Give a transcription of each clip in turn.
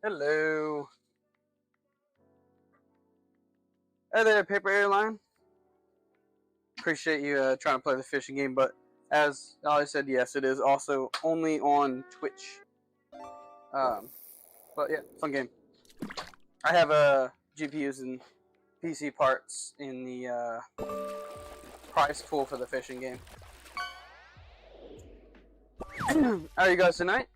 Hello. Hey there, Paper Airline. Appreciate you trying to play the fishing game, but as I said, yes, it is also only on Twitch. But yeah, fun game. I have GPUs and PC parts in the prize pool for the fishing game. How are you guys tonight?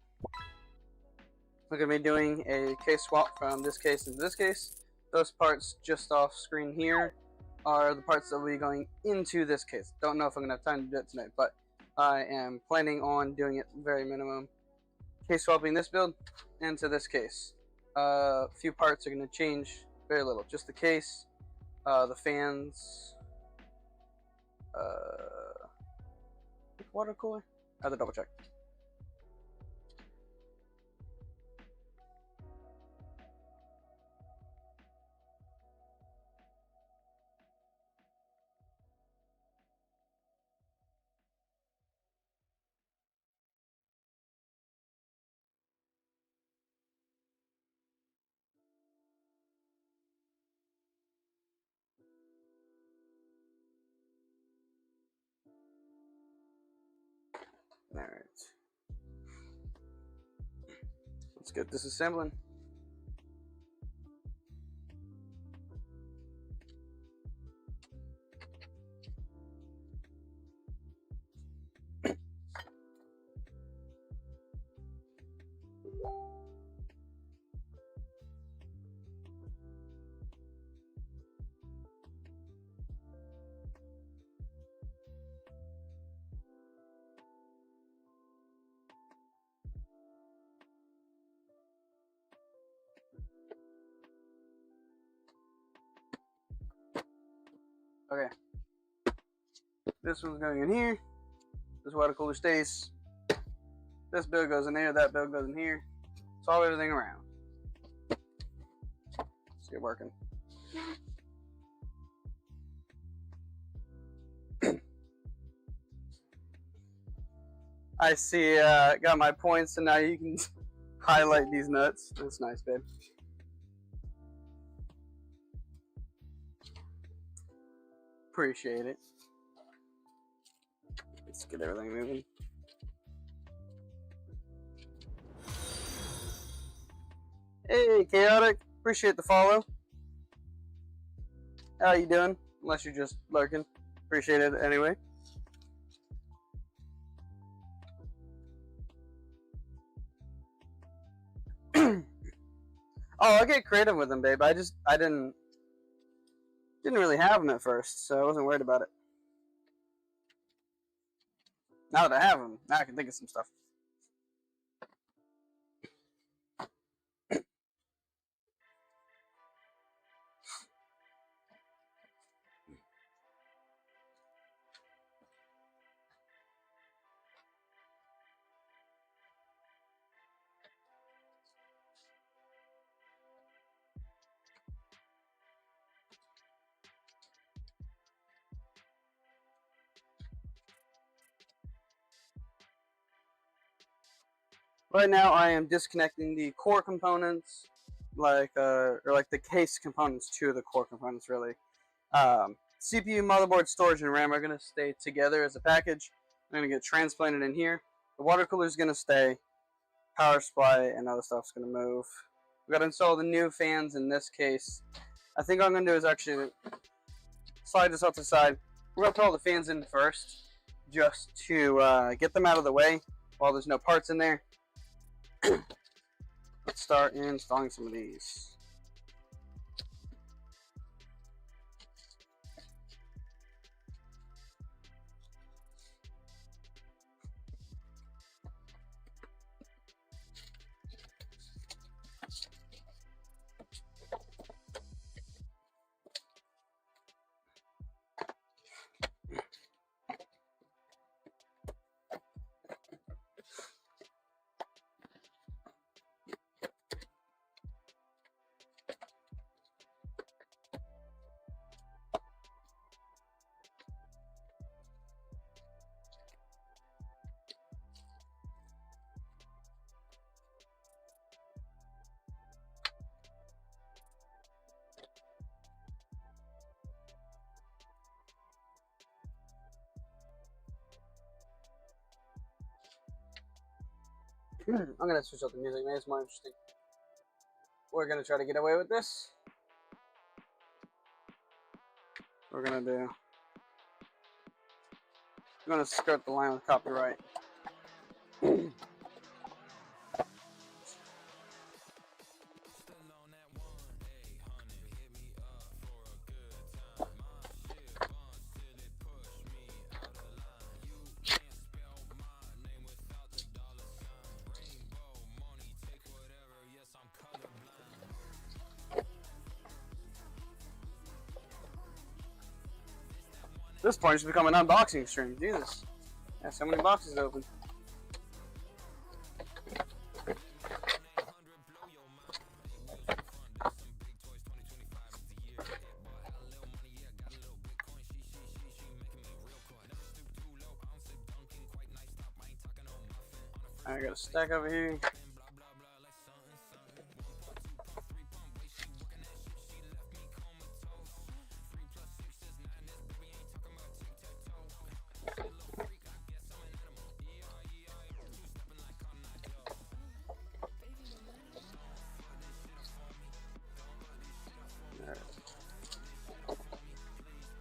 We're going to be doing a case swap from this case into this case. Those parts just off screen here are the parts that will be going into this case. Don't know if I'm going to have time to do it tonight, but I am planning on doing it very minimum. Case swapping this build into this case. A few parts are going to change very little. Just the case, the fans, water cooler. I have to double check. Alright. Let's get this assembling. Okay. This one's going in here. This water cooler stays. This bill goes in there. That bill goes in here. Solve everything around. Let's get working. I see. Got my points, and now you can highlight these nuts. That's nice, babe. Appreciate it. Let's get everything moving. Hey, Chaotic. Appreciate the follow. How you doing? Unless you're just lurking. Appreciate it anyway. Oh, I'll get creative with them, babe. I didn't really have them at first, so I wasn't worried about it. Now that I have them, now I can think of some stuff. Right now, I am disconnecting the core components, or like the case components to the core components, really. CPU, motherboard, storage, and RAM are going to stay together as a package. I'm going to get transplanted in here. The water cooler is going to stay. Power supply and other stuff's going to move. We've got to install the new fans in this case. I think what I'm going to do is actually slide this out to the side. We're going to put all the fans in first, just to get them out of the way while there's no parts in there. Let's start installing some of these. I'm gonna switch up the music, maybe it's more interesting. We're gonna try to get away with this. We're gonna do. We're gonna skirt the line with copyright. This point should become an unboxing stream. Jesus. Yeah, so many boxes to open. I got a stack over here.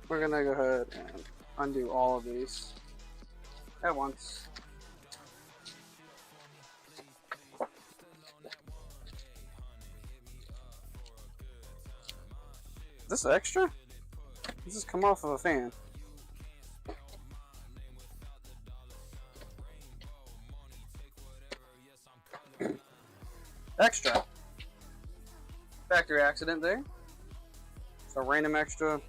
We're gonna go ahead and undo all of these at once. Is this extra? Does this come off of a fan? Extra. Factory accident there. It's a random extra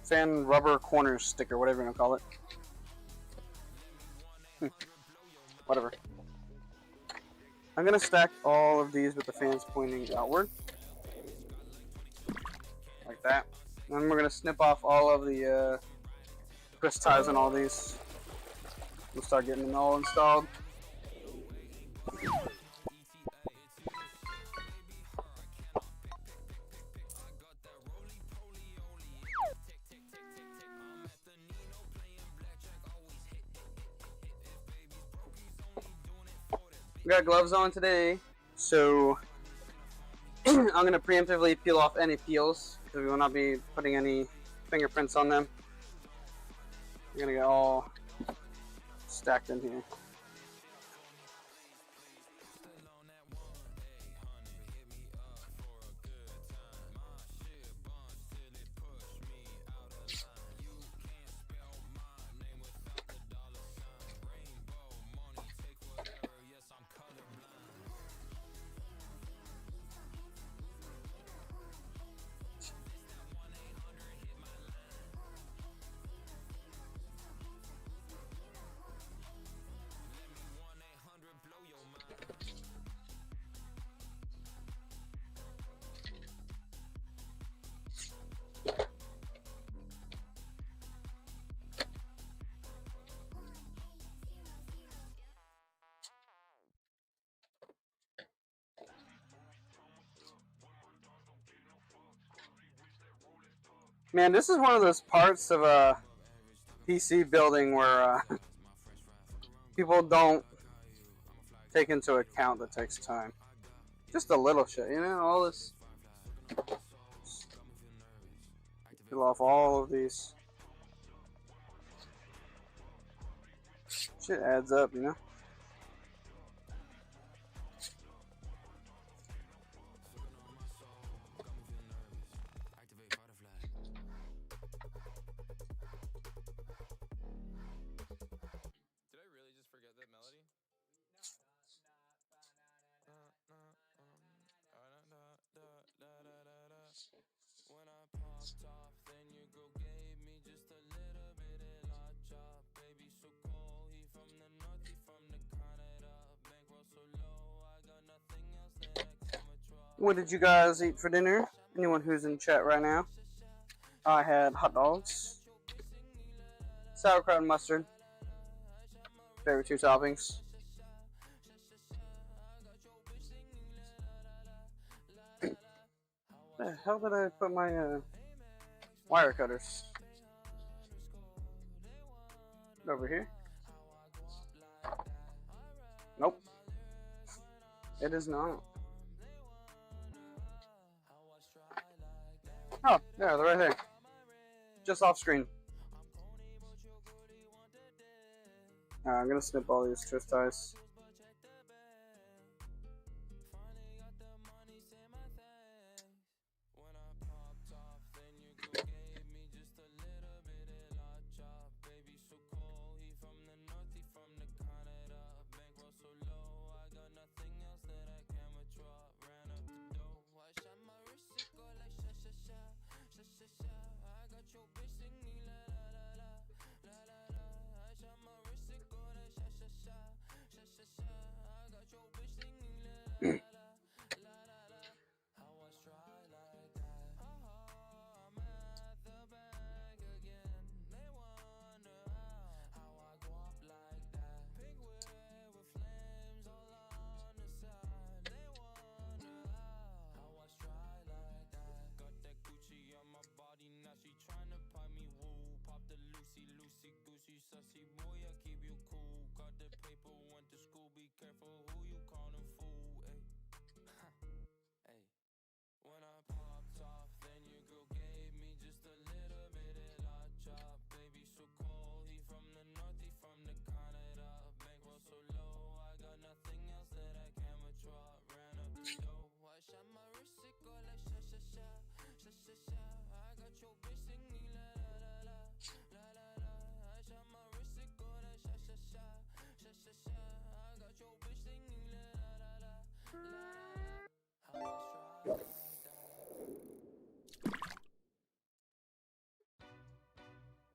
fan rubber corner sticker, whatever you want to call it. Whatever. I'm gonna stack all of these with the fans pointing outward. Like that. And then we're gonna snip off all of the twist ties on all these. We'll start getting them all installed. We got gloves on today, so I'm going to preemptively peel off any peels because we will not be putting any fingerprints on them. We're going to get all stacked in here. Man, this is one of those parts of a PC building where people don't take into account that takes time. Just a little shit, you know, all this. Peel off all of these. Shit adds up, you know. What did you guys eat for dinner? Anyone who's in chat right now? I had hot dogs, sauerkraut and mustard. Favorite two toppings. The hell did I put my wire cutters? Over here. Nope, it is not. Oh, yeah, they're right there. Just off screen. I'm gonna snip all these twist ties.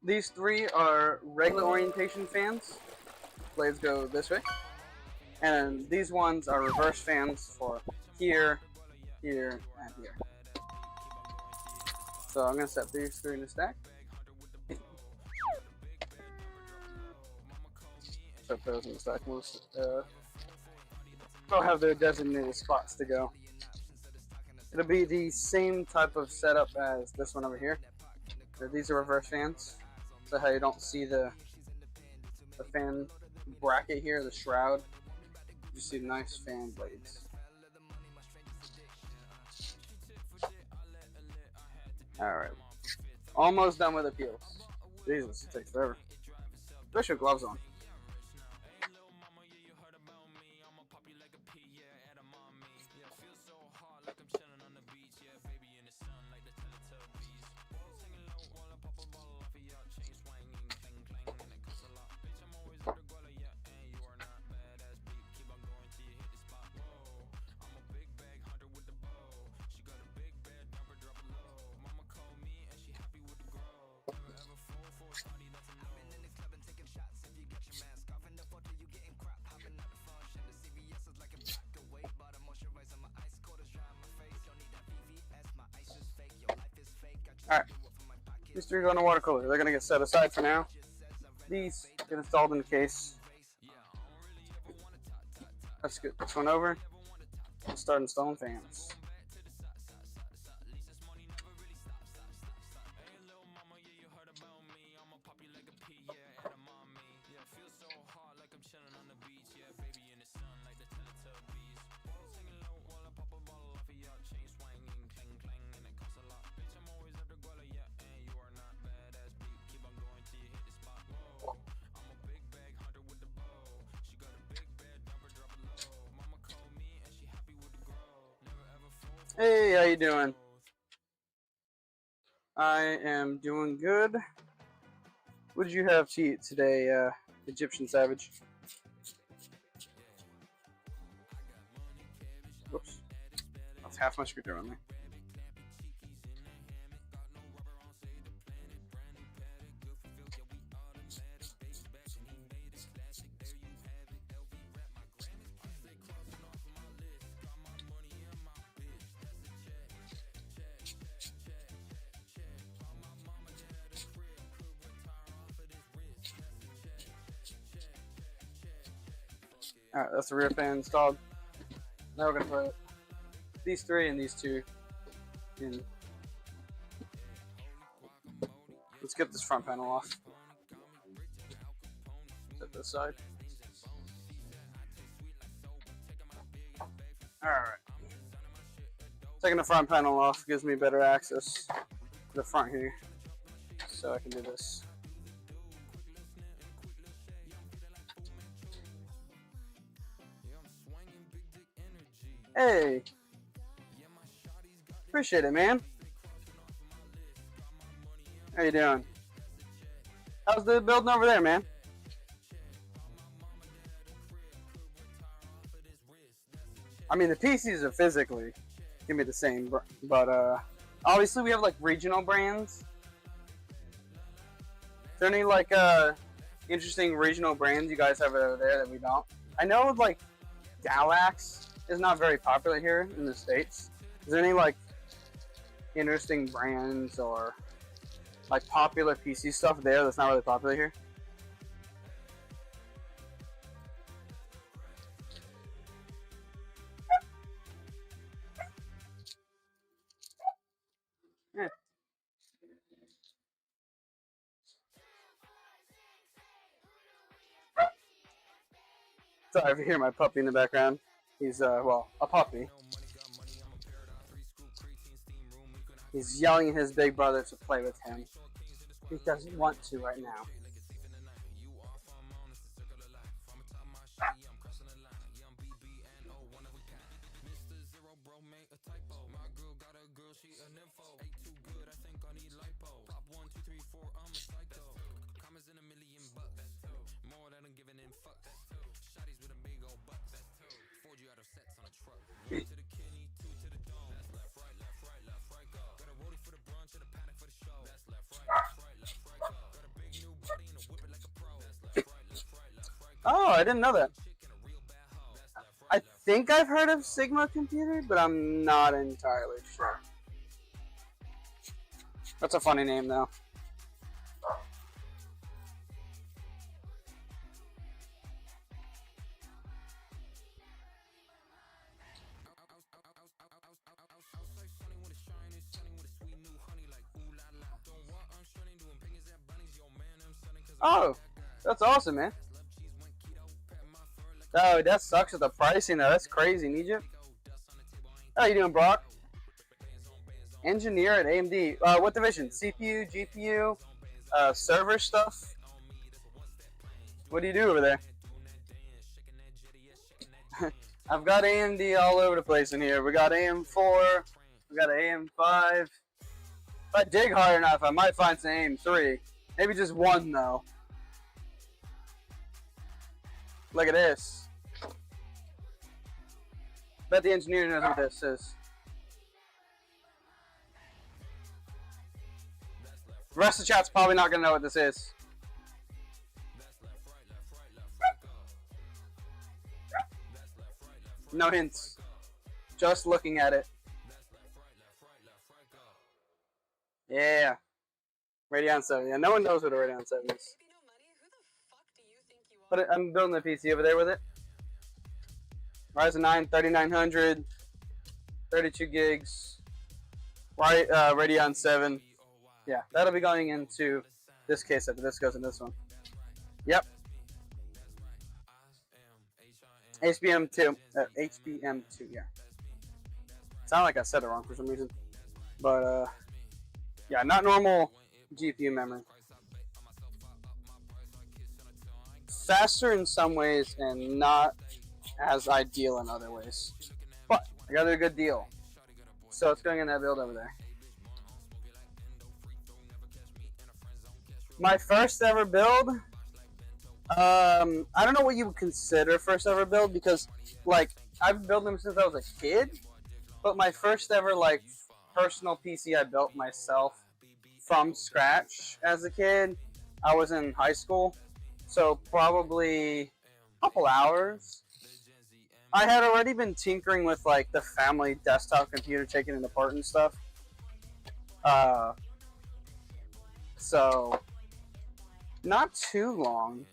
These three are regular orientation fans. Blades go this way. And these ones are reverse fans for here, here, and here. So I'm going to set these three in a stack. Set those in the stack. They'll have their designated spots to go. It'll be the same type of setup as this one over here. So these are reverse fans. So how you don't see the fan bracket here, the shroud. You see nice fan blades. Alright. Almost done with the peels. Jesus, it takes forever. Put your gloves on. Alright, these three go in a water cooler. They're going to get set aside for now. These get installed in the case. Let's get this one over and start installing fans. Hey, how you doing? I am doing good. What did you have to eat today, Egyptian Savage? Whoops. That's half my screwdriver on there. Alright, that's the rear fan installed. Now we're going to put these three and these two in. Let's get this front panel off. Set this side. Alright. Taking the front panel off gives me better access to the front here. So I can do this. Hey! Appreciate it, man. How you doing? How's the building over there, man? I mean, the PCs are physically gonna be the same, but obviously we have like regional brands. Is there any like interesting regional brands you guys have over there that we don't? I know like Galax is not very popular here in the States. Is there any like interesting brands or like popular PC stuff there that's not really popular here? Yeah. Sorry if you hear my puppy in the background. He's well, a puppy. He's yelling at his big brother to play with him. He doesn't want to right now. Oh, I didn't know that. I think I've heard of Sigma Computer, but I'm not entirely sure. That's a funny name, though. Oh, that's awesome, man. Oh, that sucks with the pricing, though. That's crazy in Egypt. How you doing, Brock? Engineer at AMD. What division? CPU, GPU, server stuff? What do you do over there? I've got AMD all over the place in here. We got AM4, we got AM5. If I dig hard enough, I might find some AM3. Maybe just one, though. Look at this. Bet the engineer knows what this is. The rest of the chat's probably not going to know what this is. No hints. Just looking at it. Yeah. Radeon 7. Yeah, no one knows what a Radeon 7 is. But I'm building a PC over there with it. Ryzen 9 3900, 32 gigs, Radeon 7. Yeah, that'll be going into this case after this goes in this one. Yep. HBM2. HBM2, yeah. Sound like I said it wrong for some reason. But, yeah, not normal GPU memory. Faster in some ways and not as ideal in other ways. But I got a good deal. So it's going in that build over there. My first ever build, I don't know what you would consider first ever build because, like, I've been building them since I was a kid. But my first ever, like, personal PC I built myself from scratch as a kid, I was in high school. So probably a couple hours. I had already been tinkering with like the family desktop computer, taking it apart and stuff. So not too long.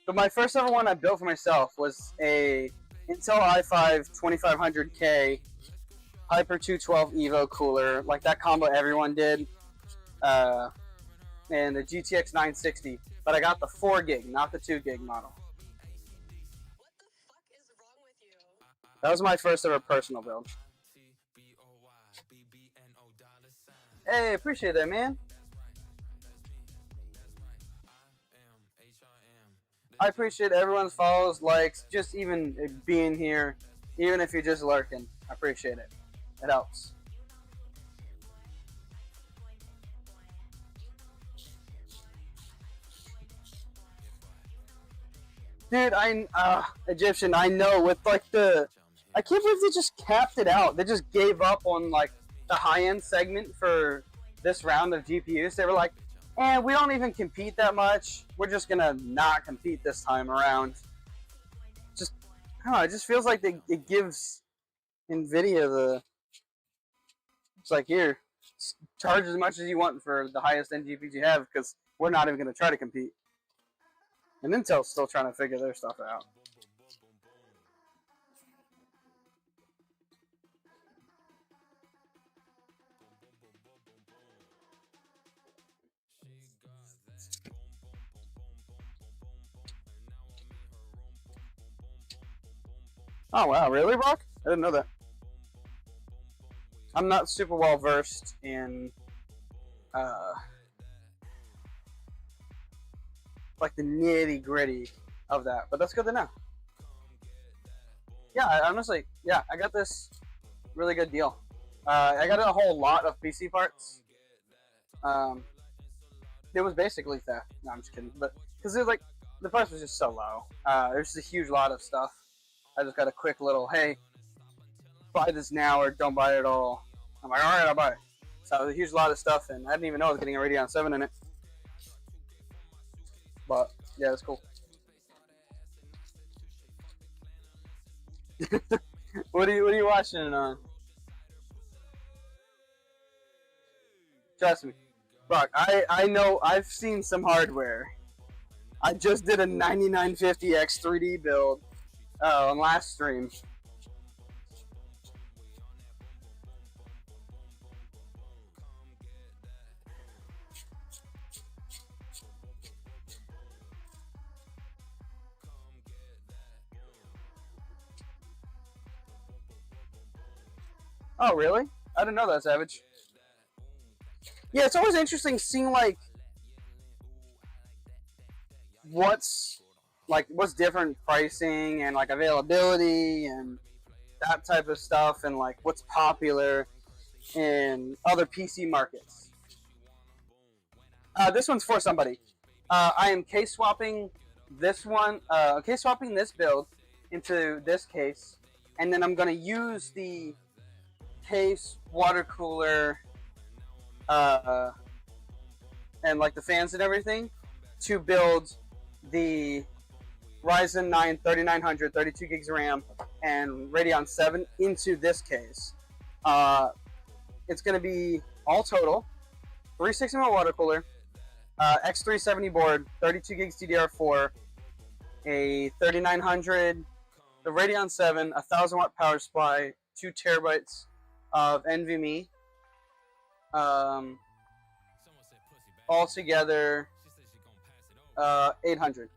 But my first ever one I built for myself was a Intel i5 2500K Hyper 212 Evo cooler, like that combo everyone did. And the GTX 960, but I got the 4 gig, not the 2 gig model. That was my first ever personal build. Hey, appreciate that, man. I appreciate everyone's follows, likes, just even being here, even if you're just lurking. I appreciate it. It helps. Dude, Egyptian, I know, with like I can't believe they just capped it out. They just gave up on like the high-end segment for this round of GPUs. They were like, we don't even compete that much. We're just gonna not compete this time around. Just, I don't know, it just feels like it gives NVIDIA it's like, here, charge as much as you want for the highest end GPUs you have, because we're not even gonna try to compete. And Intel's still trying to figure their stuff out. Oh wow, really, Brock? I didn't know that. I'm not super well versed in like the nitty gritty of that, but that's good to know. Yeah, honestly, yeah, I got this really good deal. I got a whole lot of PC parts. It was basically theft. No, I'm just kidding. But because like the price was just so low. There's just a huge lot of stuff. I just got a quick little, hey, buy this now or don't buy it at all. I'm like, all right, I'll buy it. So it was a huge lot of stuff, and I didn't even know I was getting a Radeon 7 in it. But yeah, it's cool. What are you watching it on? Trust me, Brock. I know I've seen some hardware. I just did a 9950X 3D build on last stream. Oh, really? I didn't know that, Savage. Yeah, it's always interesting seeing like what's different pricing and like availability and that type of stuff, and like what's popular in other PC markets. This one's for somebody. I am case swapping this one, case swapping this build into this case, and then I'm going to use the case, water cooler, and like the fans and everything to build the Ryzen 9 3900, 32 gigs of RAM, and Radeon 7 into this case. It's going to be all total 360mm water cooler, X370 board, 32 gigs DDR4, a 3900, the Radeon 7, 1000 watt power supply, 2 terabytes of NVMe. Altogether, 800.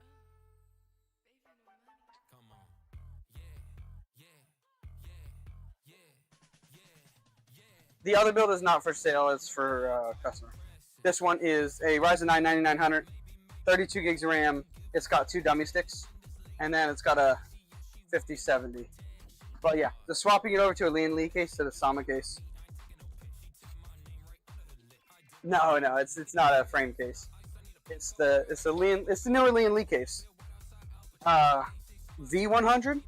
The other build is not for sale, it's for customer. This one is a Ryzen 9 9900, 32 gigs of RAM. It's got 2 dummy sticks, and then it's got a 5070. But yeah, just swapping it over to a Lian Li case to the Sama case. No, it's not a frame case. It's the newer Lian Li case. V100.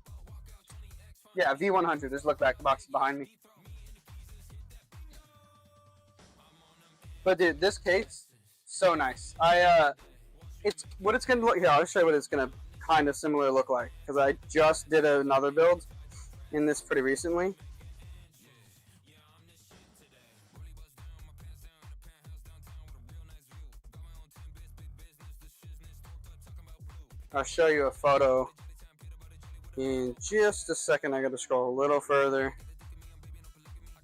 Yeah, V100. Just look back, the box is behind me. But dude, this case, so nice. It's what it's gonna look. Here, I'll show you what it's gonna kind of similar look like, because I just did another build in this pretty recently. I'll show you a photo in just a second. I gotta scroll a little further.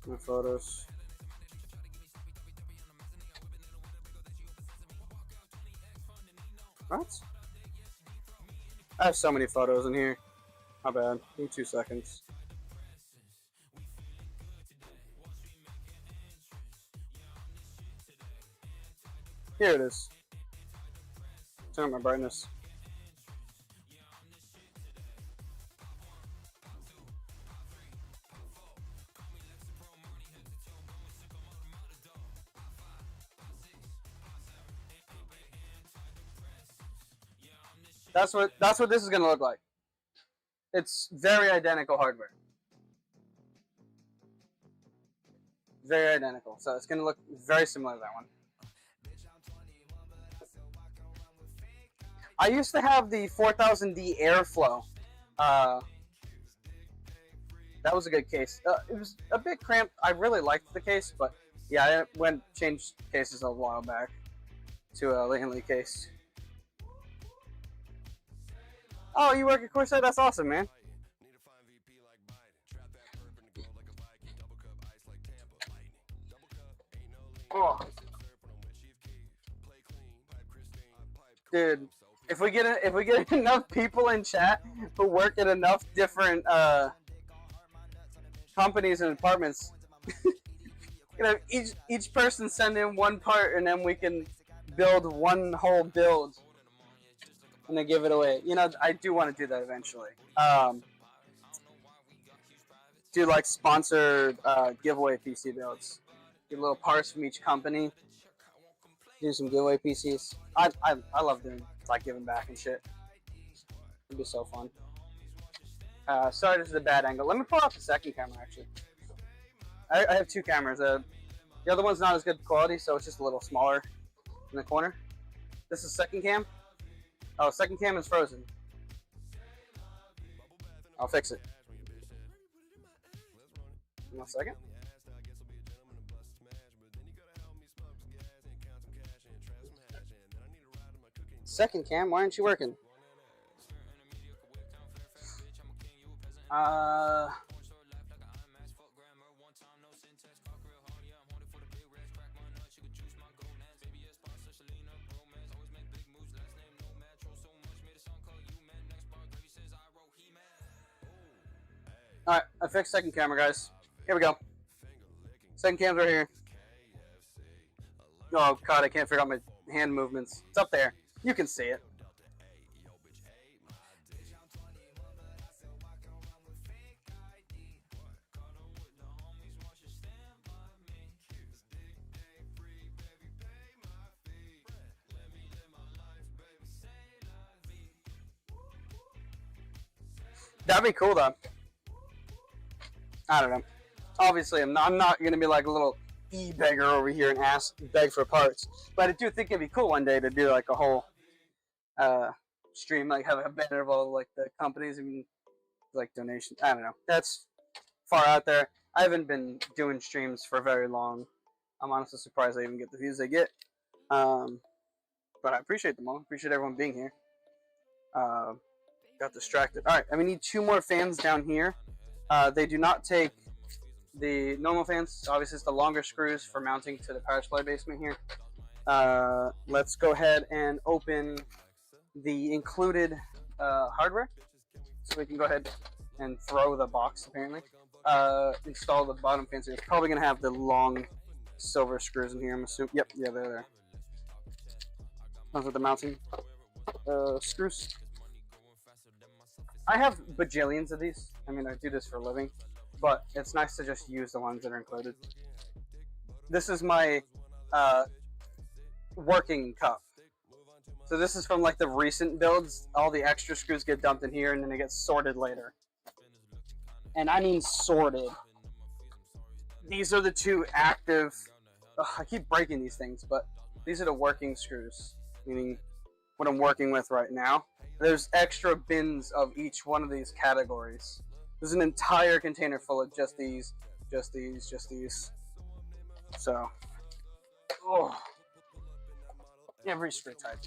My photos. What? I have so many photos in here. My bad. Give me 2 seconds. Here it is. Turn on my brightness. That's what this is gonna look like. It's very identical hardware. Very identical. So it's gonna look very similar to that one. I used to have the 4000D Airflow. That was a good case. It was a bit cramped. I really liked the case, but yeah, I changed cases a while back to a Langley case. Oh, you work at Corsair? That's awesome, man. Oh. Dude, if we get enough people in chat who work at enough different companies and departments, you know, each person send in one part, and then we can build one whole build and then give it away. You know, I do want to do that eventually. Do like sponsored giveaway PC builds. Get little parts from each company. Do some giveaway PCs. I love doing like giving back and shit. It'd be so fun. Sorry, this is a bad angle. Let me pull out the second camera actually. I have two cameras. The other one's not as good quality, so it's just a little smaller in the corner. This is second cam. Oh, second cam is frozen. I'll fix it. 1 second. Second cam, why aren't you working? Alright, I fixed second camera, guys. Here we go. Second cam's right here. Oh god, I can't figure out my hand movements. It's up there. You can see it. That'd be cool though. I don't know. Obviously, I'm not gonna be like a little e-beggar over here and beg for parts. But I do think it'd be cool one day to do like a whole stream, like have a banner of all like the companies and like donations. I don't know. That's far out there. I haven't been doing streams for very long. I'm honestly surprised I even get the views I get. But I appreciate them all. Appreciate everyone being here. Got distracted. All right, and we need 2 more fans down here. They do not take the normal fans. Obviously, it's the longer screws for mounting to the power supply basement here. Let's go ahead and open the included hardware, so we can go ahead and throw the box. Apparently, install the bottom fans here. It's probably gonna have the long silver screws in here. I'm assuming. Yep, yeah, they're there. Those are the mounting screws. I have bajillions of these. I mean, I do this for a living, but it's nice to just use the ones that are included. This is my working cup. So this is from like the recent builds. All the extra screws get dumped in here, and then they get sorted later. And I mean sorted. These are the 2 active. I keep breaking these things, but these are the working screws, meaning what I'm working with right now. There's extra bins of each one of these categories. There's an entire container full of just these. So, oh, every screw type.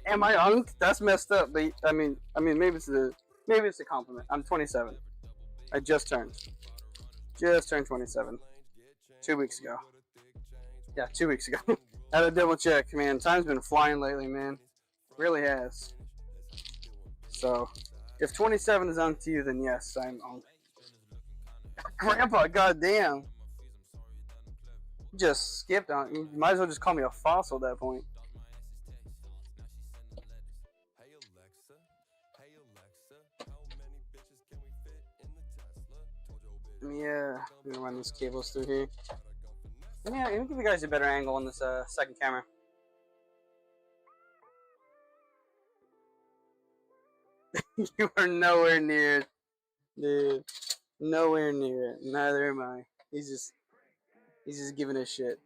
Am I unked? That's messed up. But I mean, maybe it's a compliment. I'm 27. I just turned 27. 2 weeks ago. Yeah, 2 weeks ago. I had to double check, man. Time's been flying lately, man. It really has. So, if 27 is on to you, then yes, I'm on. Grandpa, goddamn. Just skipped on. You might as well just call me a fossil at that point. Yeah, I'm gonna run these cables through here. Yeah, let me give you guys a better angle on this second camera. You are nowhere near it, dude. Nowhere near it. Neither am I. He's just giving a shit.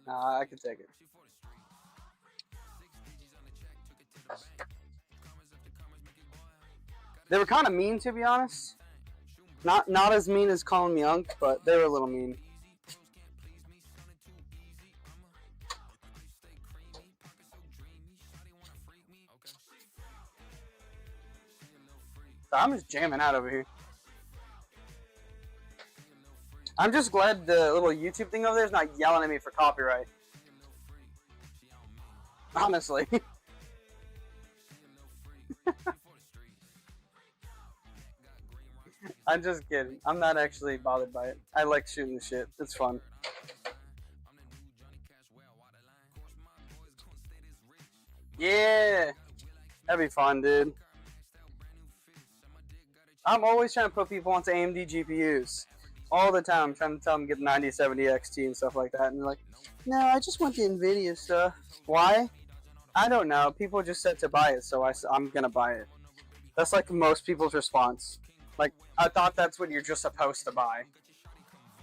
Nah, I can take it. They were kind of mean, to be honest. Not as mean as calling me Unk, but they were a little mean. So I'm just jamming out over here. I'm just glad the little YouTube thing over there is not yelling at me for copyright. Honestly. I'm just kidding. I'm not actually bothered by it. I like shooting the shit. It's fun. Yeah. That'd be fun, dude. I'm always trying to put people onto AMD GPUs. All the time. I'm trying to tell them to get 9070 XT and stuff like that. And they're like, no, I just want the NVIDIA stuff. Why? I don't know. People just said to buy it, so I'm going to buy it. That's like most people's response. Like, I thought that's what you're just supposed to buy.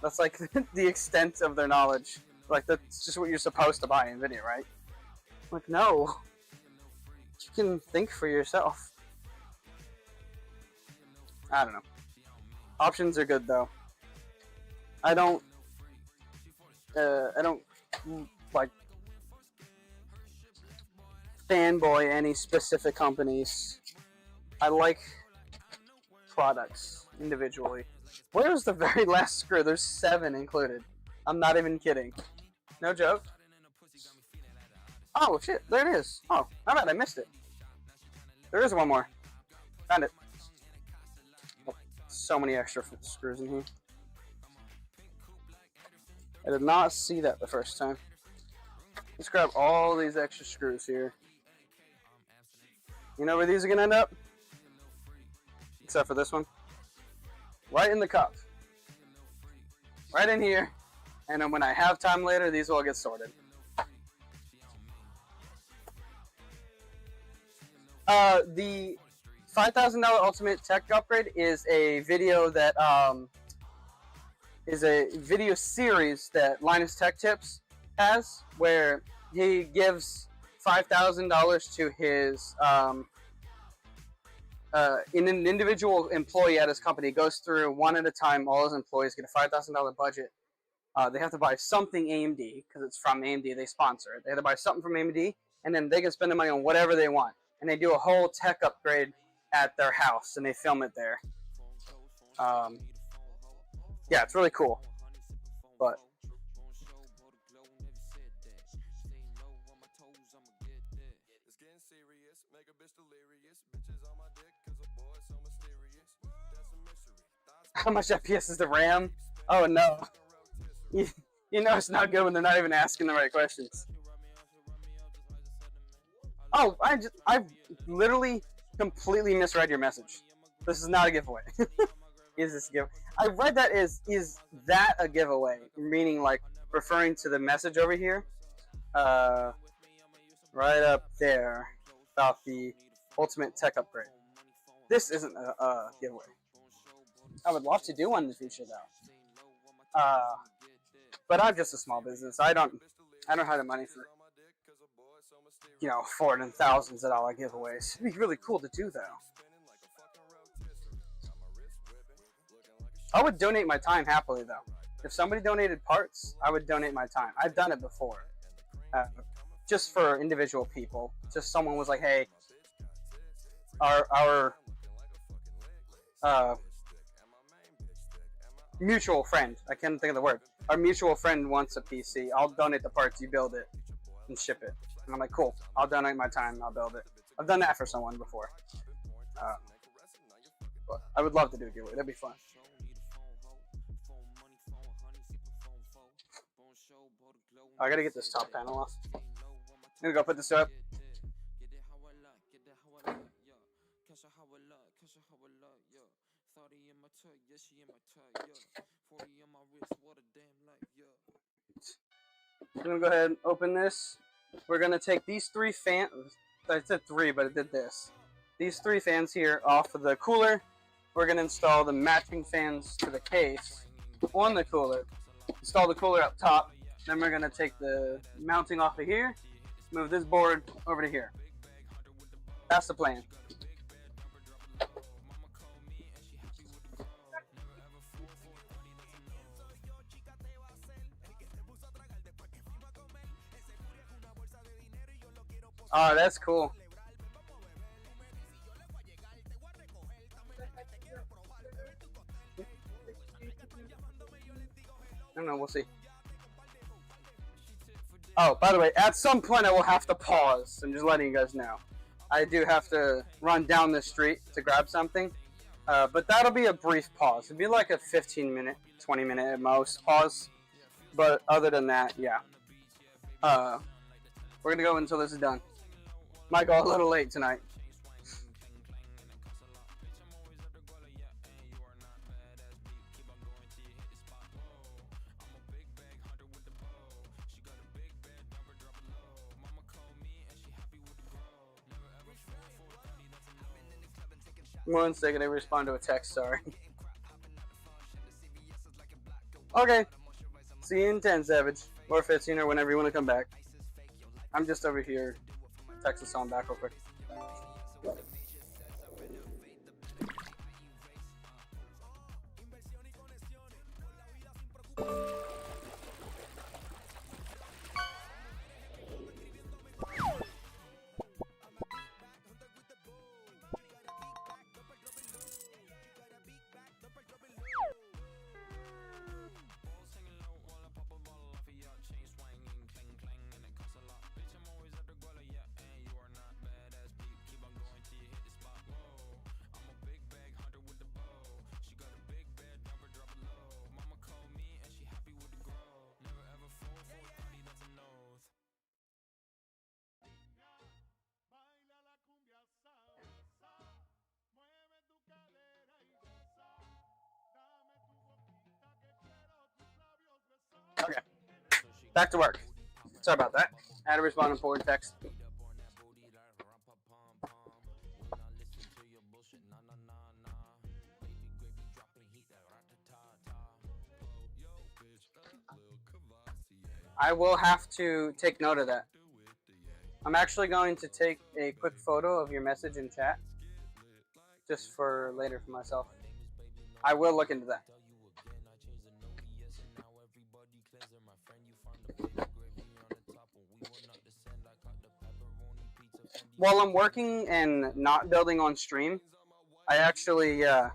That's like the extent of their knowledge. Like, that's just what you're supposed to buy in NVIDIA, right? I'm like, no. You can think for yourself. I don't know. Options are good, though. I don't like fanboy any specific companies. I like products individually. Where's the very last screw? There's 7 included. I'm not even kidding. No joke. Oh shit, there it is. Oh, how bad I missed it. There is one more. Found it. Oh, so many extra screws in here. I did not see that the first time. Let's grab all these extra screws here. You know where these are gonna end up? Except for this one. Right in the cup. Right in here. And then when I have time later, these will get sorted. The $5,000 Ultimate Tech Upgrade is a video that is a video series that Linus Tech Tips has, where he gives $5,000 to his an individual employee at his company. Goes through one at a time. All his employees get a $5,000 budget. They have to buy something AMD because it's from AMD. They sponsor it. They have to buy something from AMD, and then they can spend the money on whatever they want. And they do a whole tech upgrade at their house, and they film it there. Yeah, it's really cool. But how much FPS is the RAM? Oh no. You know it's not good when they're not even asking the right questions. Oh, I literally completely misread your message. This is not a giveaway. Is this a giveaway? I read that is that a giveaway? Meaning like referring to the message over here. Right up there about the Ultimate Tech Upgrade. This isn't a giveaway. I would love to do one in the future though. But I'm just a small business. I don't have the money for, you know, $400,000 and thousands of dollar giveaways. It'd be really cool to do though. I would donate my time happily though. If somebody donated parts, I would donate my time. I've done it before. Just for individual people. Just someone was like, hey, our mutual friend, I can't think of the word. Our mutual friend wants a PC. I'll donate the parts, you build it, and ship it. And I'm like, cool, I'll donate my time, I'll build it. I've done that for someone before. But I would love to do a giveaway, that'd be fun. I gotta get this top panel off. I'm gonna go put this up. I'm gonna go ahead and open this. We're gonna take these 3 fans. I said 3, but it did this. These 3 fans here off of the cooler. We're gonna install the matching fans to the case on the cooler. Install the cooler up top. Then we're gonna take the mounting off of here, move this board over to here. That's the plan. Oh, that's cool. I don't know, we'll see. Oh, by the way, at some point I will have to pause. I'm just letting you guys know. I do have to run down the street to grab something. But that'll be a brief pause. It'll be like a 15-minute, 20-minute at most pause. But other than that, yeah. We're going to go until this is done. Might go a little late tonight. One second, I respond to a text, sorry. Okay. See you in 10, Savage. Or 15, or whenever you want to come back. I'm just over here. Text us on back real quick. Okay, back to work. Sorry about that. I had to respond to forward text. I will have to take note of that. I'm actually going to take a quick photo of your message in chat, just for later for myself. I will look into that. While I'm working and not building on stream, I actually have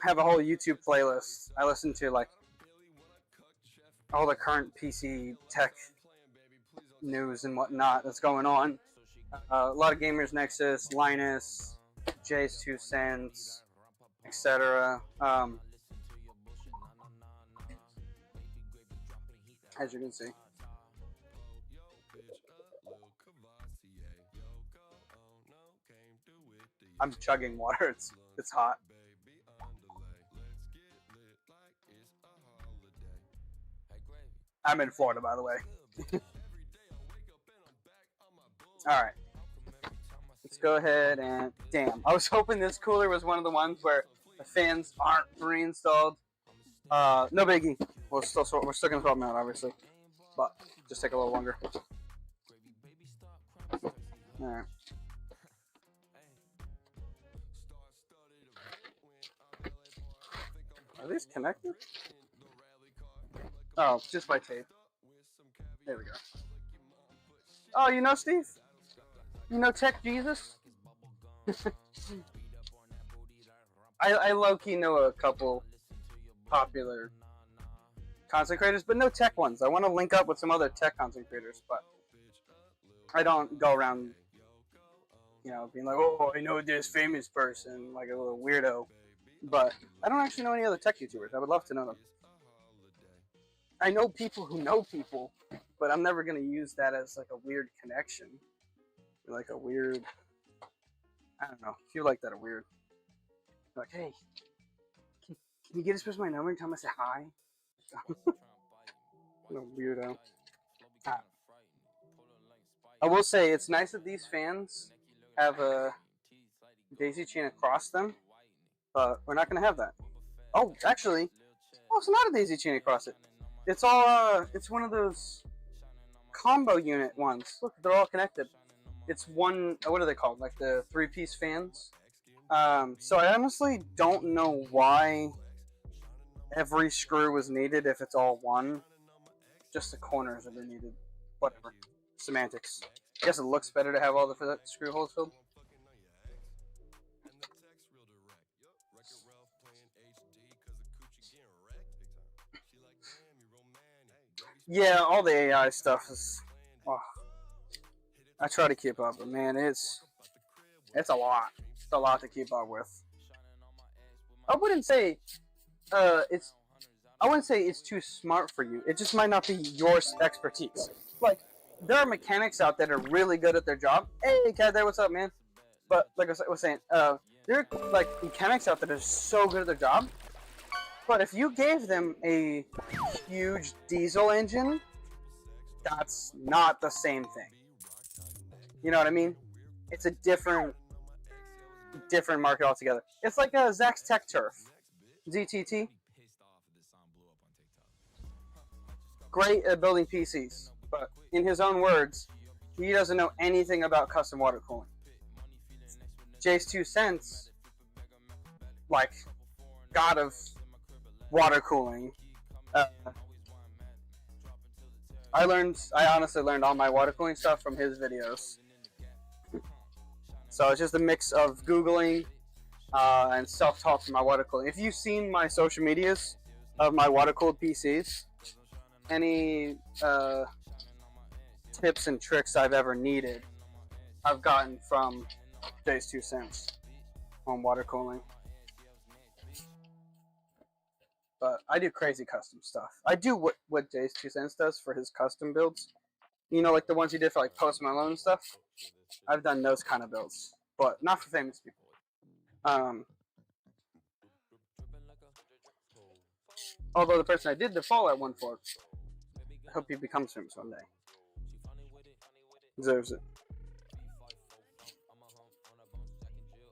a whole YouTube playlist. I listen to like all the current PC tech news and whatnot that's going on. A lot of Gamers Nexus, Linus, Jay's 2 Cents, etc. As you can see. I'm chugging water. It's hot. I'm in Florida, by the way. All right. Let's go ahead and... Damn. I was hoping this cooler was one of the ones where the fans aren't reinstalled. No biggie. We're still going to throw them out, obviously. But just take a little longer. All right. Are these connected? Oh, just by tape. There we go. Oh, you know Steve? You know Tech Jesus? I low-key know a couple popular content creators, but no tech ones. I want to link up with some other tech content creators, but I don't go around, being like, oh, I know this famous person, like a little weirdo. But I don't actually know any other tech YouTubers. I would love to know them. I know people who know people, but I'm never gonna use that as like a weird connection, like a weird. I don't know. If you like that, a weird. Like, hey, can you get this person my number and tell him I say hi? No weirdo. I will say it's nice that these fans have a daisy chain across them, but we're not gonna have that. Oh, actually, it's not a daisy chain across it. It's all it's one of those combo unit ones. Look, they're all connected. It's one. What are they called? Like the 3-piece fans. So I honestly don't know why every screw was needed if it's all one. Just the corners that are needed. Whatever. Semantics. I guess it looks better to have all the screw holes filled. Yeah, all the AI stuff is. Oh, I try to keep up, but man, it's a lot. It's a lot to keep up with. I wouldn't say it's too smart for you. It just might not be your expertise. Like, there are mechanics out there that are really good at their job. Hey, Cat, there, what's up, man? But like I was saying, there are like mechanics out there that are so good at their job. But if you gave them a huge diesel engine, that's not the same thing. You know what I mean? It's a different market altogether. It's like a Zach's Tech Turf, ZTT. Great at building PCs, but in his own words, he doesn't know anything about custom water cooling. Jay's 2 cents, like, god of water cooling. I honestly learned all my water cooling stuff from his videos. So it's just a mix of Googling and self-taught for my water cooling. If you've seen my social medias of my water-cooled PCs, any tips and tricks I've ever needed, I've gotten from Jay's 2 cents on water cooling. But I do crazy custom stuff. I do what Jay's 2 cents does for his custom builds. Like the ones he did for like Post Malone and stuff. I've done those kind of builds, but not for famous people. Although the person I did the Fallout one for, I hope he becomes famous one day. Deserves it.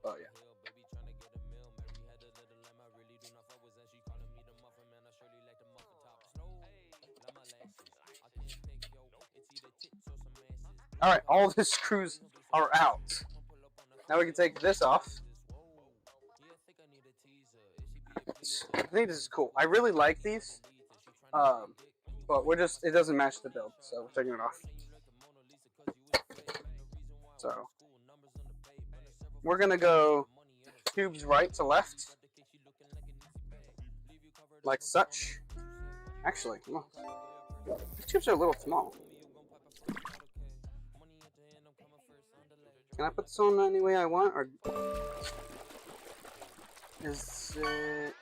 Oh yeah. Alright, all the screws are out. Now we can take this off. I think this is cool. I really like these. But it doesn't match the build, so we're taking it off. So, we're gonna go tubes right to left. Like such. Actually, no. These tubes are a little small. Can I put this on any way I want, or is it?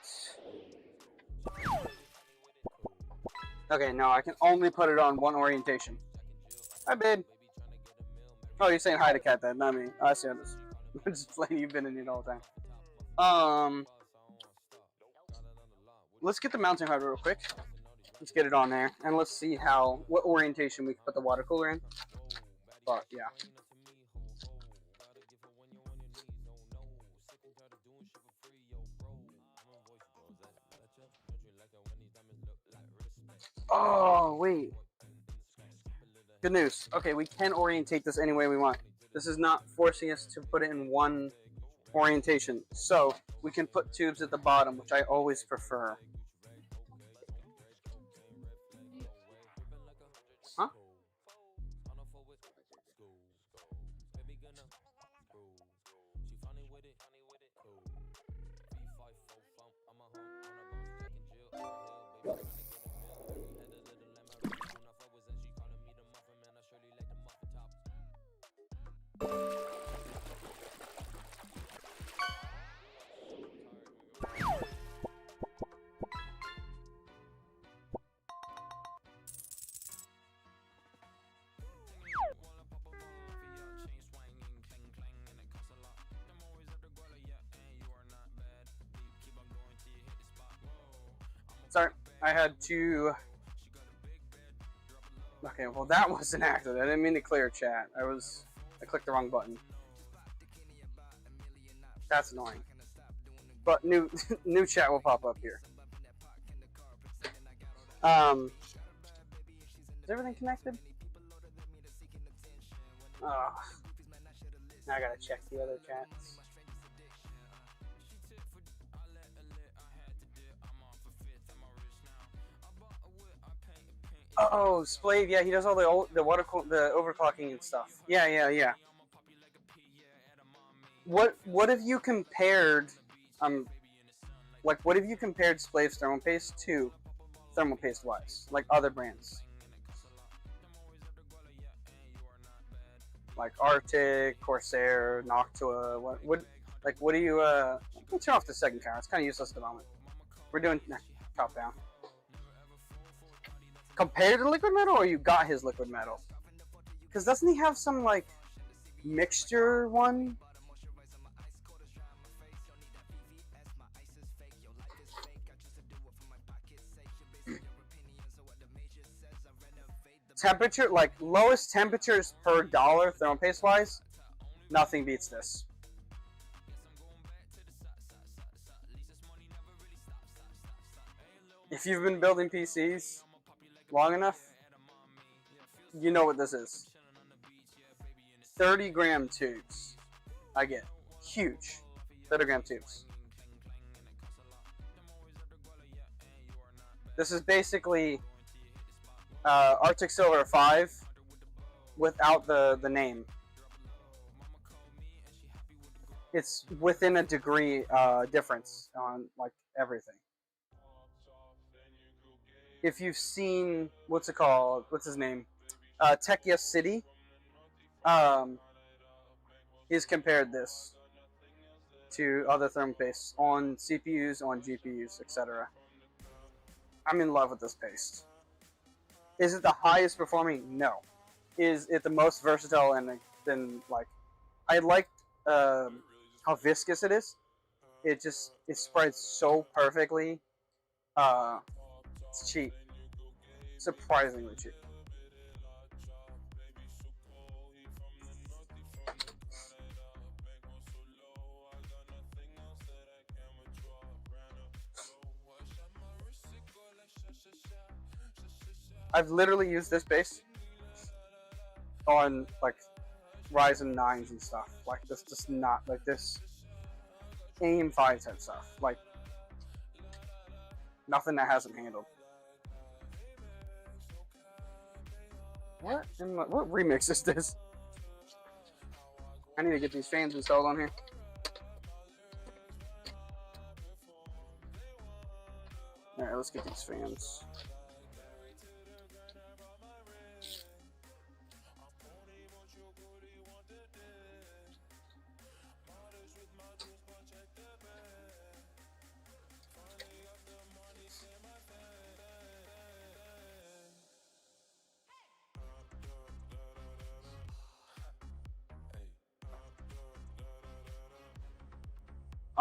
Okay, no, I can only put it on one orientation. Hi, babe. Oh, you're saying hi to Cat then, not me. Oh, I see how this. I'm just playing. You've been in it all the time. Let's get the mounting hardware real quick. Let's get it on there, and let's see what orientation we can put the water cooler in. But yeah. Oh, wait. Good news. Okay, we can orientate this any way we want. This is not forcing us to put it in one orientation. So, we can put tubes at the bottom, which I always prefer. Huh? I had to. Okay, well that was an accident. I didn't mean to clear chat. I clicked the wrong button. That's annoying. But new new chat will pop up here. Is everything connected? Oh, now I gotta check the other chats. Oh, Splave, yeah, he does all the overclocking and stuff. Yeah. What if you compared what if you compared Splave's thermal paste to thermal paste wise, like other brands? Like Arctic, Corsair, Noctua, what do you let's turn off the second camera. It's kinda useless at the moment. We're doing top down. Compared to liquid metal, or you got his liquid metal? Because doesn't he have some like mixture one? Temperature, like lowest temperatures per dollar thermal paste wise, nothing beats this. If you've been building PCs long enough, you know what this is. 30-gram tubes. I get huge 30-gram tubes. This is basically Arctic Silver 5 without the name. It's within a degree difference on like everything. If you've seen, what's it called? What's his name? Tekia City. He's compared this to other thermal pastes on CPUs, on GPUs, etc. I'm in love with this paste. Is it the highest performing? No. Is it the most versatile? And then like, I liked how viscous it is. It spreads so perfectly. It's cheap, surprisingly cheap. I've literally used this base on like Ryzen 9s and stuff. Like this, just not like this AIM 5 type stuff. Like nothing that hasn't handled. What remix is this? I need to get these fans installed on here. Alright, let's get these fans.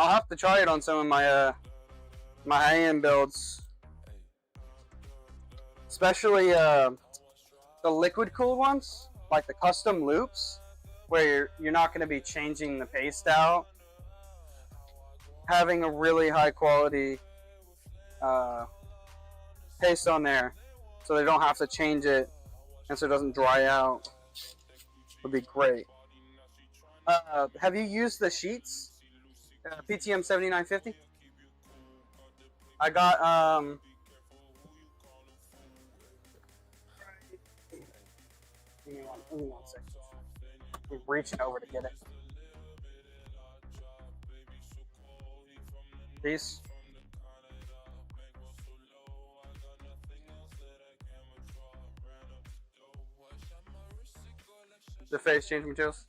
I'll have to try it on some of my my high-end builds, especially the liquid cooled ones, like the custom loops, where you're not going to be changing the paste out. Having a really high quality paste on there, so they don't have to change it, and so it doesn't dry out, would be great. Have you used the sheets? PTM 7950. I got give me one second. I'm reaching over to get it. These. The phase change materials.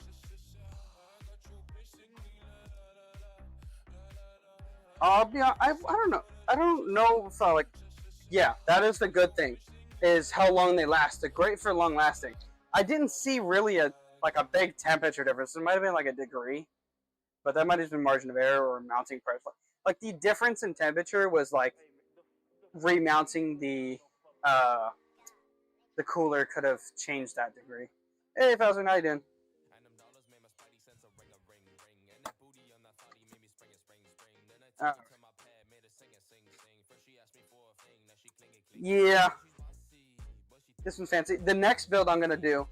I don't know. I don't know if like, yeah, that is the good thing, is how long they last. They're great for long lasting. I didn't see really a big temperature difference. It might have been like a degree, but that might have been margin of error or mounting pressure. Like the difference in temperature was like remounting the cooler could have changed that degree. Hey, Falcon, how you doing? Uh, yeah, this one's fancy. The next build I'm gonna do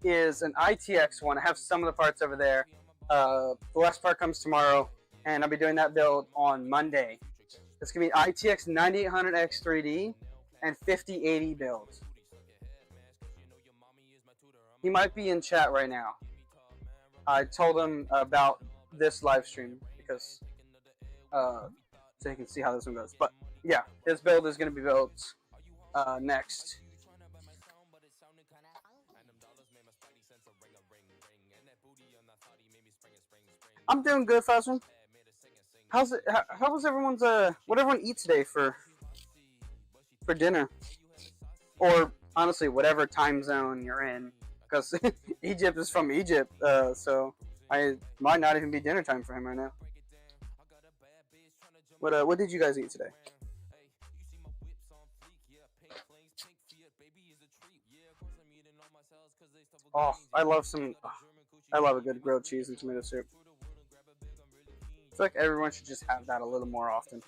is an ITX one. I have some of the parts over there. The last part comes tomorrow, and I'll be doing that build on Monday. It's gonna be ITX 9800X 3D and 5080 build. He might be in chat right now. I told him about this live stream because so you can see how this one goes. But yeah, his build is gonna be built next. I'm doing good, Fazman. How's it? How was everyone's? What everyone eat today for dinner? Or honestly, whatever time zone you're in, because Egypt is from Egypt, so I might not even be dinner time for him right now. What did you guys eat today? Oh, I love some. Oh, I love a good grilled cheese and tomato soup. I feel like everyone should just have that a little more often.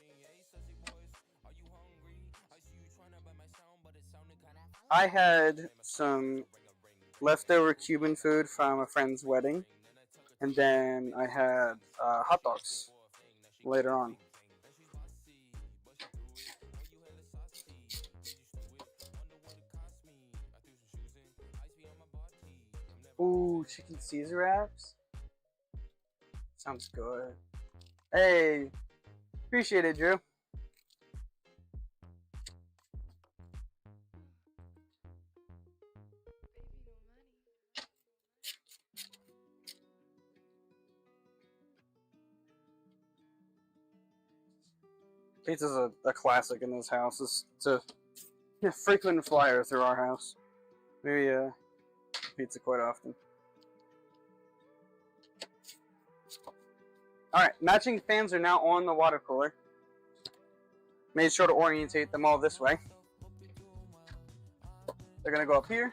I had some leftover Cuban food from a friend's wedding, and then I had hot dogs later on. Ooh, chicken Caesar wraps? Sounds good. Hey, appreciate it, Drew. Pizza's a classic in this house. It's a frequent flyer through our house. We pizza quite often. Alright, matching fans are now on the water cooler. Made sure to orientate them all this way. They're going to go up here.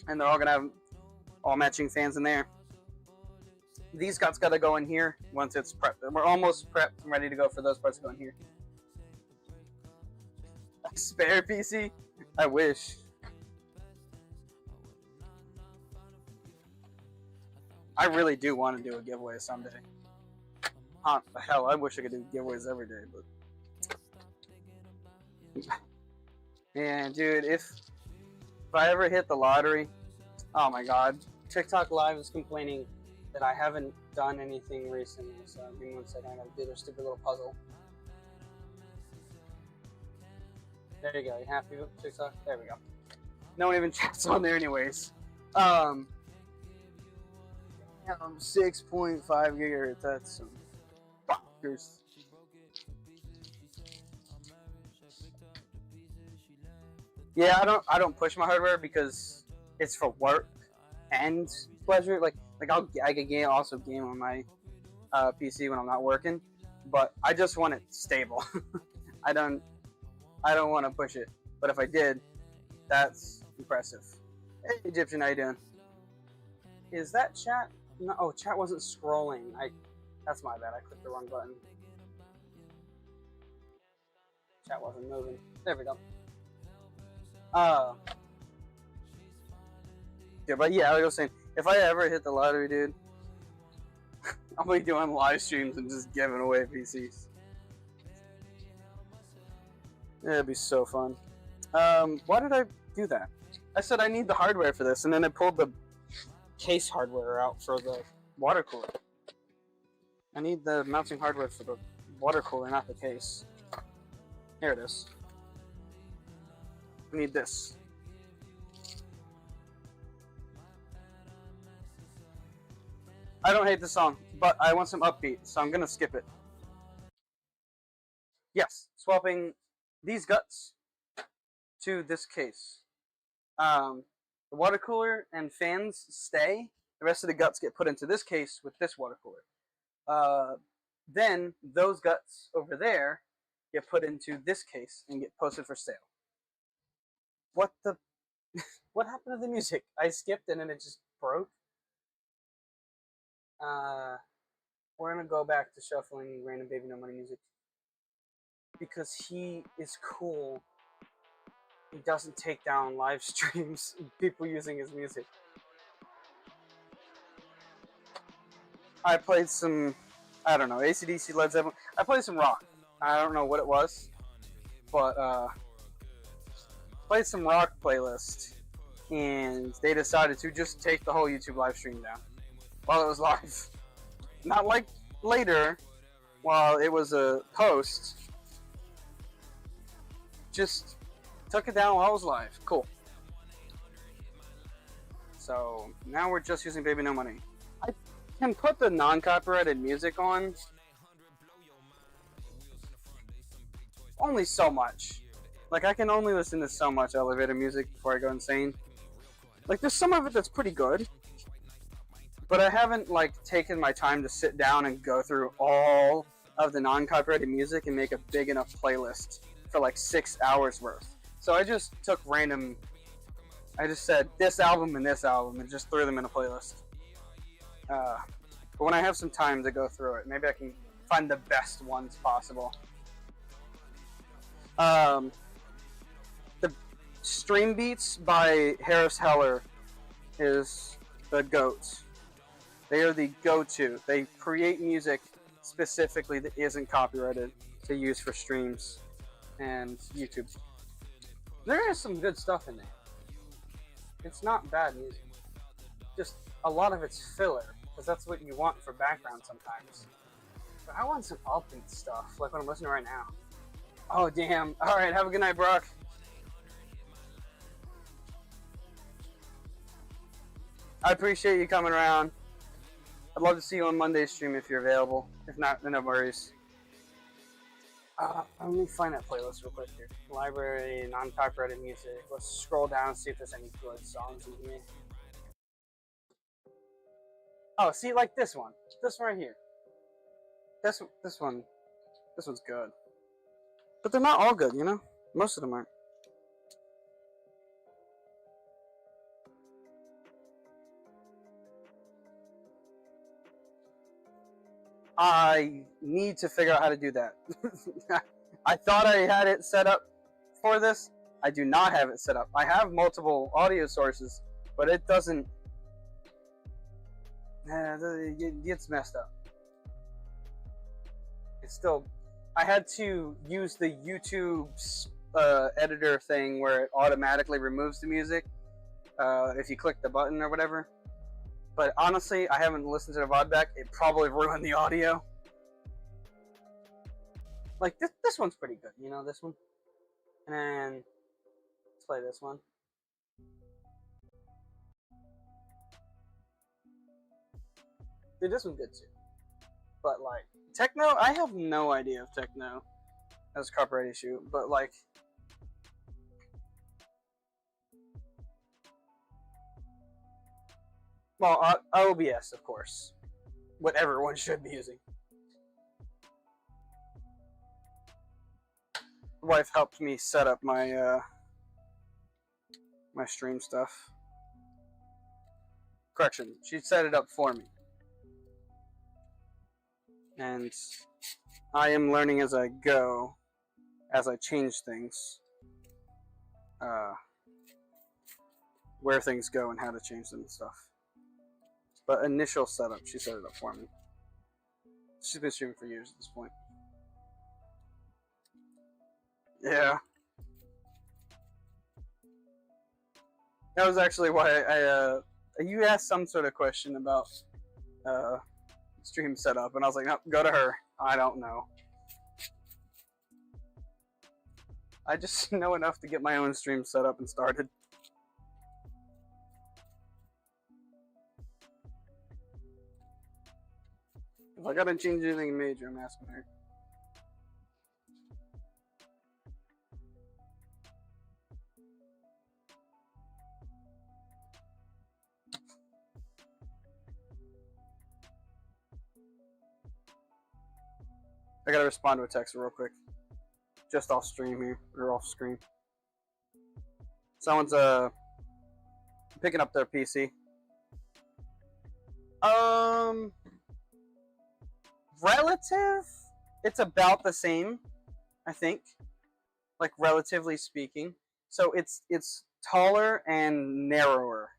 And they're all going to have all matching fans in there. These guts got to go in here once it's prepped. We're almost prepped and ready to go for those parts to go in here. A spare PC? I wish. I really do want to do a giveaway someday. Hell, I wish I could do giveaways every day, but... Man, dude, if I ever hit the lottery, oh my god. TikTok Live is complaining that I haven't done anything recently, so give me 1 second, I gotta do their stupid little puzzle. There you go, you happy with TikTok? There we go. No one even chats on there anyways. 6.5 gigahertz, that's some fuckers. Yeah, I don't push my hardware because it's for work and pleasure. Like I can also game on my PC when I'm not working, but I just want it stable. I don't want to push it, but if I did, that's impressive. Hey Egyptian, how you doing? Is that chat? No, oh, chat wasn't scrolling. That's my bad. I clicked the wrong button. Chat wasn't moving. There we go. Yeah, but yeah, I was saying, if I ever hit the lottery, dude, I'll be doing live streams and just giving away PCs. It'd be so fun. Why did I do that? I said I need the hardware for this, and then I pulled the case hardware out for the water cooler. I need the mounting hardware for the water cooler, not the case. Here it is. I need this. I don't hate the song, but I want some upbeat, so I'm gonna skip it. Yes, swapping these guts to this case. The water cooler and fans stay. The rest of the guts get put into this case with this water cooler. Then those guts over there get put into this case and get posted for sale. What the? What happened to the music? I skipped and then it just broke. We're gonna go back to shuffling random Baby No Money music because he is cool. He doesn't take down live streams, people using his music. I played some, I don't know, AC/DC, Led Zeppelin. I played some rock. I don't know what it was, but played some rock playlist, and they decided to just take the whole YouTube live stream down while it was live. Not like later, while it was a post. Just took it down while it was live. Cool. So now we're just using Baby No Money. I can put the non-copyrighted music on. Only so much. Like, I can only listen to so much elevator music before I go insane. Like, there's some of it that's pretty good, but I haven't, like, taken my time to sit down and go through all of the non-copyrighted music and make a big enough playlist for, like, 6 hours worth. So I just took random... I just said this album and just threw them in a playlist. But when I have some time to go through it, maybe I can find the best ones possible. The Stream Beats by Harris Heller is the GOAT. They are the go-to. They create music specifically that isn't copyrighted to use for streams and YouTube. There is some good stuff in there. It's not bad music. Just a lot of it's filler, because that's what you want for background sometimes. But I want some upbeat stuff, like what I'm listening to right now. Oh, damn. Alright, have a good night, Brock. I appreciate you coming around. I'd love to see you on Monday's stream if you're available. If not, then no worries. Let me find that playlist real quick here. Library, non-copyrighted music. Let's scroll down and see if there's any good songs in here. Oh, see, like this one. This one right here. This one's good. But they're not all good, you know? Most of them aren't. I need to figure out how to do that. I thought I had it set up for this. I do not have it set up. I have multiple audio sources, but it doesn't... It gets messed up. It's still... I had to use the YouTube editor thing where it automatically removes the music if you click the button or whatever. But honestly, I haven't listened to the VOD back. It probably ruined the audio. Like, this one's pretty good. You know, this one? And let's play this one. Dude, this one's good too. But, like, techno, I have no idea if techno has a copyright issue. But, like... Well, OBS, of course. What everyone should be using. My wife helped me set up my my stream stuff. Correction, she set it up for me. And I am learning as I go, as I change things, where things go and how to change them and stuff. But initial setup, she set it up for me. She's been streaming for years at this point. Yeah. That was actually why you asked some sort of question about stream setup, and I was like, no, go to her. I don't know. I just know enough to get my own stream set up and started. If I gotta change anything major, I'm asking her. I gotta respond to a text real quick. just off stream here, or off screen. Someone's picking up their PC. Relative, it's about the same, I think, like relatively speaking. So it's taller and narrower.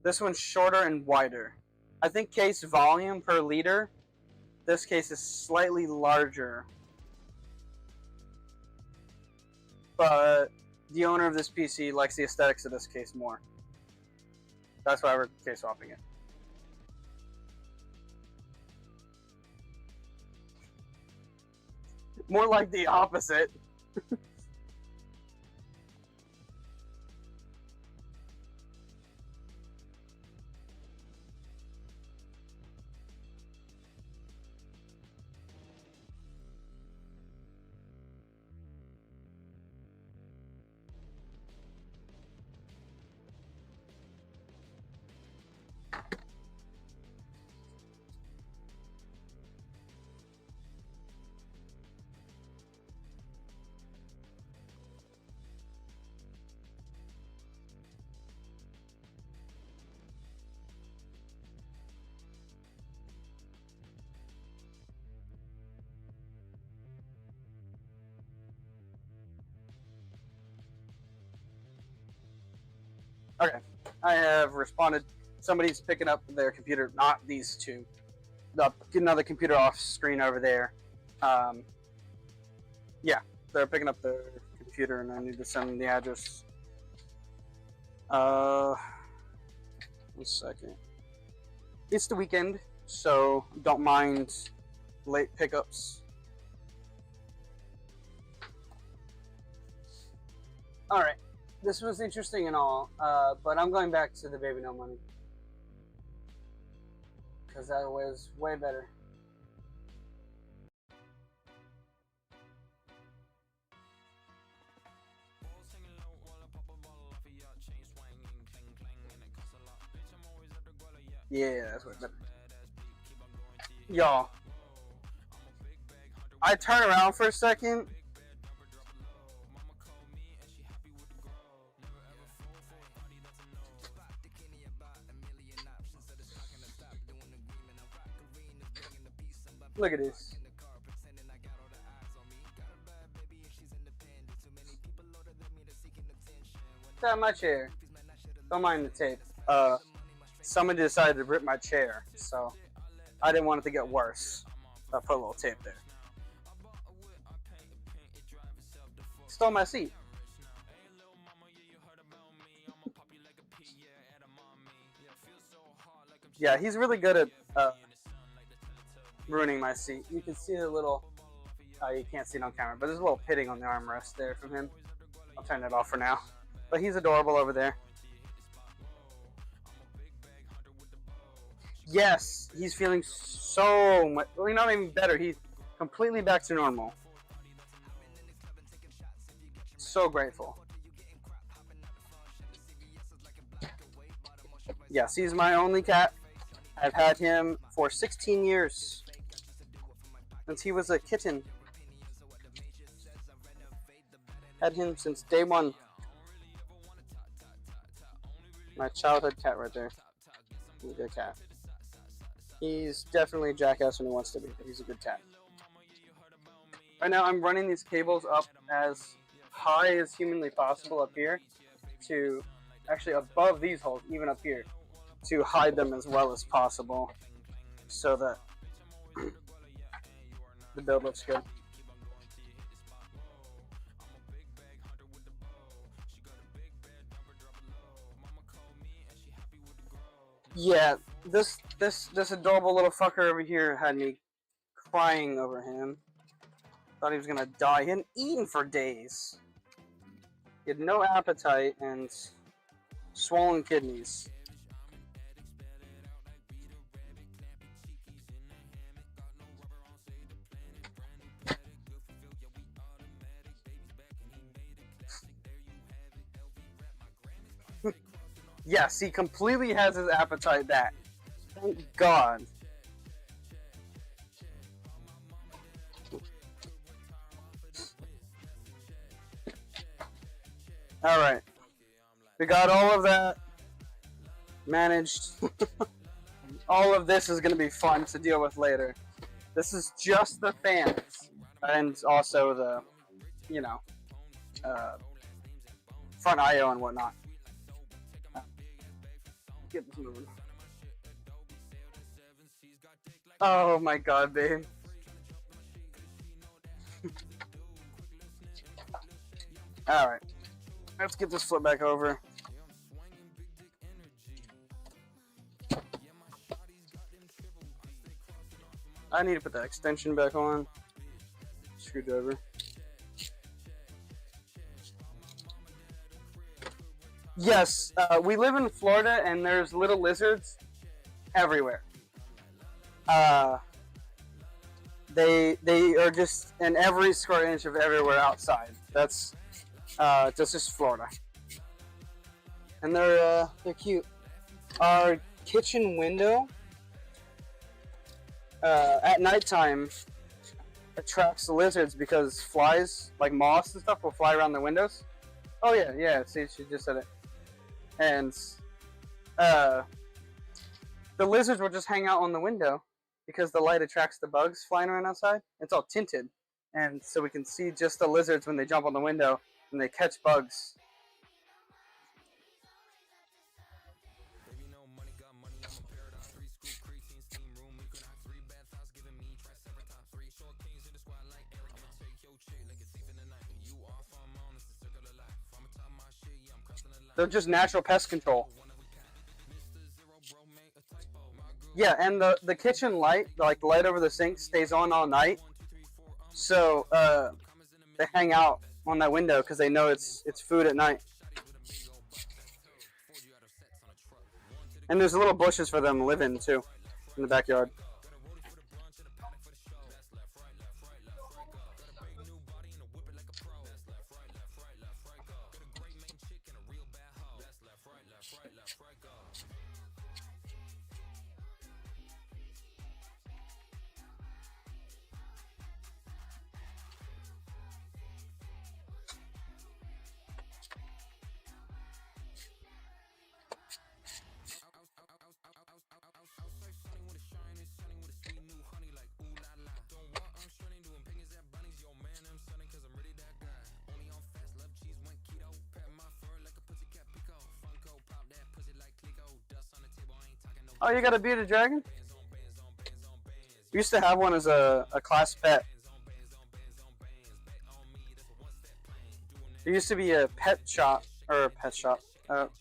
This one's shorter and wider. I think case volume per liter, this case is slightly larger. But the owner of this PC likes the aesthetics of this case more. That's why we're case swapping it. More like the opposite. Okay, I have responded. Somebody's picking up their computer, not these two. Get another computer off screen over there. Yeah, they're picking up their computer, and I need to send them the address. 1 second. It's the weekend, so don't mind late pickups. All right. This was interesting and all, but I'm going back to the Baby No Money. Because that was way better. Yeah, that's way better. Y'all, I turn around for a second. Look at this. Got my chair. Don't mind the tape. Somebody decided to rip my chair, so I didn't want it to get worse. I put a little tape there. Stole my seat. Yeah, he's really good at ruining my seat. You can see a little, you can't see it on camera, but there's a little pitting on the armrest there from him. I'll turn it off for now. But he's adorable over there. Yes, he's feeling so much, well, not even better. He's completely back to normal. So grateful. Yes, he's my only cat. I've had him for 16 years. Since he was a kitten. Had him since day one. My childhood cat right there. He's a good cat. He's definitely a jackass when he wants to be, but he's a good cat. Right now I'm running these cables up as high as humanly possible up here to actually above these holes, even up here, to hide them as well as possible so that the build looks good. Yeah, this adorable little fucker over here had me crying over him. Thought he was gonna die. He hadn't eaten for days. He had no appetite and swollen kidneys. Yes, he completely has his appetite back. Thank God. Alright. We got all of that managed. All of this is going to be fun to deal with later. This is just the fans. And also the, you know, front I/O and whatnot. Get this moving. Oh my god, babe. Alright. Let's get this flip back over. I need to put that extension back on. Screwdriver. Yes, we live in Florida and there's little lizards everywhere. They are just in every square inch of everywhere outside. That's just Florida, and they're cute. Our kitchen window at nighttime attracts the lizards because flies like moths and stuff will fly around the windows. Oh yeah. See, she just said it. And the lizards will just hang out on the window because the light attracts the bugs flying around outside. It's all tinted, and so we can see just the lizards when they jump on the window and they catch bugs. They're just natural pest control. Yeah, and the kitchen light, like the light over the sink, stays on all night. So they hang out on that window because they know it's food at night. And there's little bushes for them to live in too, in the backyard. Oh, you got a bearded dragon? We used to have one as a class pet. There used to be a pet shop, or a pet shop.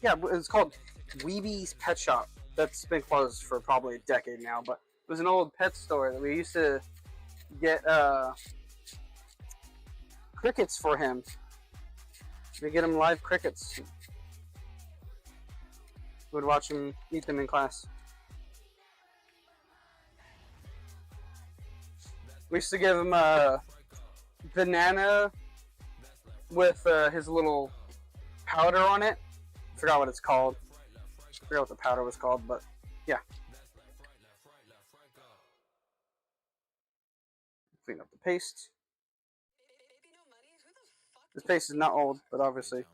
Yeah, it's called Weeby's Pet Shop. That's been closed for probably a decade now, but it was an old pet store that we used to get crickets for him. We get him live crickets. We would watch him eat them in class. We used to give him a banana with his little powder on it. I forgot what it's called. I forgot what the powder was called, but yeah. Clean up the paste. This paste is not old, but obviously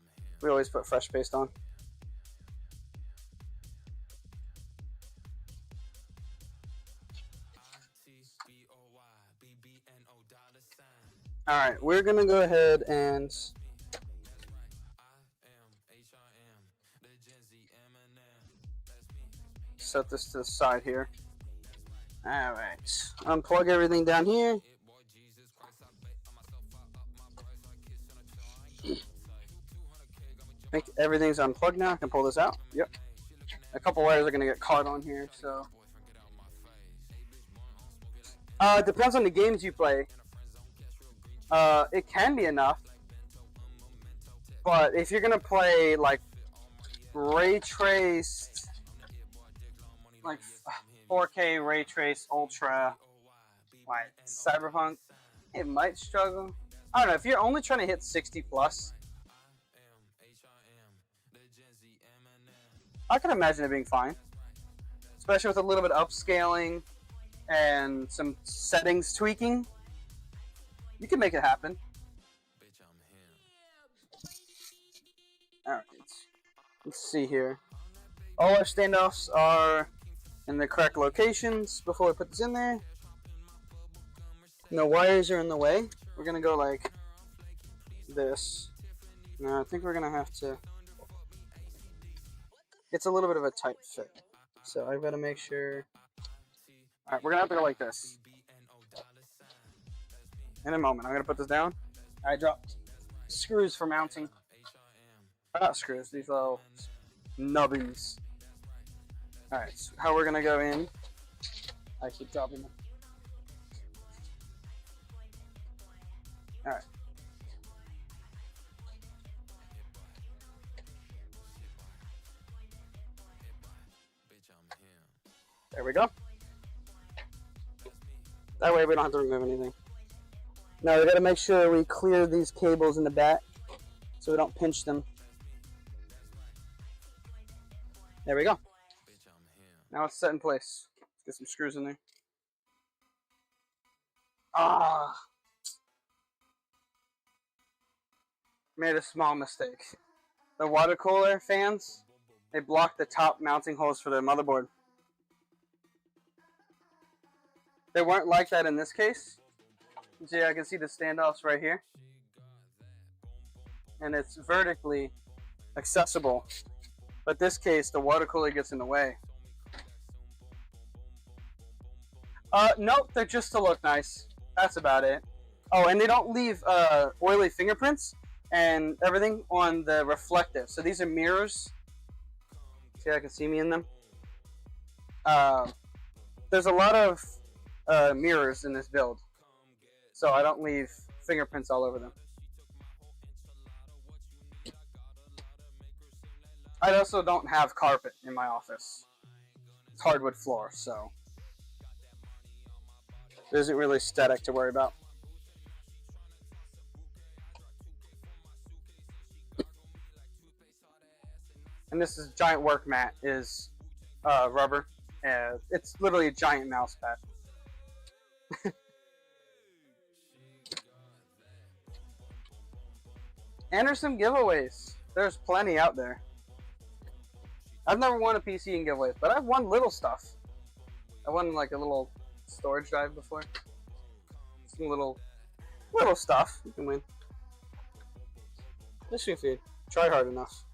we always put fresh paste on. Alright, we're going to go ahead and set this to the side here. Alright, unplug everything down here. I think everything's unplugged now. I can pull this out. Yep. A couple wires are going to get caught on here, so. It depends on the games you play. It can be enough, but if you're gonna play like ray traced, like 4K ray traced ultra, like Cyberpunk, it might struggle. I don't know. If you're only trying to hit 60 plus, I can imagine it being fine, especially with a little bit of upscaling and some settings tweaking. You can make it happen. Alright, let's see here. All our standoffs are in the correct locations before we put this in there. No wires are in the way. We're gonna go like this. Now I think we're gonna have to. It's a little bit of a tight fit, so I've got to make sure. All right, we're gonna have to go like this. In a moment, I'm gonna put this down. I dropped screws for mounting. Not screws, these little nubbies. All right, so how we're gonna go in? I keep dropping them. All right. There we go. That way we don't have to remove anything. Now we got to make sure we clear these cables in the back so we don't pinch them. There we go. Now it's set in place. Let's get some screws in there. Ah! Made a small mistake. The water cooler fans, they block the top mounting holes for the motherboard. They weren't like that in this case. See, I can see the standoffs right here. And it's vertically accessible. But this case, the water cooler gets in the way. Nope, they're just to look nice. That's about it. Oh, and they don't leave oily fingerprints and everything on the reflective. So these are mirrors. See, I can see me in them. There's a lot of mirrors in this build, so I don't leave fingerprints all over them. I also don't have carpet in my office. It's hardwood floor, so there isn't really static to worry about. And this is giant work mat is rubber. It's literally a giant mouse pad. And there's some giveaways. There's plenty out there. I've never won a PC in giveaways, but I've won little stuff. I won like a little storage drive before. Some little stuff you can win. Just if you try hard enough.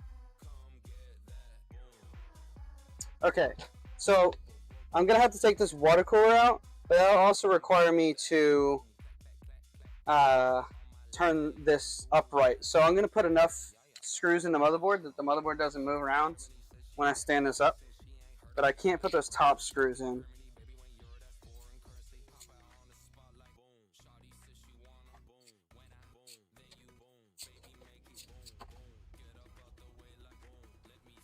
Okay, so I'm gonna have to take this water cooler out, but that'll also require me to turn this upright. So I'm gonna put enough screws in the motherboard that the motherboard doesn't move around when I stand this up, but I can't put those top screws in.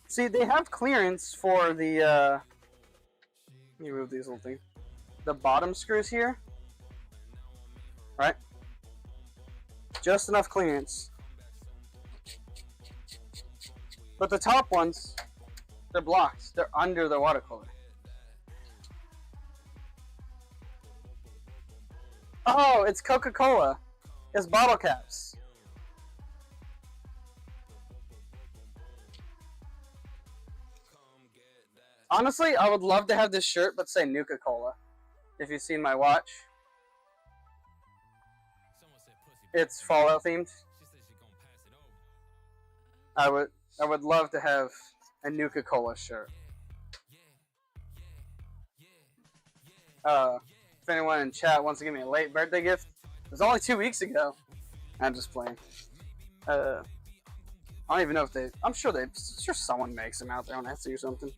See, they have clearance for the, let me move these little things. The bottom screws here, right? Just enough clearance. But the top ones, they're blocked. They're under the water cooler. Oh, it's Coca-Cola. It's bottle caps. Honestly, I would love to have this shirt, but say Nuka-Cola. If you've seen my watch. It's Fallout themed. I would love to have a Nuka-Cola shirt. If anyone in chat wants to give me a late birthday gift, it was only 2 weeks ago. I'm just playing. I don't even know if they. I'm sure someone makes them out there on Etsy or something.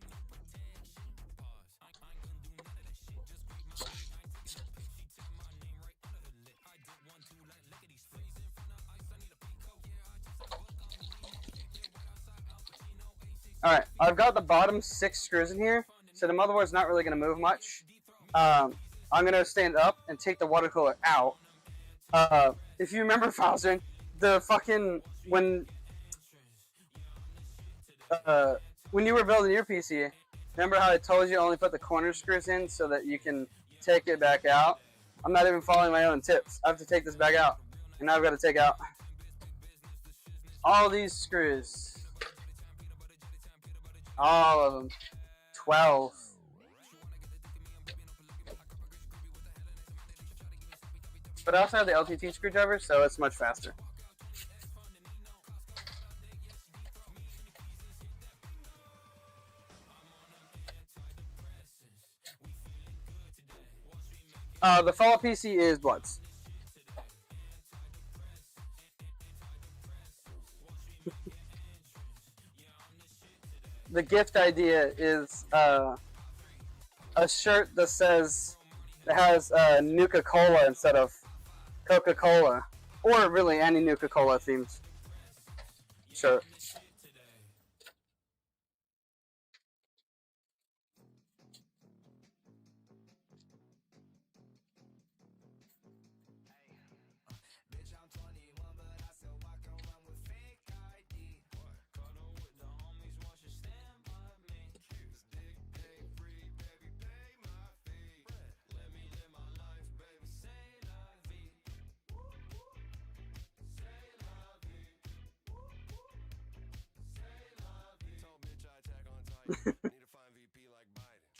Alright, I've got the bottom 6 screws in here, so the motherboard's not really going to move much. I'm going to stand up and take the water cooler out. If you remember, Fauser, the fucking, when you were building your PC, remember how I told you only put the corner screws in so that you can take it back out? I'm not even following my own tips. I have to take this back out. And now I've got to take out all these screws. All of them. 12. But I also have the LTT screwdriver, so it's much faster. The follow PC is Bloods. The gift idea is a shirt that says it has Nuka-Cola instead of Coca-Cola, or really any Nuka-Cola themed shirt.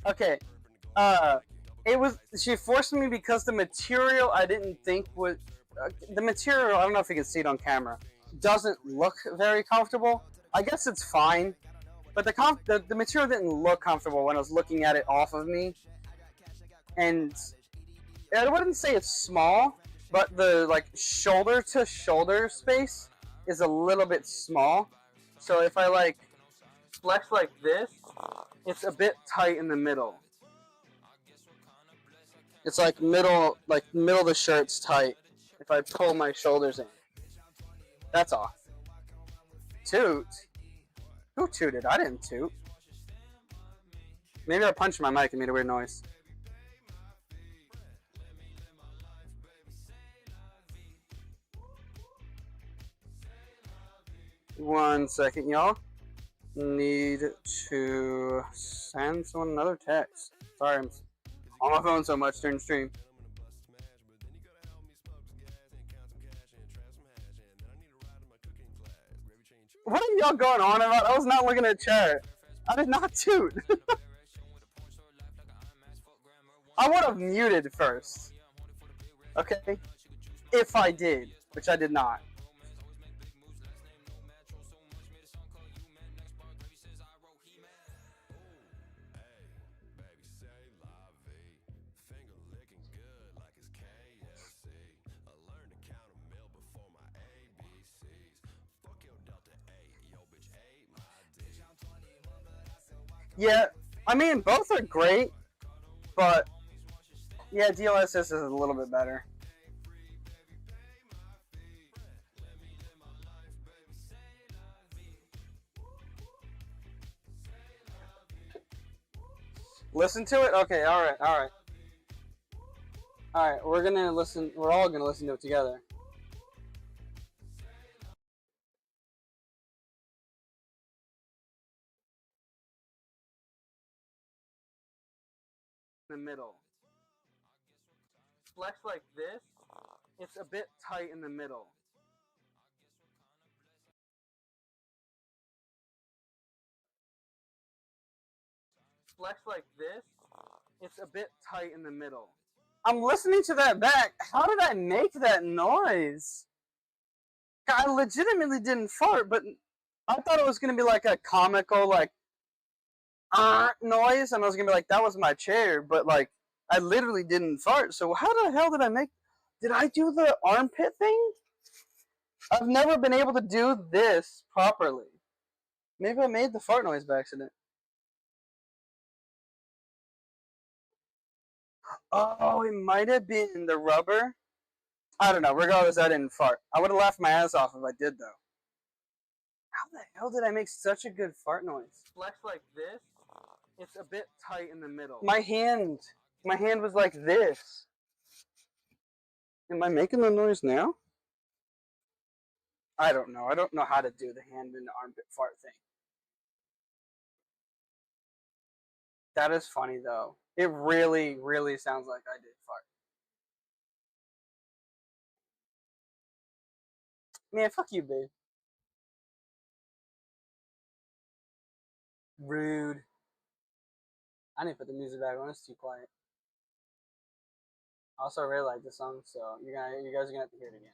Okay, she forced me because the material I didn't think was the material. I don't know if you can see it on camera. Doesn't look very comfortable. I guess it's fine, but the material didn't look comfortable when I was looking at it off of me. And I wouldn't say it's small, but the like shoulder to shoulder space is a little bit small. So if I like flex like this, it's a bit tight in the middle. It's like middle of the shirt's tight. If I pull my shoulders in, that's off. Toot? Who tooted? I didn't toot. Maybe I punched my mic and made a weird noise. One second, y'all. Need to send someone another text. Sorry, I'm on my phone so much during the stream. What are y'all going on about? I was not looking at chat. I did not toot. I would have muted first. Okay? If I did, which I did not. Yeah, I mean, both are great, but yeah, DLSS is a little bit better. Listen to it? Okay, alright. Alright, we're all gonna listen to it together. The middle. Flex like this, it's a bit tight in the middle. Flex like this, it's a bit tight in the middle. I'm listening to that back. How did I make that noise? I legitimately didn't fart, but I thought it was gonna be like a comical like noise, and I was gonna be like, that was my chair, but like I literally didn't fart. So how the hell did I make? Did I do the armpit thing? I've never been able to do this properly. Maybe I made the fart noise by accident. Oh, it might have been the rubber. I don't know. Regardless, I didn't fart. I would have laughed my ass off if I did, though. How the hell did I make such a good fart noise? Flex like this. It's a bit tight in the middle. My hand was like this. Am I making the noise now? I don't know. I don't know how to do the hand in the armpit fart thing. That is funny, though. It really, really sounds like I did fart. Man, fuck you, babe. Rude. I need to put the music back on. It's too quiet. Also, I really like this song, so you guys are gonna have to hear it again.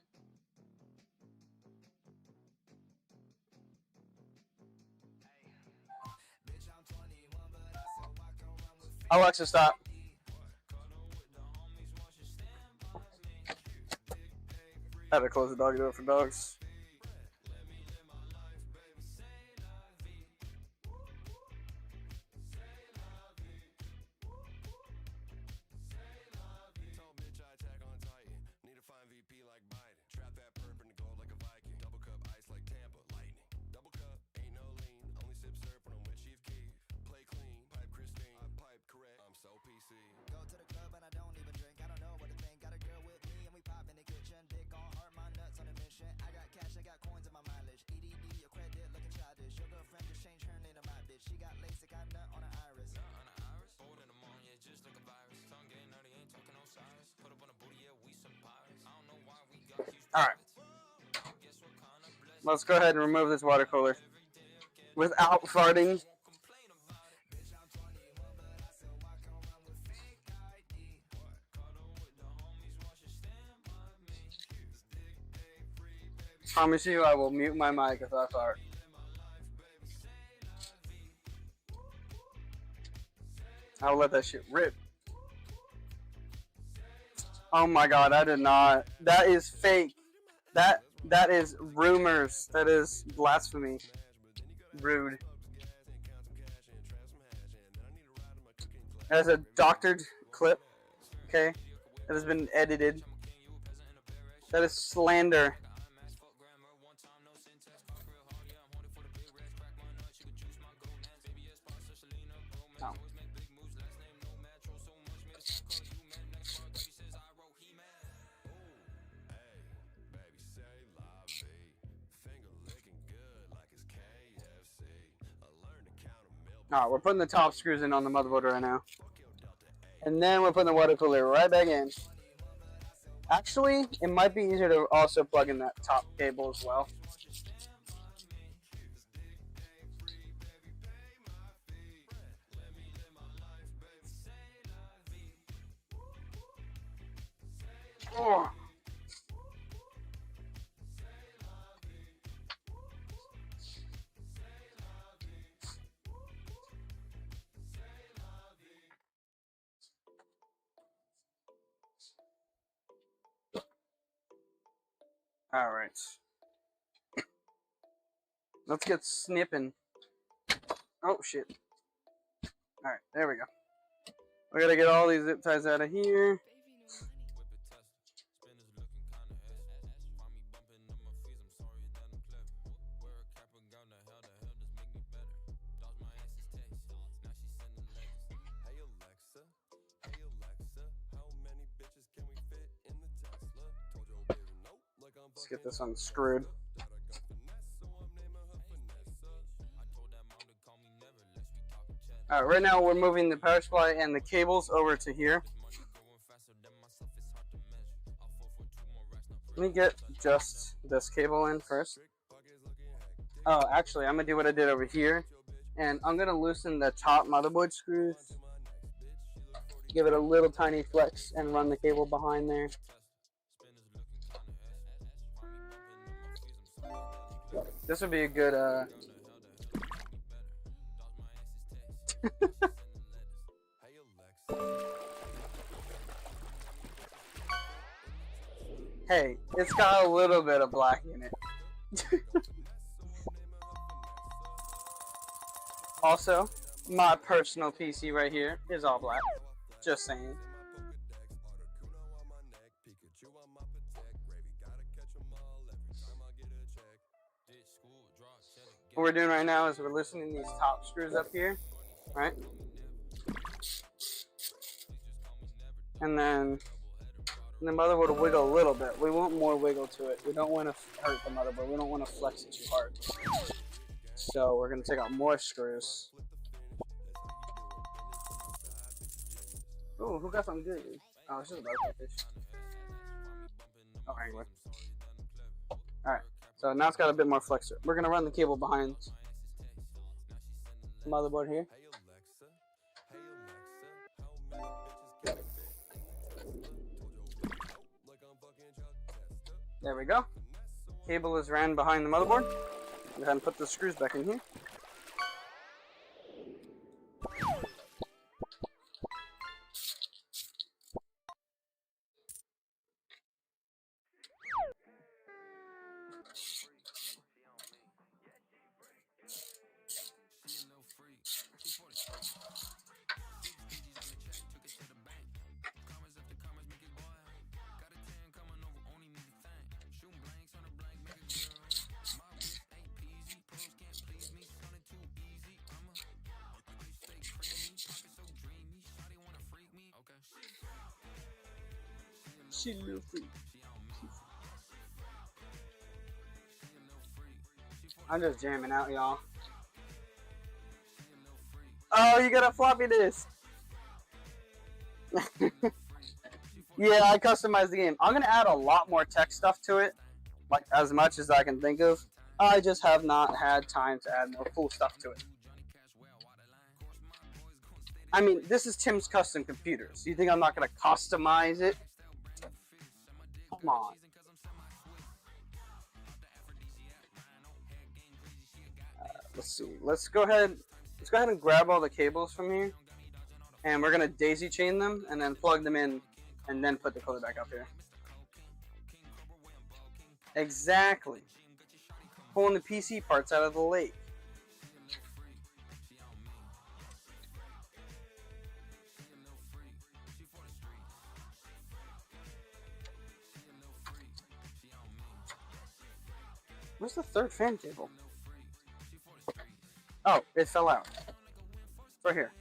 Alexa, stop. I had to close the doggy door for dogs. Alright. Let's go ahead and remove this water cooler without farting. Promise you I will mute my mic if I fart. I'll let that shit rip. Oh my god, I did not. That is fake. That is rumors. That is blasphemy. Rude. That is a doctored clip. Okay? That has been edited. That is slander. No. Alright, we're putting the top screws in on the motherboard right now. And then we're putting the water cooler right back in. Actually, it might be easier to also plug in that top cable as well. Oh. All right. Let's get snipping. Oh, shit. All right, there we go. We gotta get all these zip ties out of here. Let's get this unscrewed. Alright, right now we're moving the power supply and the cables over to here. Let me get just this cable in first. Oh, actually, I'm going to do what I did over here. And I'm going to loosen the top motherboard screws. Give it a little tiny flex and run the cable behind there. This would be a good, Hey, it's got a little bit of black in it. Also, my personal PC right here is all black. Just saying. What we're doing right now is we're loosening these top screws up here, right? And then the motherboard will wiggle a little bit. We want more wiggle to it. We don't want to hurt the motherboard. We don't want to flex it too hard. So we're going to take out more screws. Ooh, who got something good? Oh, it's just a butterfly fish. Oh, anyway. Alright, so now it's got a bit more flexor. We're going to run the cable behind. motherboard here. There we go. Cable is ran behind the motherboard. Go ahead and put the screws back in here. She's a little freak. I'm just jamming out, y'all. Oh, you got a floppy disk. Yeah, I customized the game. I'm gonna add a lot more tech stuff to it, like as much as I can think of. I just have not had time to add more cool stuff to it. I mean, this is Tim's custom computer, so you think I'm not gonna customize it? Come on. Let's see. Let's go ahead and grab all the cables from here, and we're gonna daisy chain them and then plug them in, and then put the cooler back up here. Exactly. Pulling the PC parts out of the lake. Where's the third fan cable? Oh, it fell out. It's right here.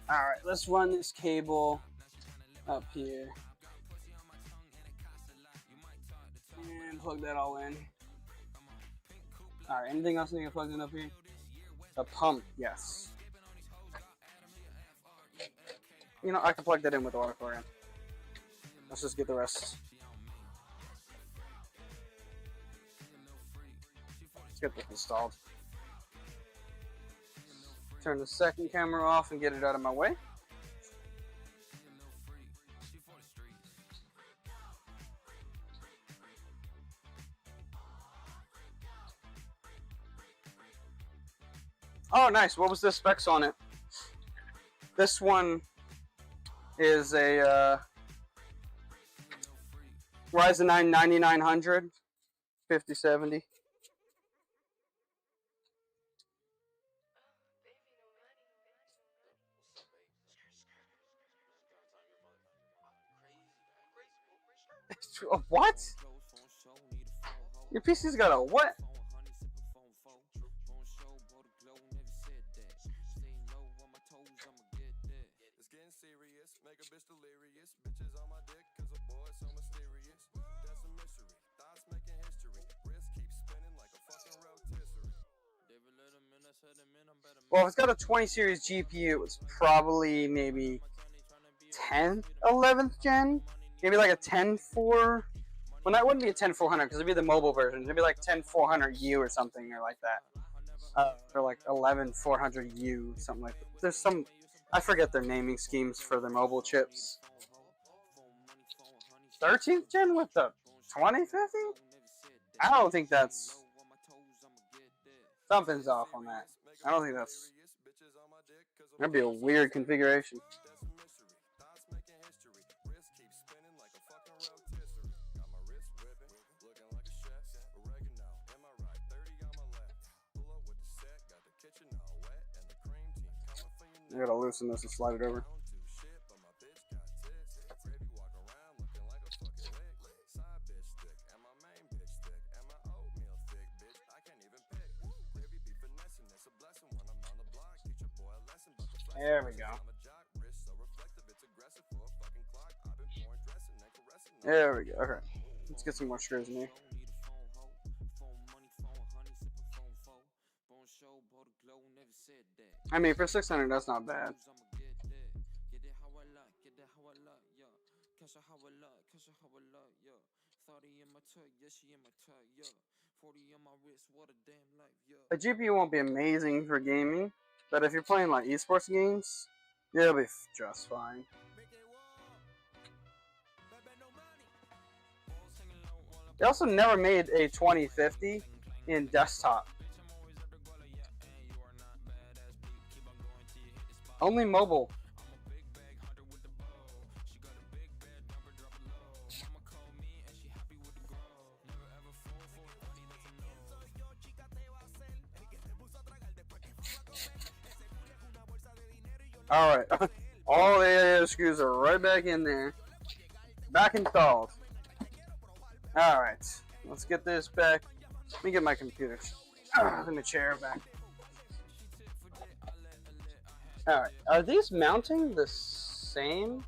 Alright, let's run this cable up here. And plug that all in. Alright, anything else need to plug in up here? A pump, yes. You know, I can plug that in with the water program. Let's just get the rest. Let's get this installed. Turn the second camera off and get it out of my way. Oh, nice. What was the specs on it? This one is a Ryzen 9 9900 5070. What? Your PC's got a what? Well, if it's got a 20 series GPU, it's probably maybe 10th, 11th gen. Maybe like a 104. Well, that wouldn't be a 10400 because it'd be the mobile version. It'd be like 10400U or something, or like that. Or like 11400U, something like that. There's some, I forget their naming schemes for their mobile chips. 13th gen with the 2050? I don't think that's, something's off on that. I don't think that's, that'd be a weird configuration. I gotta loosen this and slide it over. There we go. There we go. Okay. Let's get some more screws in here. I mean, for 600, that's not bad. A GPU won't be amazing for gaming, but if you're playing like esports games, it'll be just fine. They also never made a 2050 in desktop. Only mobile. Alright, all the screws are right back in there. Back installed. Alright, let's get this back. Let me get my computer. Let me chair back. Alright, are these mounting the same?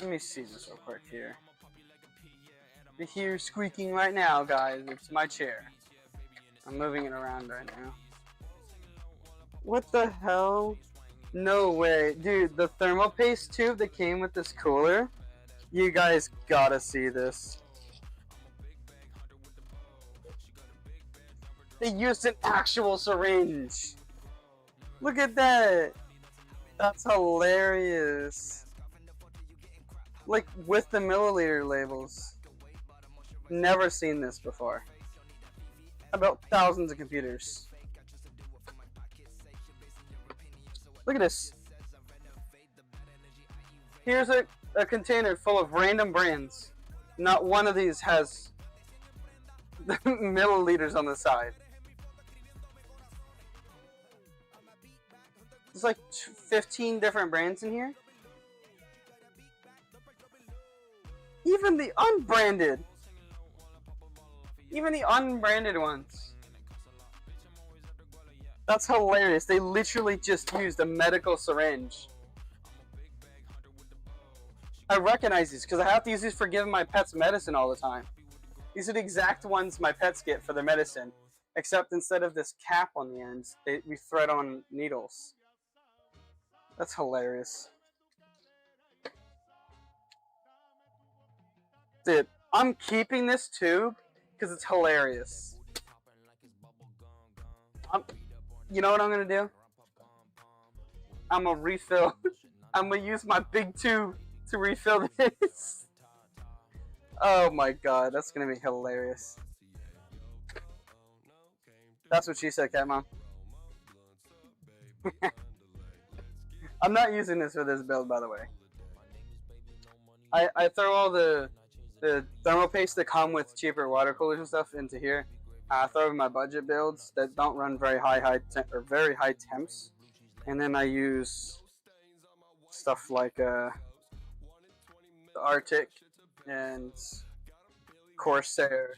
Let me see this real quick here. You hear squeaking right now, guys. It's my chair. I'm moving it around right now. What the hell? No way. Dude, the thermal paste tube that came with this cooler, you guys gotta see this. They used an actual syringe. Look at that. That's hilarious. Like, with the milliliter labels. Never seen this before. I built thousands of computers. Look at this. Here's a container full of random brands. Not one of these has the milliliters on the side. There's like 15 different brands in here. Even the unbranded. Even the unbranded ones. That's hilarious. They literally just used a medical syringe. I recognize these because I have to use these for giving my pets medicine all the time. These are the exact ones my pets get for their medicine. Except instead of this cap on the ends, we thread on needles. That's hilarious. Dude, I'm keeping this tube because it's hilarious. You know what I'm gonna do? I'm gonna refill. I'm gonna use my big tube to refill this. Oh my god, that's gonna be hilarious. That's what she said, Cat Mom. I'm not using this for this build, by the way. I throw all the thermal paste that come with cheaper water coolers and stuff into here. I throw in my budget builds that don't run very high temps, and then I use stuff like the RTX and Corsair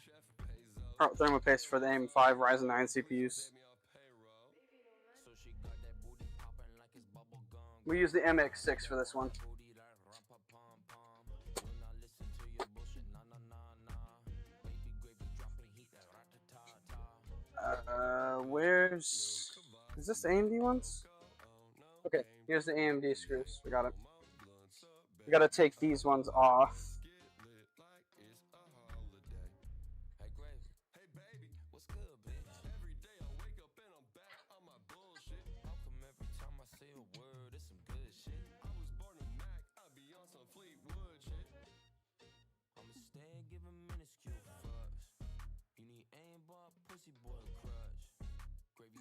thermal paste for the AM5 Ryzen 9 CPUs. We use the MX6 for this one. Is this the AMD ones? Okay, here's the AMD screws. We got it. We gotta take these ones off.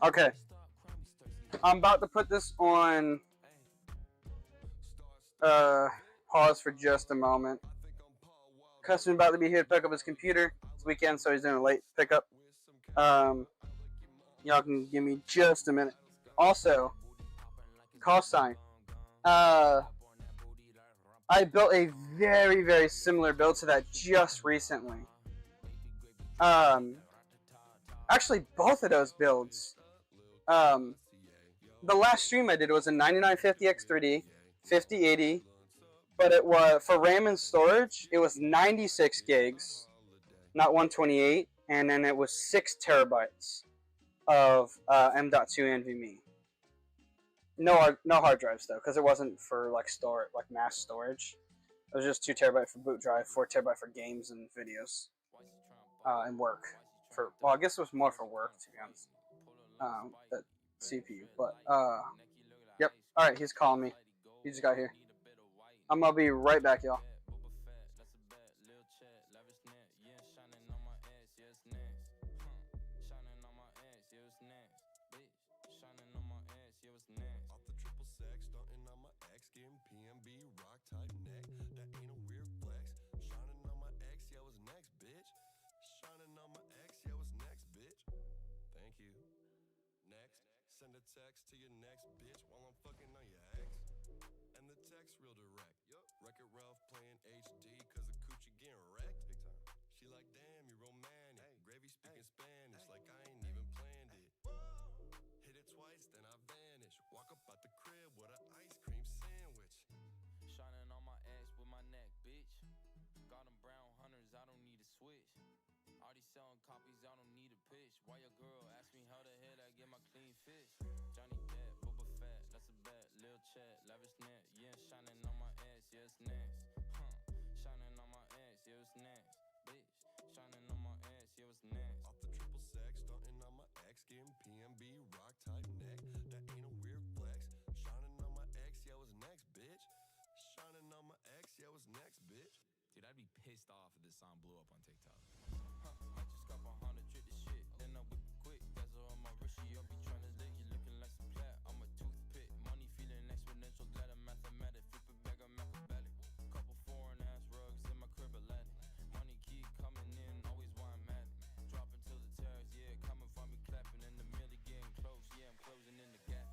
Okay, I'm about to put this on pause for just a moment. Customer's about to be here to pick up his computer. It's weekend, so he's doing a late pickup. Y'all can give me just a minute. Also, call sign. I built a very, very similar build to that just recently. Actually, both of those builds. The last stream I did was a 9950X3D, 5080, but it was for RAM and storage. It was 96 gigs, not 128, and then it was 6 terabytes of M.2 NVMe. No hard drives though, because it wasn't for like mass storage. It was just 2 terabyte for boot drive, 4 terabyte for games and videos, and work. Well, I guess it was more for work to be honest. That CPU, but yep. All right, he's calling me. He just got here. I'm gonna be right back, y'all. Text to your next bitch while I'm fucking on your ex. And the text real direct. Wreck-It Ralph playing HD cause the coochie getting wrecked. Big time. She like, damn, you romantic. Gravy speaking Spanish like I ain't even planned it. Hit it twice, then I vanish. Walk up out the crib with an ice cream sandwich. Shining on my ass with my neck, bitch. Got them brown hunters, I don't need a switch. Already selling copies, I don't need a pitch. Why your girl ask me how the hell I get my clean fish? Johnny Depp, Boba Fett, that's a bet. Lil Chet, lavish net, yeah, shining on my ass, yeah, it's next. Shining on my ass, yeah, it's next. Bitch, shining on my ass, yeah, it's next. Off the triple sex, stunting on my ex, getting PMB, rock type neck. That ain't a weird flex. Shining on my ex, yeah, was next, bitch. Shining on my ex, yeah, was next, bitch. Dude, I'd be pissed off if this song blew up on TikTok. I just got 100 trip this shit. Then I whip it quick, that's all on my wrist. I'll be trying to lick you looking like some plat. I'm a toothpick, money feeling exponential. Glad I'm mathematic, flip it back, I'm acrobatic. Couple foreign ass rugs in my crib, Aladdin. Money keep coming in, always why I'm at it. Dropping to the terrace, yeah, coming from me clapping. In the middle, getting close, yeah, I'm closing in the gap.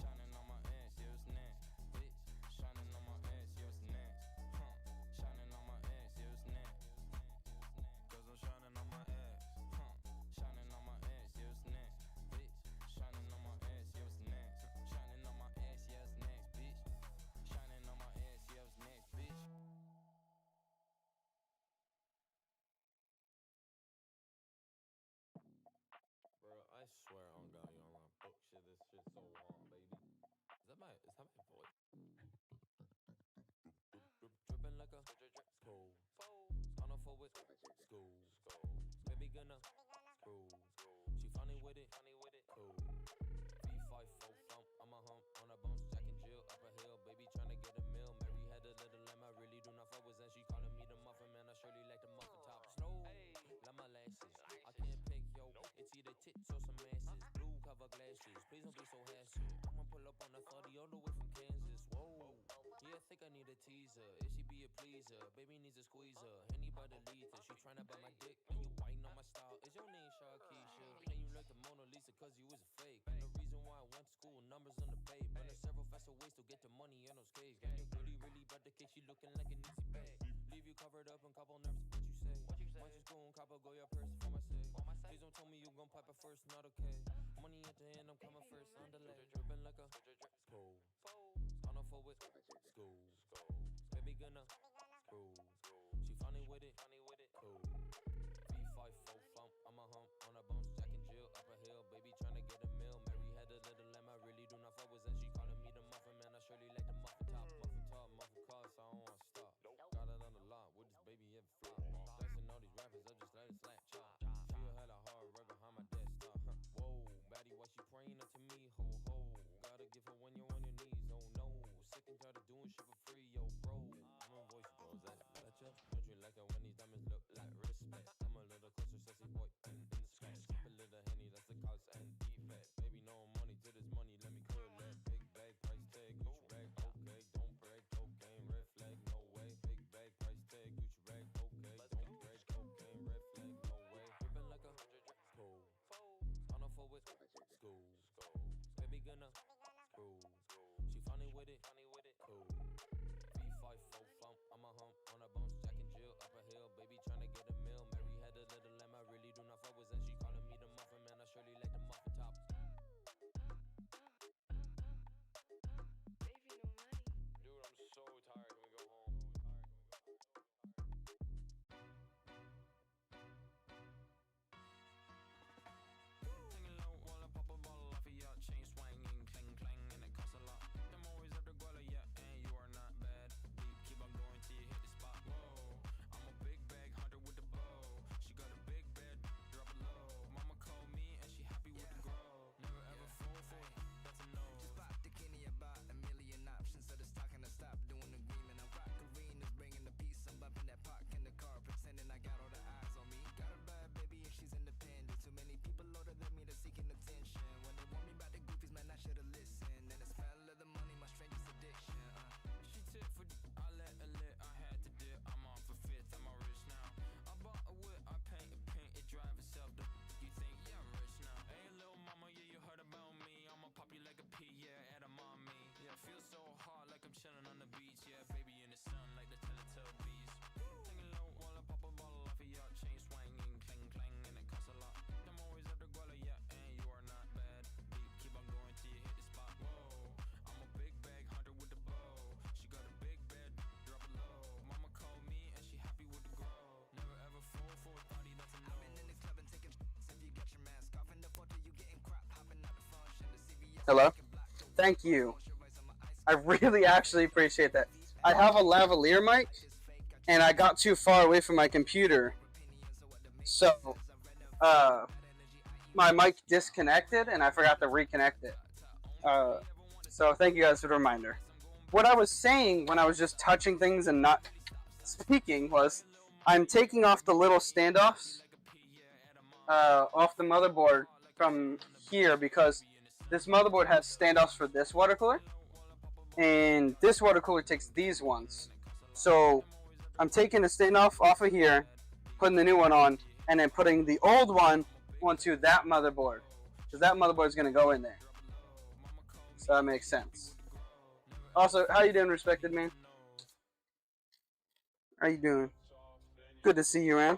Shining on my ass, yeah, it's nasty. Bitch, shining on my ass, yeah, it's nasty. Shining on my ass, yeah, it's nasty. Cause I'm shining on my ass. Shining on my ass, yeah, it's nasty. Bitch, shining on my ass, yeah, it's nasty. Shining on my ass, yeah, it's nasty, bitch. Shining on my ass, yeah, it's nasty, bitch. Bro, I swear on God, you online. Oh shit, this shit's so long, baby. Is that my voice? Dripping like a school. On a forward school. Baby gonna screw. She funny with it, cool. V5 thump, I'm a hump on a bounce, Jack and Jill up a hill. Baby tryna get a meal. Mary had a little lamb, I really do not fuck with. And she calling me the muffin man. I surely like the muffin top. Slow, like my lashes. I can't pick yo. It's either tits or some asses. Blue cover glasses. Please don't be so hassy. I'ma pull up on a 30 all the way from Kansas. Whoa. Yeah, I think I need a teaser. If she be a pleaser, baby needs a squeezer. Anybody lethal, she tryna buy my dick. And you biting on my style. Is your name Sharkeisha? Can you like the Mona Lisa cause you was a fake? And the reason why I went to school, numbers on the page. But there's several faster ways to get the money on those skates. When your girlie really about the cake, she looking like an easy bag. Leave you covered up and couple nerves, what you say? Might just go and cop a go your purse for my sake. Please don't tell me you gon' pipe it first, not okay. Money at the end, I'm coming first, on delay. Dripping like a school. On a forward school. Baby gonna screw. She funny with it, cool. V5 thump, I'm a hump on a bounce, Jack and Jill up a hill. Baby tryna get a meal. Mary had a little lamb, I really do not fuck with. And she calling me the muffin man. I surely like the muffin top, muffin car, so I don't wanna stop. Got it on the lot, with this baby ever flop. Flexing all these rappers, I just let it slap chop. She had a hard right behind my desktop. Whoa, baddie, why she praying up to me? Ho ho, gotta give her when you're on your knees. Oh no, sick and tired of doing shit for free, yo bro. I'm a voice bros that betcha. Don't you like it when these diamonds look like respect? I'm a little closer, sexy boy, and inspect. Skip a little henny, that's the cause and defect. Baby, no money to this money, let me call that. Big bag, price tag, Gucci bag, okay. Don't brag, cocaine, red flag, no way. Big bag, price tag, Gucci bag, okay. Don't brag, cocaine, red flag, no way. Dripping like a school. On a forward school. Baby gonna screw. She funny with it, cool. V5 thump, I'm a hump on a bounce, Jack and Jill up a hill. Baby tryna get a meal. Mary had a little lamb, I really do not fuck with. And she calling me the muffin man. I surely like the muffin top. Baby, no money. Dude, I'm so tired. Can we go home? Hello? Thank you. I really actually appreciate that. I have a lavalier mic, and I got too far away from my computer. So, my mic disconnected, and I forgot to reconnect it. So thank you guys for the reminder. What I was saying when I was just touching things and not speaking was, I'm taking off the little standoffs off the motherboard from here because this motherboard has standoffs for this water cooler, and this water cooler takes these ones. So I'm taking the standoff off of here, putting the new one on, and then putting the old one onto that motherboard, because that motherboard is going to go in there. So that makes sense. Also, how you doing, respected man? How you doing? Good to see you, man.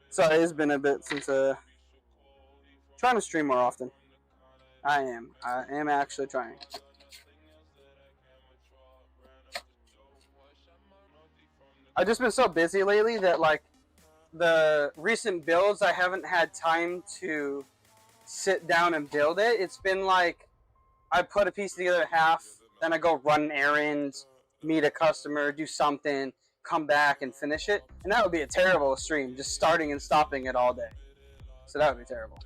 Sorry, it's been a bit since trying to stream more often. I am actually trying. I've just been so busy lately that like the recent builds I haven't had time to sit down and build it. It's been like I put a piece together half, then I go run an errand, meet a customer, do something, come back and finish it. And that would be a terrible stream, just starting and stopping it all day. So that would be terrible.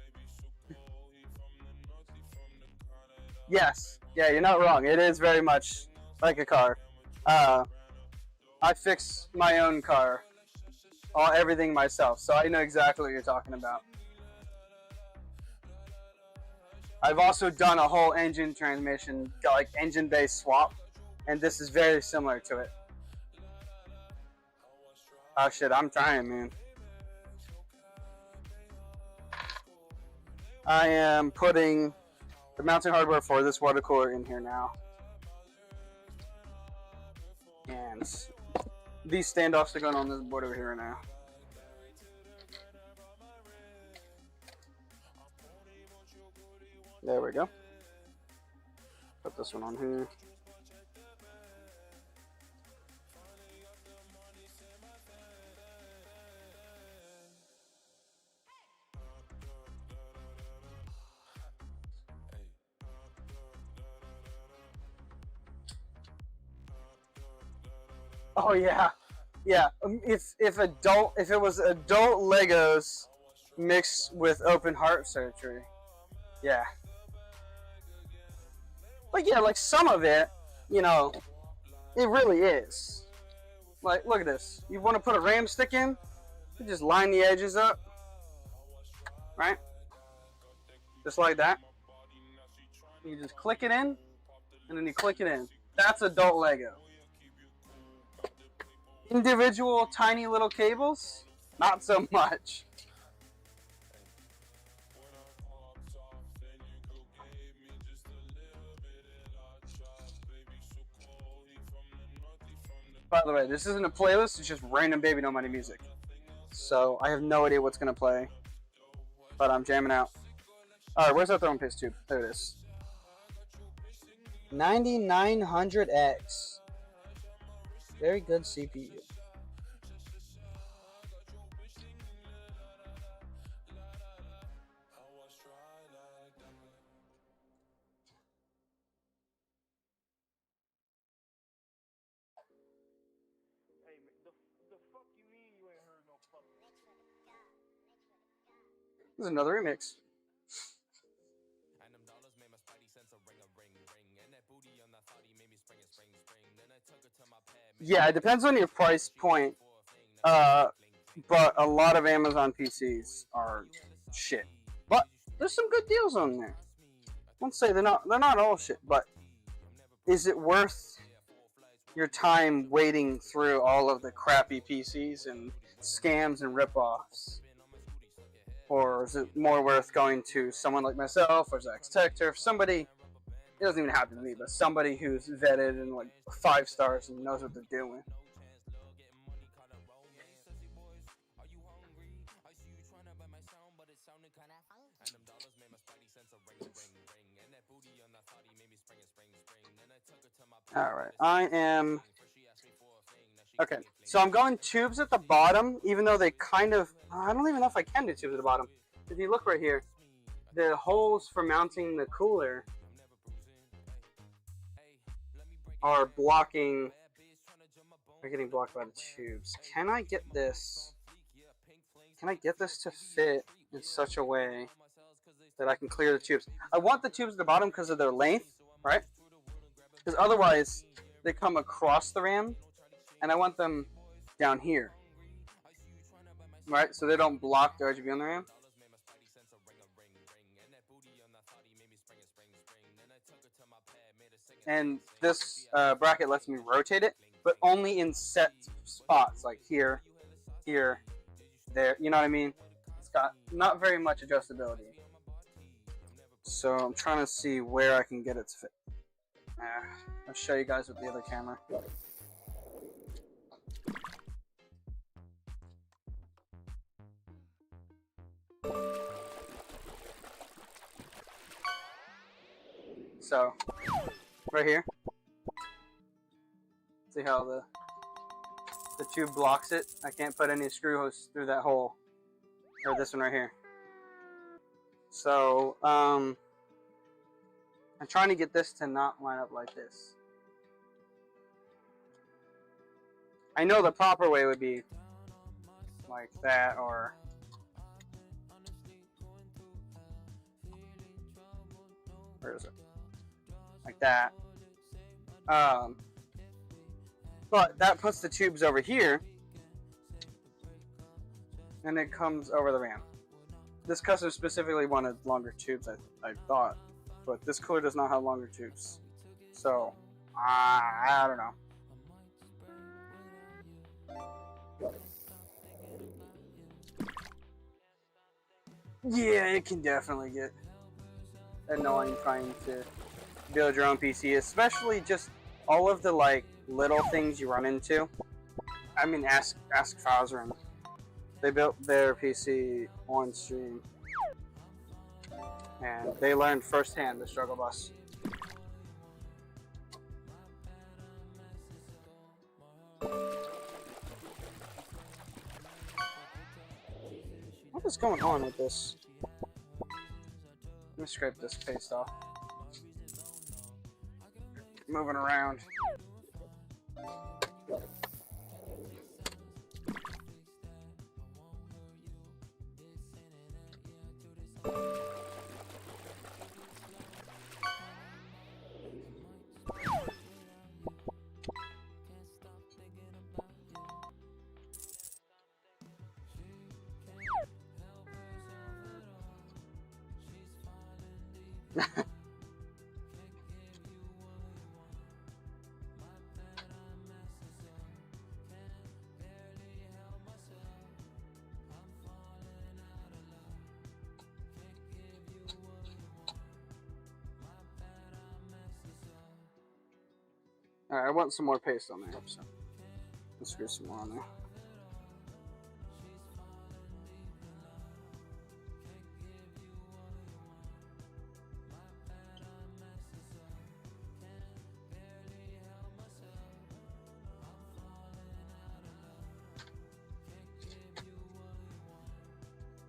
Yes, yeah, you're not wrong. It is very much like a car. I fix my own car, everything myself, so I know exactly what you're talking about. I've also done a whole engine transmission, like engine-based swap, and this is very similar to it. Oh shit, I'm trying, man. I am putting the mounting hardware for this water cooler in here now. And these standoffs are going on this board over here right now. There we go. Put this one on here. Oh yeah, yeah. If it was adult Legos mixed with open heart surgery, yeah. Like yeah, like some of it, you know, it really is. Like look at this. You want to put a RAM stick in? You just line the edges up, right? Just like that. You just click it in, and then you click it in. That's adult Lego. Individual tiny little cables, not so much. By the way, this isn't a playlist, it's just random Baby No Money music. So I have no idea what's gonna play, but I'm jamming out. Alright, where's that throwing paste tube? There it is. 9900X. Very good CPU. This is another remix. Yeah, it depends on your price point. But a lot of Amazon PCs are shit. But there's some good deals on there. I won't say they're not all shit, but is it worth your time wading through all of the crappy PCs and scams and ripoffs? Or is it more worth going to someone like myself or Zach's Tech, or somebody, it doesn't even happen to me, but somebody who's vetted and like 5 stars and knows what they're doing? Alright, I am... Okay, so I'm going tubes at the bottom, even though they kind of... I don't even know if I can do tubes at the bottom. If you look right here, the holes for mounting the cooler are blocking, are getting blocked by the tubes. Can I get this to fit in such a way that I can clear the tubes? I want the tubes at the bottom because of their length, right? Because otherwise they come across the RAM, and I want them down here, right? So they don't block the RGB on the RAM. And this bracket lets me rotate it, but only in set spots, like here, here, there. You know what I mean? It's got not very much adjustability. So I'm trying to see where I can get it to fit. I'll show you guys with the other camera. So, right here. See how the tube blocks it? I can't put any screw holes through that hole. Or this one right here. So, I'm trying to get this to not line up like this. I know the proper way would be like that, or where is it? Like that. But that puts the tubes over here, and it comes over the RAM. This customer specifically wanted longer tubes, I thought, but this cooler does not have longer tubes. So, I don't know. Yeah, it can definitely get annoying trying to build your own PC, especially just all of the like little things you run into. I mean, ask Fazrin. They built their PC on stream, and they learned firsthand the struggle bus. What is going on with this? Let me scrape this paste off. Moving around. Alright, I want some more paste on there, so let's screw some more on there.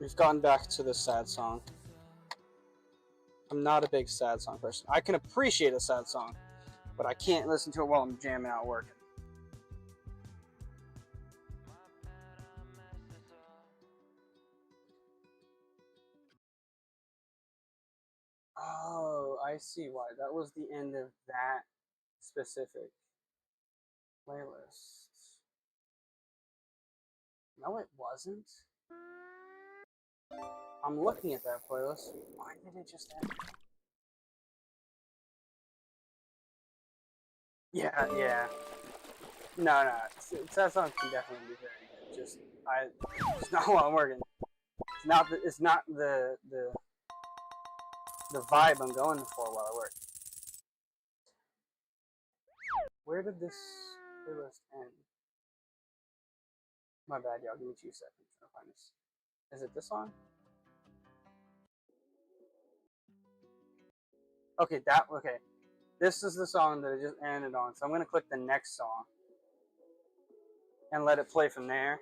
We've gone back to the sad song. I'm not a big sad song person. I can appreciate a sad song, but I can't listen to it while I'm jamming out working. Oh, I see why. That was the end of that specific playlist. No, it wasn't. I'm looking at that playlist. Why did it just end? Yeah. No. Sad song can definitely be very good. It's not while I'm working. It's not the vibe I'm going for while I work. Where did this playlist end? My bad, y'all. Give me 2 seconds to find this. Is it this song? Okay, okay. This is the song that it just ended on. So I'm gonna click the next song and let it play from there.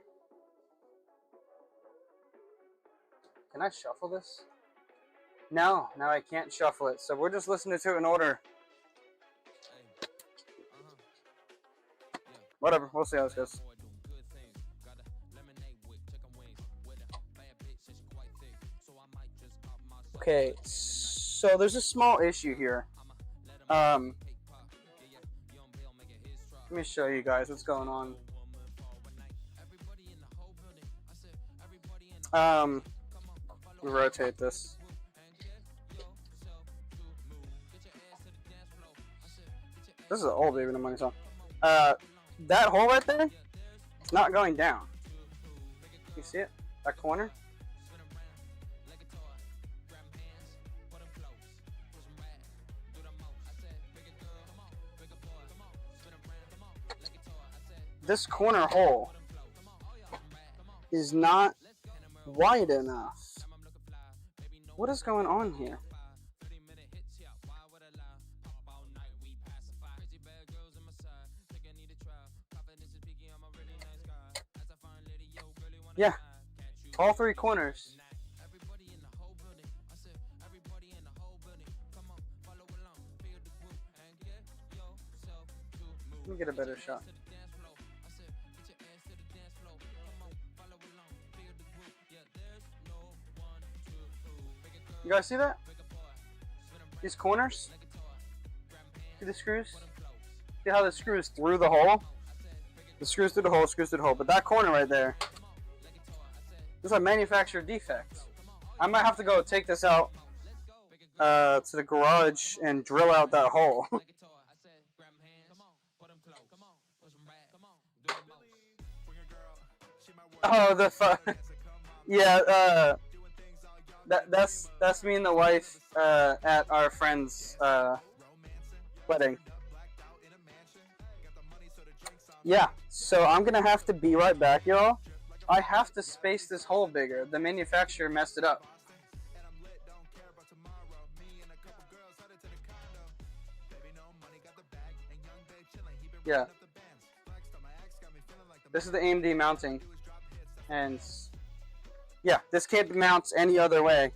Can I shuffle this? No, now I can't shuffle it. So we're just listening to it in order. Whatever, we'll see how this goes. Okay, so there's a small issue here. Let me show you guys what's going on. We rotate this. This is an old Baby No Money song. That hole right there, it's not going down. You see it? That corner? This corner hole is not wide enough. What is going on here? Yeah, all three corners. Let me get a better shot. You guys see that? These corners? See the screws? See how the screws through the hole? The screws through the hole, screws through the hole. But that corner right there, this is a manufacturer defect. I might have to go take this out to the garage and drill out that hole. Oh, yeah. That's me and the wife at our friend's wedding. Yeah, so I'm gonna have to be right back, y'all. I have to space this hole bigger. The manufacturer messed it up. Yeah. This is the AMD mounting. And yeah, this can't mount any other way.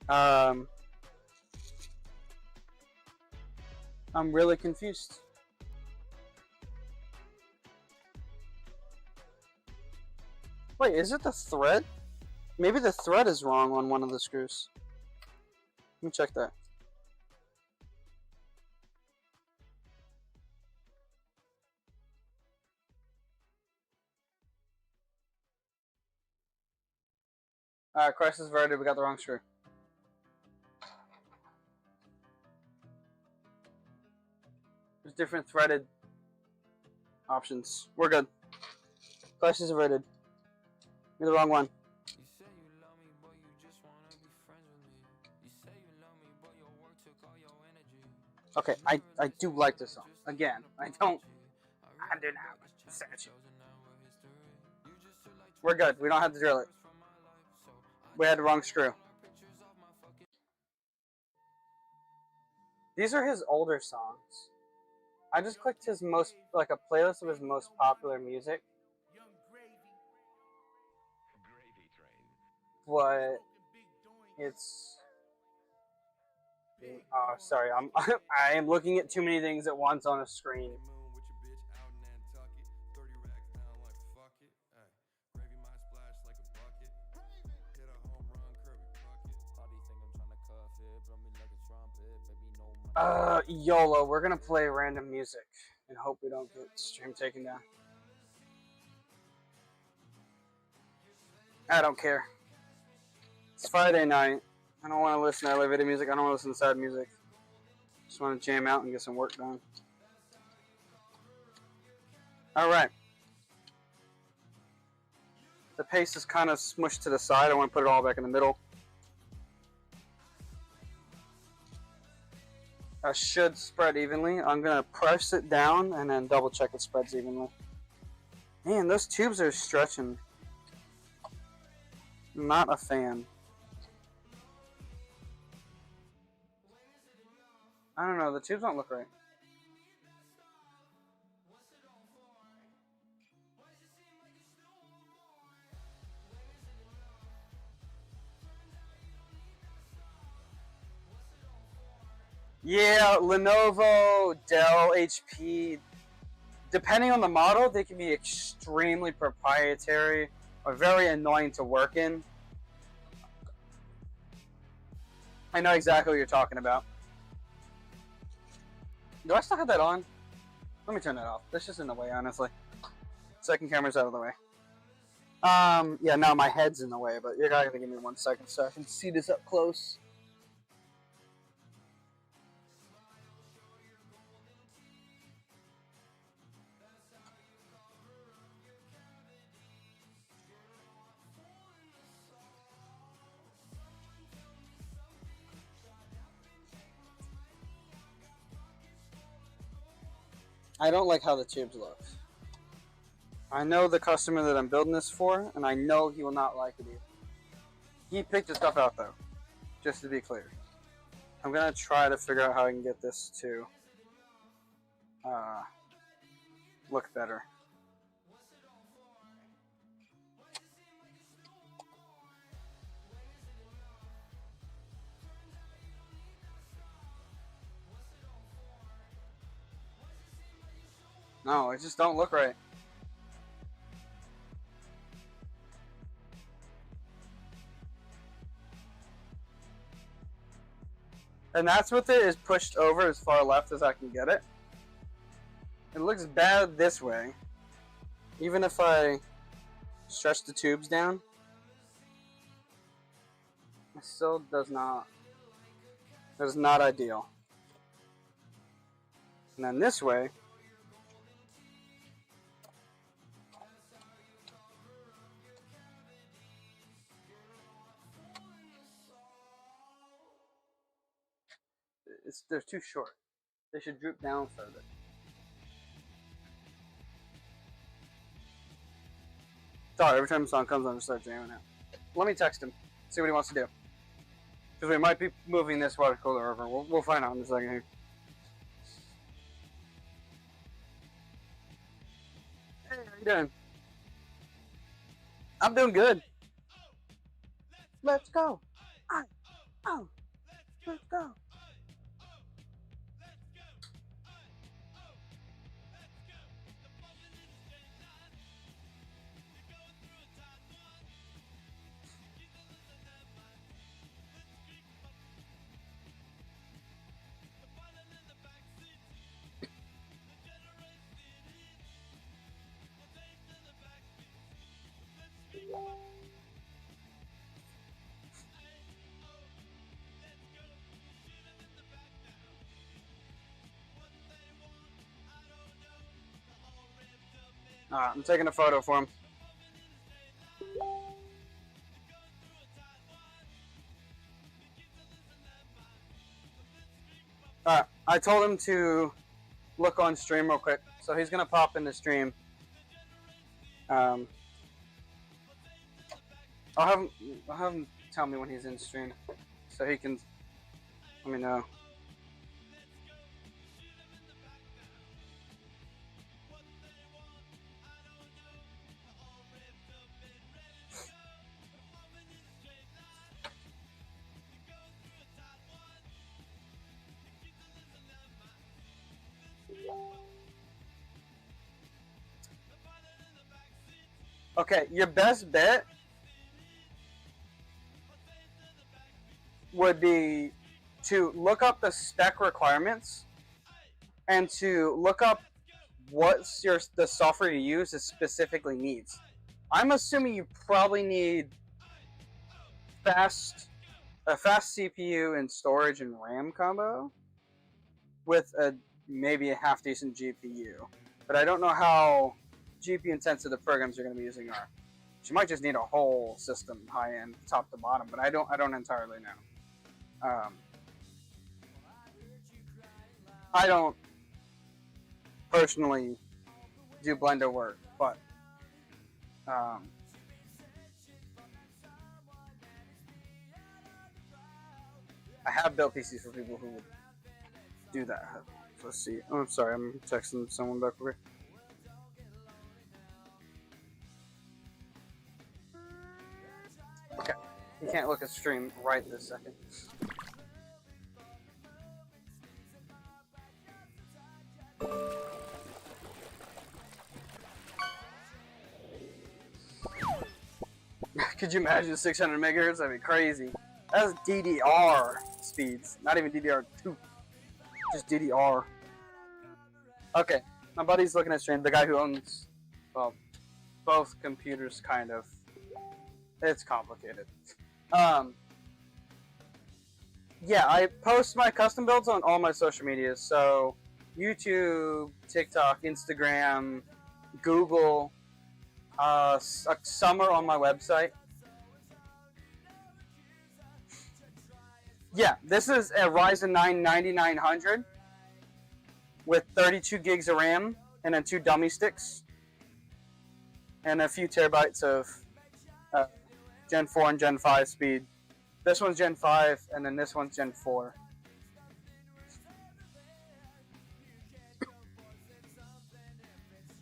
I'm really confused. Wait, is it the thread? Maybe the thread is wrong on one of the screws. Let me check that. Alright, crisis averted, we got the wrong screw. There's different threaded options. We're good. Crisis averted. You're the wrong one. Okay, I do like this song. Again, I do not say it. We're good. We don't have to drill it. We had the wrong screw. These are his older songs. I just clicked his most, like a playlist of his most popular music. But it's... Oh, sorry. I am looking at too many things at once on a screen. YOLO, we're gonna play random music and hope we don't get stream taken down. I don't care. It's Friday night. I don't want to listen to elevator music. I don't want to listen to sad music. Just want to jam out and get some work done. Alright. The paste is kind of smushed to the side. I want to put it all back in the middle. Should spread evenly. I'm going to press it down and then double check it spreads evenly. Man, those tubes are stretching. Not a fan. I don't know, the tubes don't look right. Yeah, Lenovo, Dell, HP. Depending on the model, they can be extremely proprietary or very annoying to work in. I know exactly what you're talking about. Do I still have that on? Let me turn that off. That's just in the way, honestly. Second camera's out of the way. Yeah, no, my head's in the way, but you're gonna give me 1 second so I can see this up close. I don't like how the tubes look. I know the customer that I'm building this for, and I know he will not like it either. He picked the stuff out though, just to be clear. I'm gonna try to figure out how I can get this to look better. No, it just don't look right. And that's what it is pushed over as far left as I can get it. It looks bad this way. Even if I stretch the tubes down, it still does not. That is not ideal. And then this way, they're too short. They should droop down further. Sorry, every time the song comes on, I just start jamming it. Let me text him, see what he wants to do. Because we might be moving this water cooler over. We'll find out in a second here. Hey, how you doing? I'm doing good. Let's go. Oh, let's go. Alright, I'm taking a photo for him. Alright, I told him to look on stream real quick, so he's gonna pop in the stream. I'll have him tell me when he's in stream, so he can let me know. Okay, your best bet would be to look up the spec requirements and to look up what the software you use specifically needs. I'm assuming you probably need a fast CPU and storage and RAM combo with maybe a half decent GPU. But I don't know how GPU intensive the programs you're going to be using are. You might just need a whole system, high end, top to bottom, but I don't entirely know. I don't personally do Blender work, but I have built PCs for people who would do that. Let's see. Oh, I'm sorry, I'm texting someone back over here. Okay, you can't look at stream right this second. Could you imagine 600 megahertz? That'd be crazy. That's DDR speeds, not even DDR2, just DDR. Okay, my buddy's looking at stream. The guy who owns, well, both computers, kind of. It's complicated. Yeah, I post my custom builds on all my social medias. So, YouTube, TikTok, Instagram, Google. Some are on my website. Yeah, this is a Ryzen 9 9900 with 32 gigs of RAM and then 2 dummy sticks and a few terabytes of Gen 4 and Gen 5 speed. This one's Gen 5 and then this one's Gen 4.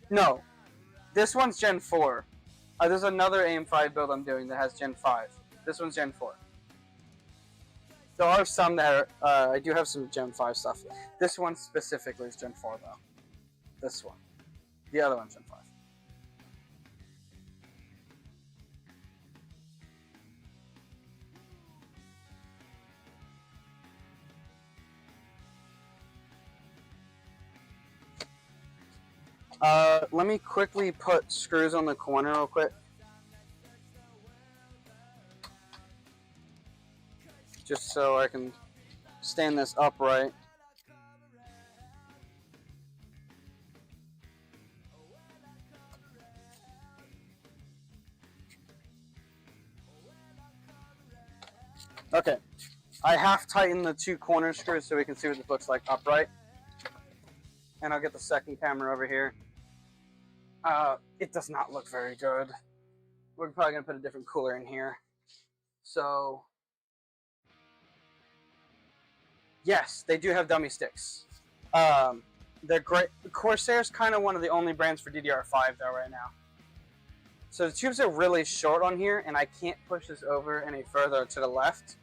No, this one's Gen 4. There's another AM5 build I'm doing that has Gen 5. This one's Gen 4. There are some that are, I do have some Gen 5 stuff. This one specifically is Gen 4 though. This one. The other one's Gen 5. Let me quickly put screws on the corner real quick. Just so I can stand this upright. Okay, I half tighten the 2 corner screws so we can see what this looks like upright. And I'll get the second camera over here. It does not look very good. We're probably gonna put a different cooler in here. So, yes, they do have dummy sticks. They're great. Corsair's kind of one of the only brands for DDR5 though right now. So the tubes are really short on here, and I can't push this over any further to the left.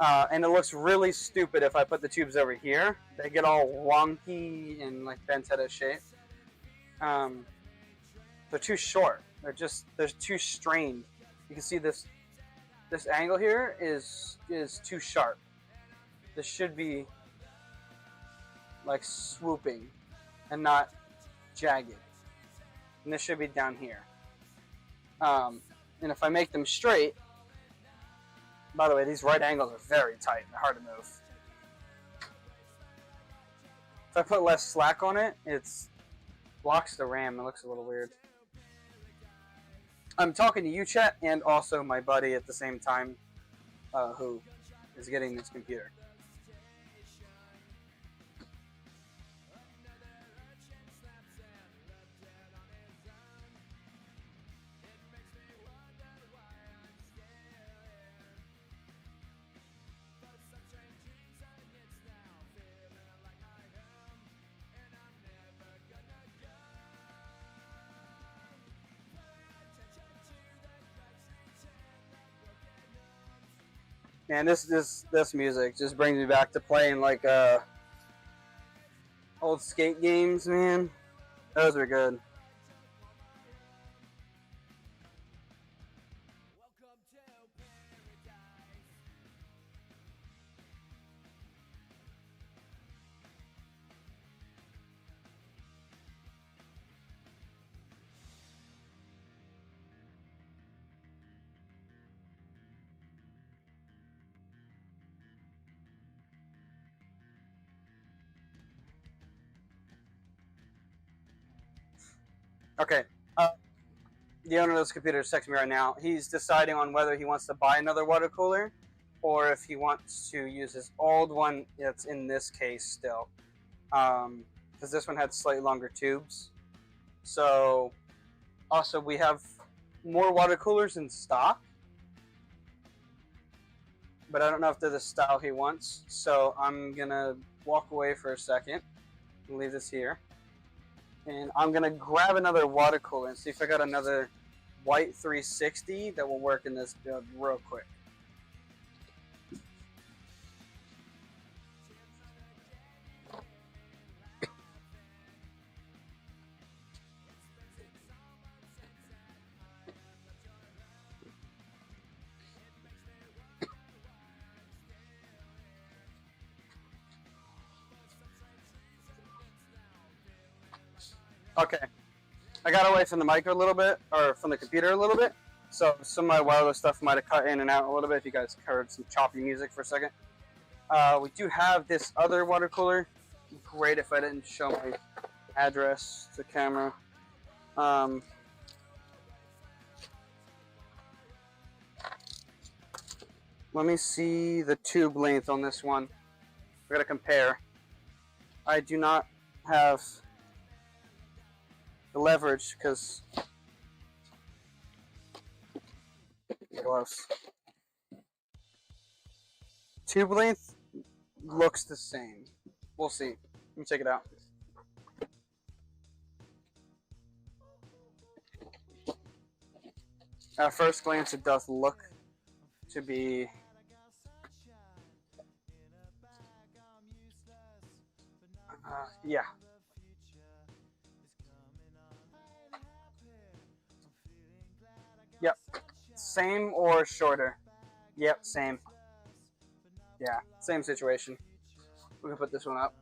And it looks really stupid if I put the tubes over here. They get all wonky and like bent out of shape. They're too short. They're too strained. You can see this angle here is too sharp. This should be like swooping and not jagged. And this should be down here. And if I make them straight, by the way, these right angles are very tight. They're hard to move. If I put less slack on it, it blocks the RAM. It looks a little weird. I'm talking to you, chat, and also my buddy at the same time, who is getting this computer. Man, this music just brings me back to playing like old skate games, man. Those were good. Okay. The owner of this computer is texting me right now. He's deciding on whether he wants to buy another water cooler or if he wants to use his old one that's in this case still. Because this one had slightly longer tubes. So, also we have more water coolers in stock. But I don't know if they're the style he wants. So I'm going to walk away for a second and leave this here. And I'm going to grab another water cooler and see if I got another white 360 that will work in this build real quick. Okay. I got away from the mic a little bit, or from the computer a little bit, so some of my wireless stuff might have cut in and out a little bit if you guys heard some choppy music for a second. We do have this other water cooler. Great if I didn't show my address to camera. Let me see the tube length on this one. We're going to compare. I do not have the leverage because gloves. Tube length looks the same. We'll see. Let me check it out. At first glance, it does look to be yeah. Yep. Same or shorter. Yep, same. Yeah, same situation. We can put this one up.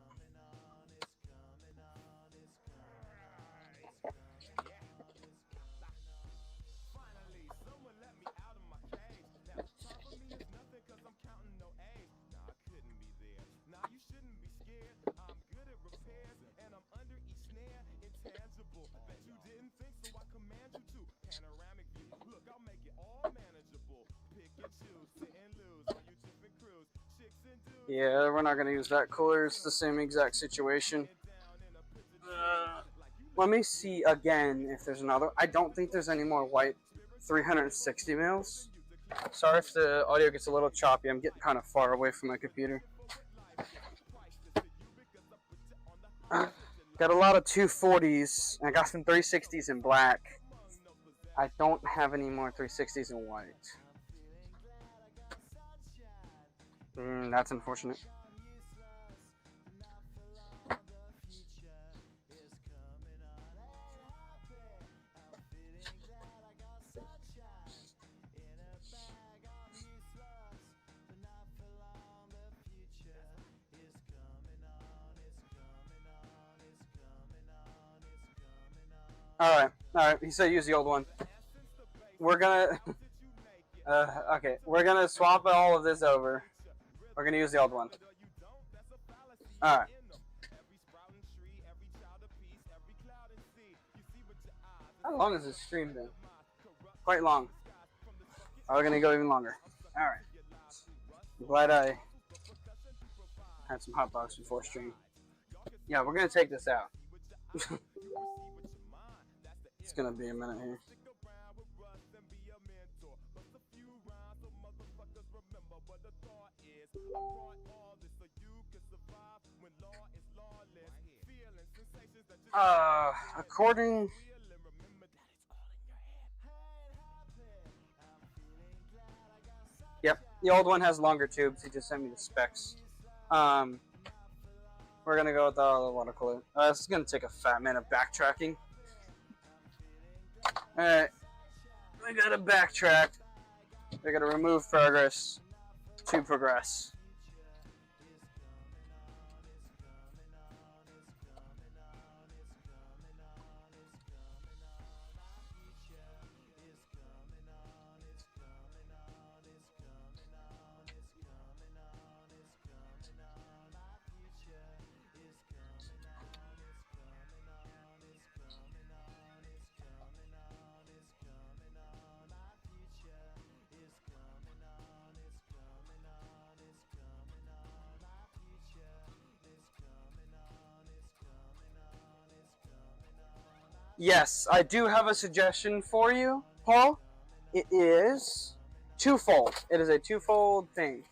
Yeah, we're not going to use that cooler. It's the same exact situation. Let me see again if there's another. I don't think there's any more white 360 mils. Sorry if the audio gets a little choppy. I'm getting kind of far away from my computer. Got a lot of 240s. And I got some 360s in black. I don't have any more 360s in white. That's unfortunate. All right. He said use the old one. We're gonna. Okay, we're gonna swap all of this over. We're gonna use the old one. All right. How long has this stream been? Quite long. We're gonna go even longer. All right. I'm glad I had some hot dogs before stream. Yeah, we're gonna take this out. It's gonna be a minute here. According. Yep, the old one has longer tubes. He just sent me the specs. We're gonna go with the water cooler. This is gonna take a fat minute of backtracking. All right, we gotta backtrack. We gotta remove progress to progress. Yes, I do have a suggestion for you, Paul. It is twofold. It is a twofold thing.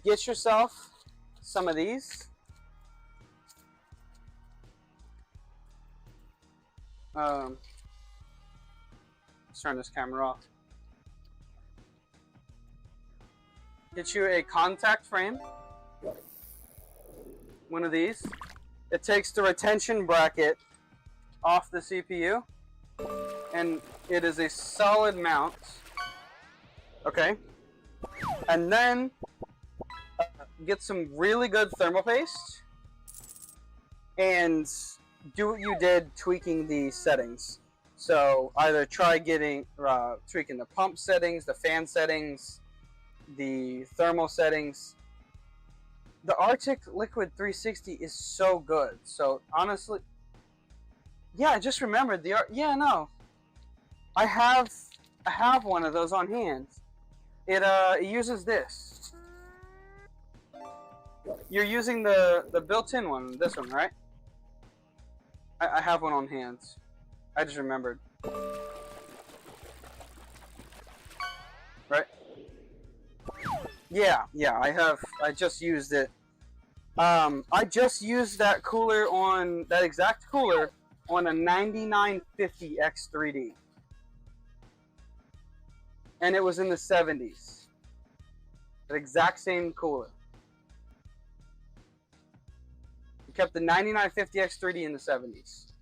Get yourself some of these. Let's turn this camera off. Get you a contact frame. One of these. It takes the retention bracket off the CPU, and it is a solid mount. Okay, and then get some really good thermal paste and do what you did tweaking the settings. So either try tweaking the pump settings, the fan settings, the thermal settings. The Arctic Liquid 360 is so good. So honestly, yeah, I just remembered yeah, no, I have one of those on hand. It uses this. You're using the built-in one, this one, right? I have one on hand. I just remembered. Right? Yeah, I just used it. I just used that exact cooler on a 9950 X3D. And it was in the 70s. The exact same cooler. We kept the 9950 X3D in the 70s.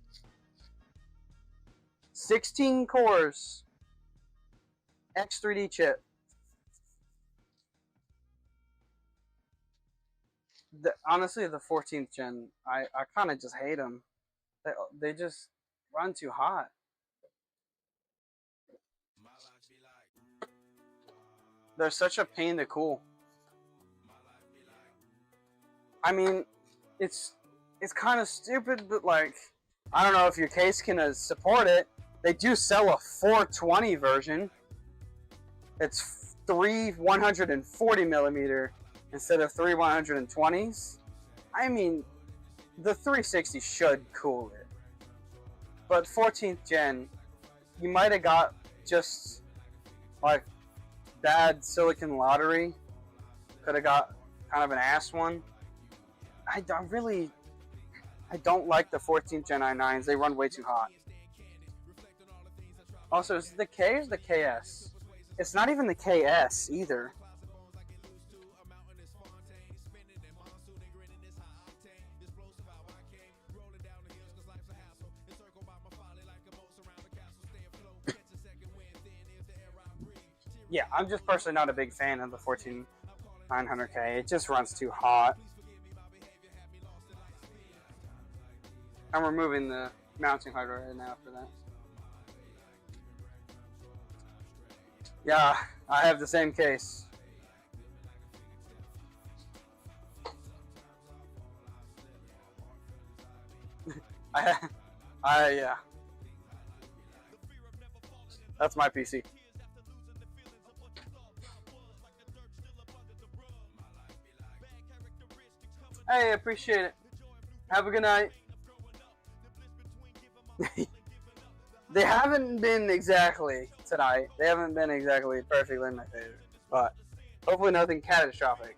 16 cores, X3D chip. Honestly, the 14th gen, I kind of just hate them. They just run too hot. They're such a pain to cool. I mean, it's kind of stupid, but like, I don't know if your case can support it. They do sell a 420 version. It's 3 140 millimeter instead of 3 120s. I mean, the 360 should cool it. But 14th gen, you might have got just like bad silicon lottery. Could have got kind of an ass one. I don't like the 14th gen i9s. They run way too hot. Also, is it the K or is the KS? It's not even the KS either. Yeah, I'm just personally not a big fan of the 14900K. It just runs too hot. I'm removing the mounting hardware right now for that. Yeah, I have the same case. Yeah. That's my PC. Hey, appreciate it. Have a good night. They haven't been exactly tonight. They haven't been exactly perfectly in my favor. But hopefully nothing catastrophic.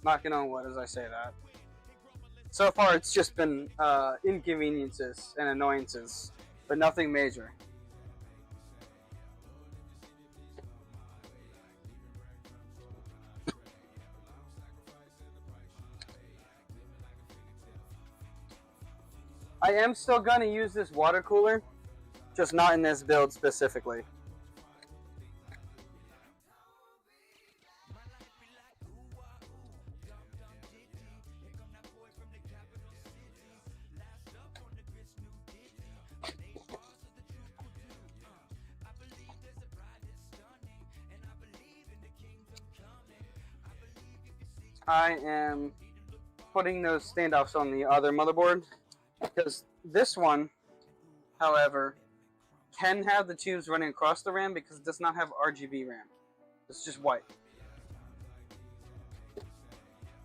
Knocking on wood as I say that. So far it's just been inconveniences and annoyances, but nothing major. I am still going to use this water cooler, just not in this build specifically. I am putting those standoffs on the other motherboard. Because this one, however, can have the tubes running across the RAM because it does not have RGB RAM. It's just white.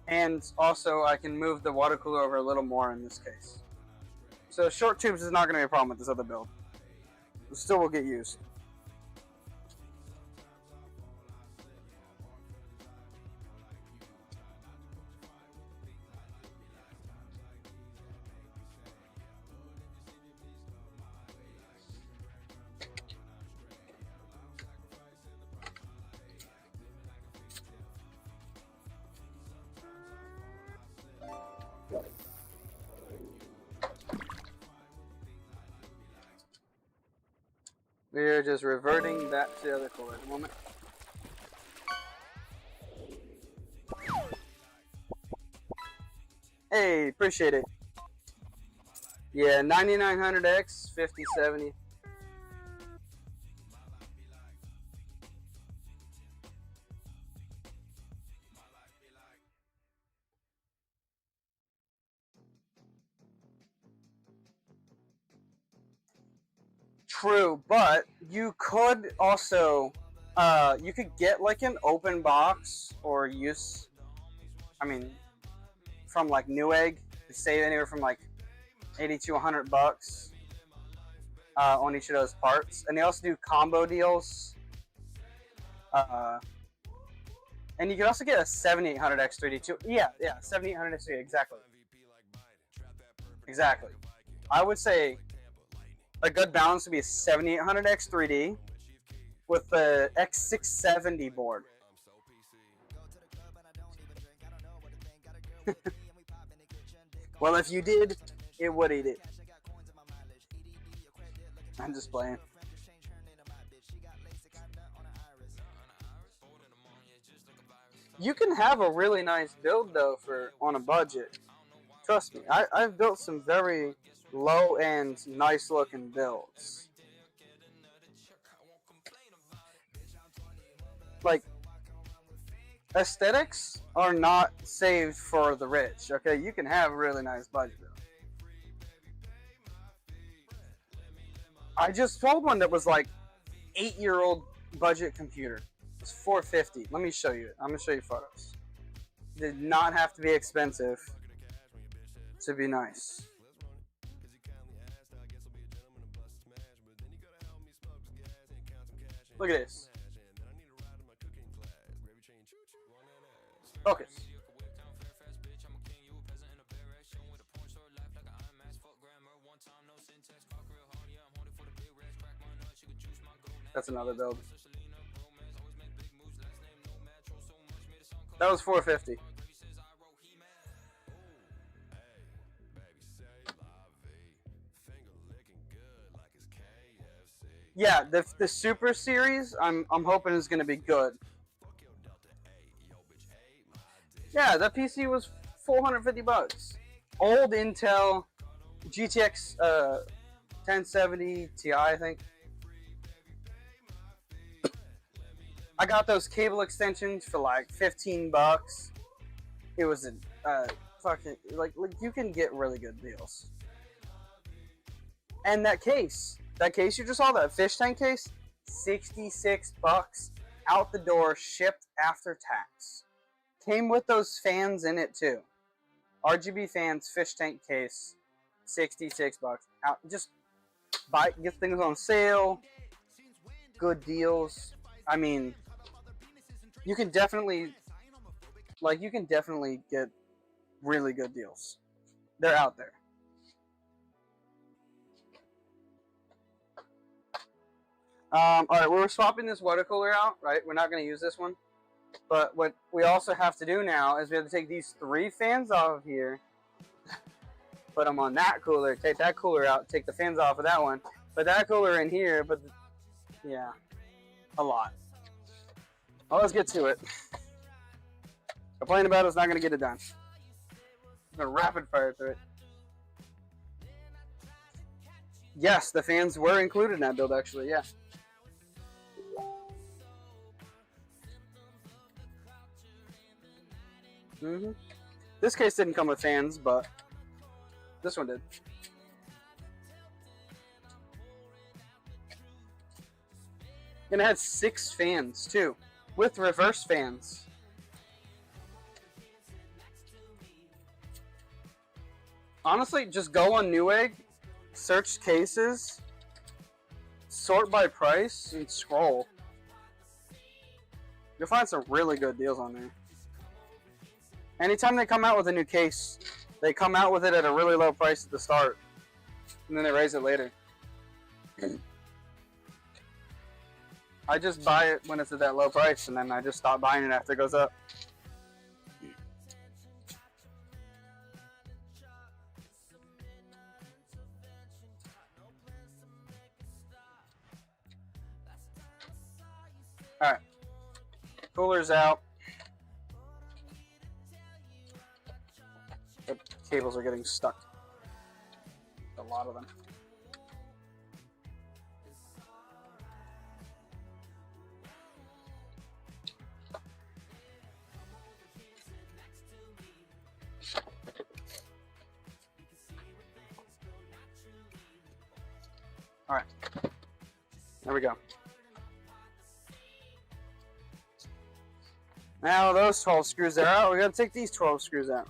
And also, I can move the water cooler over a little more in this case. So short tubes is not going to be a problem with this other build. It still will get used. We're just reverting back to the other cooler at the moment. Hey, appreciate it. Yeah, 9900X, 5070. True, but you could also, you could get like an open box or use, I mean, from like Newegg, save anywhere from like 80 to 100 bucks on each of those parts. And they also do combo deals. And you can also get a 7800X 3D too. Yeah, 7800X 3D, exactly. Exactly. I would say a good balance would be a 7800X 3D with the X670 board. Well, if you did, it would eat it. I'm just playing. You can have a really nice build though for on a budget. Trust me, I've built some very low-end, nice-looking builds. Like, aesthetics are not saved for the rich, okay? You can have a really nice budget build. I just sold one that was like 8-year-old budget computer. It's $450. Let me show you it. I'm gonna show you photos. It did not have to be expensive to be nice. Look at this. Focus. That's another build. That was $450. Yeah, the Super Series, I'm hoping is gonna be good. Yeah, that PC was 450 bucks. Old Intel GTX 1070 Ti, I think. I got those cable extensions for like 15 bucks. It was a fucking like you can get really good deals. And that case you just saw, that fish tank case, 66 bucks out the door, shipped after tax. Came with those fans in it too. RGB fans, fish tank case, 66 bucks. Out, just buy, get things on sale, good deals. I mean, you can definitely get really good deals. They're out there. All right, we're swapping this water cooler out, right? We're not going to use this one. But what we also have to do now is we have to take these 3 fans off of here, put them on that cooler, take that cooler out, take the fans off of that one, put that cooler in here, but yeah, a lot. Well, let's get to it. Complaining about it's not going to get it done. I'm going to rapid fire through it. Yes, the fans were included in that build, actually, yeah. This case didn't come with fans, but this one did. And it had 6 fans, too, with reverse fans. Honestly, just go on Newegg, search cases, sort by price, and scroll. You'll find some really good deals on there. Anytime they come out with a new case, they come out with it at a really low price at the start, and then they raise it later. I just buy it when it's at that low price, and then I just stop buying it after it goes up. Alright. Cooler's out. The cables are getting stuck. The lot of them. All right, there we go. Now those 12 screws are out. We gotta take these 12 screws out.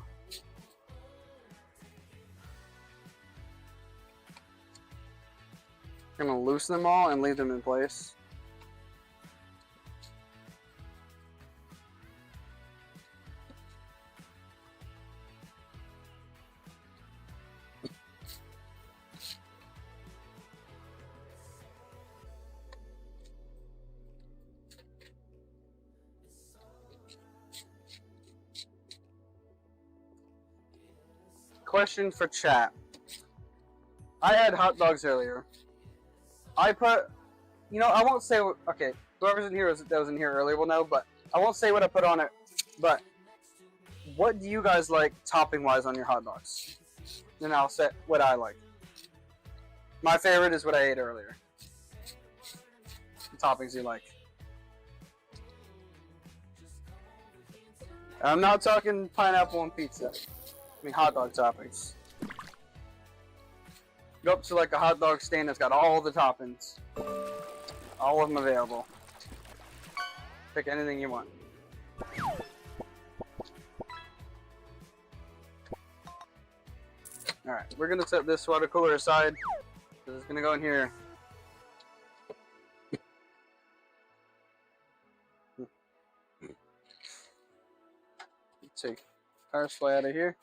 I'm gonna loosen them all and leave them in place. Question for chat. I had hot dogs earlier. I put, you know, I won't say, okay, whoever's in here that was in here earlier will know, but I won't say what I put on it. But what do you guys like topping wise on your hot dogs? And I'll say what I like. My favorite is what I ate earlier. The toppings you like. I'm not talking pineapple on pizza. I mean hot dog toppings. Go up to like a hot dog stand that's got all the toppings. All of them available. Pick anything you want. Alright, we're gonna set this water cooler aside. It's gonna go in here. Take power supply out of here.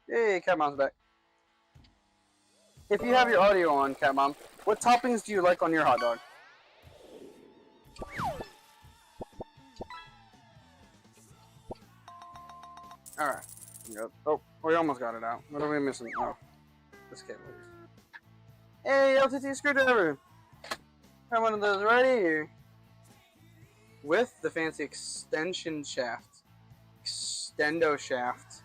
Hey, Cat Mom's back. If you have your audio on, Cat Mom, what toppings do you like on your hot dog? Alright. Oh, we almost got it out. What are we missing? Oh, this cable. Hey, LTT screwdriver! Got one of those right here. With the fancy extension shaft. Extendo shaft.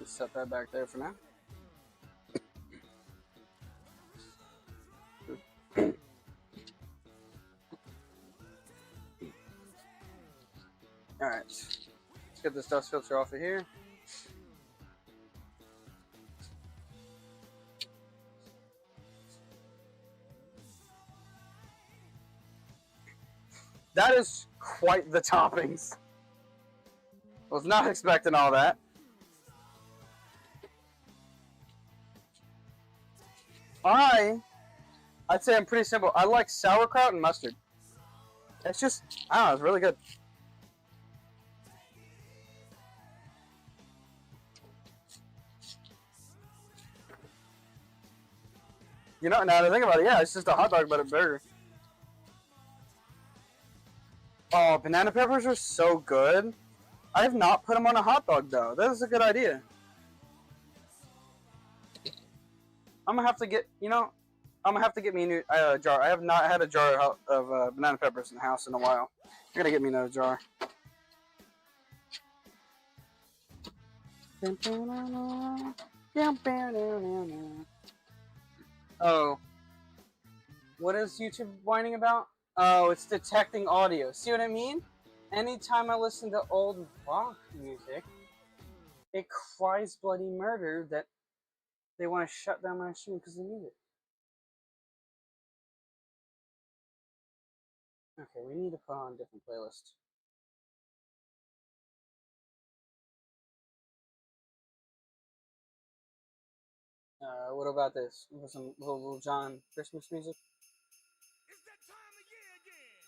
Let's set that back there for now. Alright, let's get this dust filter off of here. That is quite the toppings. Was not expecting all that. I'd say I'm pretty simple. I like sauerkraut and mustard. It's just, I don't know, it's really good. You know, now that I think about it, yeah, it's just a hot dog but a burger. Oh, banana peppers are so good. I have not put them on a hot dog though. That is a good idea. I'm gonna have to get, you know, I'm gonna have to get me a new jar. I have not had a jar of banana peppers in the house in a while. I'm gonna get me another jar. Oh, what is YouTube whining about? Oh, it's detecting audio. See what I mean? Anytime I listen to old rock music, it cries bloody murder that they want to shut down my stream because they need it. Okay, we need to put on a different playlist. What about this? With some little John Christmas music? It's that time of year again.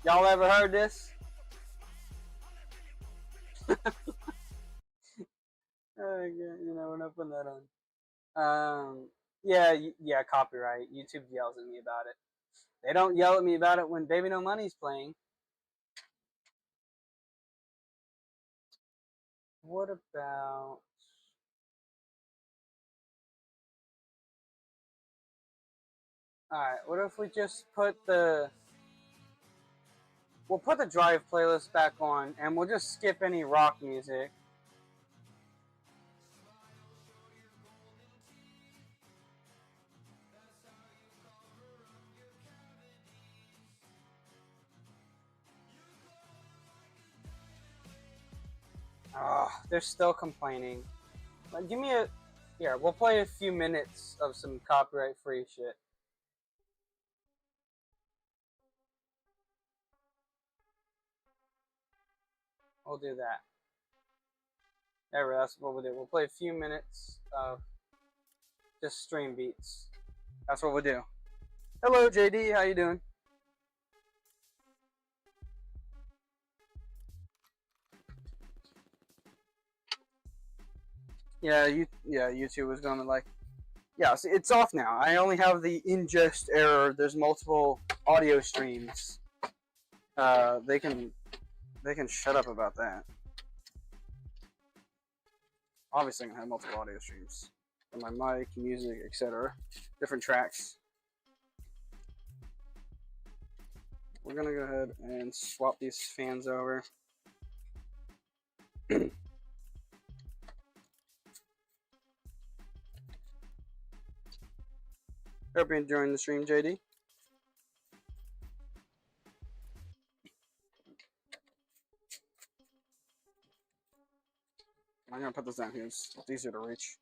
Y'all ever heard this? We're not putting that on. Yeah, copyright. YouTube yells at me about it. They don't yell at me about it when Baby No Money's playing. What about... Alright, what if we just put the... We'll put the Drive playlist back on, and we'll just skip any rock music. Oh, they're still complaining. Give me a... Here, we'll play a few minutes of some copyright-free shit. We'll do that. There, that's what we'll do. We'll play a few minutes of just stream beats. That's what we'll do. Hello, JD. How you doing? YouTube was going to like... Yeah, see, it's off now. I only have the ingest error. There's multiple audio streams. They can shut up about that. Obviously, I'm gonna have multiple audio streams on my mic, music, etc. Different tracks. We're gonna go ahead and swap these fans over. Hope you're enjoying the stream, JD. I'm gonna put this down here. It's easier to reach.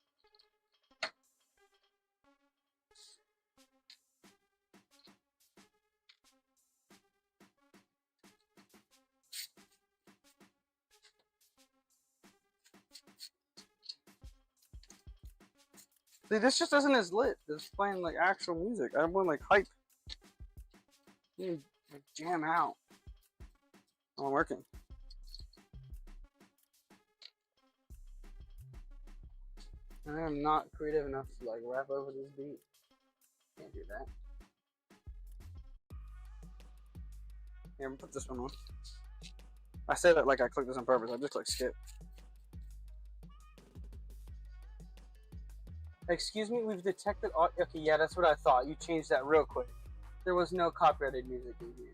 See, this just isn't as lit. It's playing like actual music. I want like hype. You like jam out. Oh, I'm working. I am not creative enough to like rap over this beat. Can't do that. Here, I'm gonna put this one on. I said it like I clicked this on purpose. I just clicked skip. Excuse me, we've detected... Okay, yeah, that's what I thought. You changed that real quick. There was no copyrighted music in here.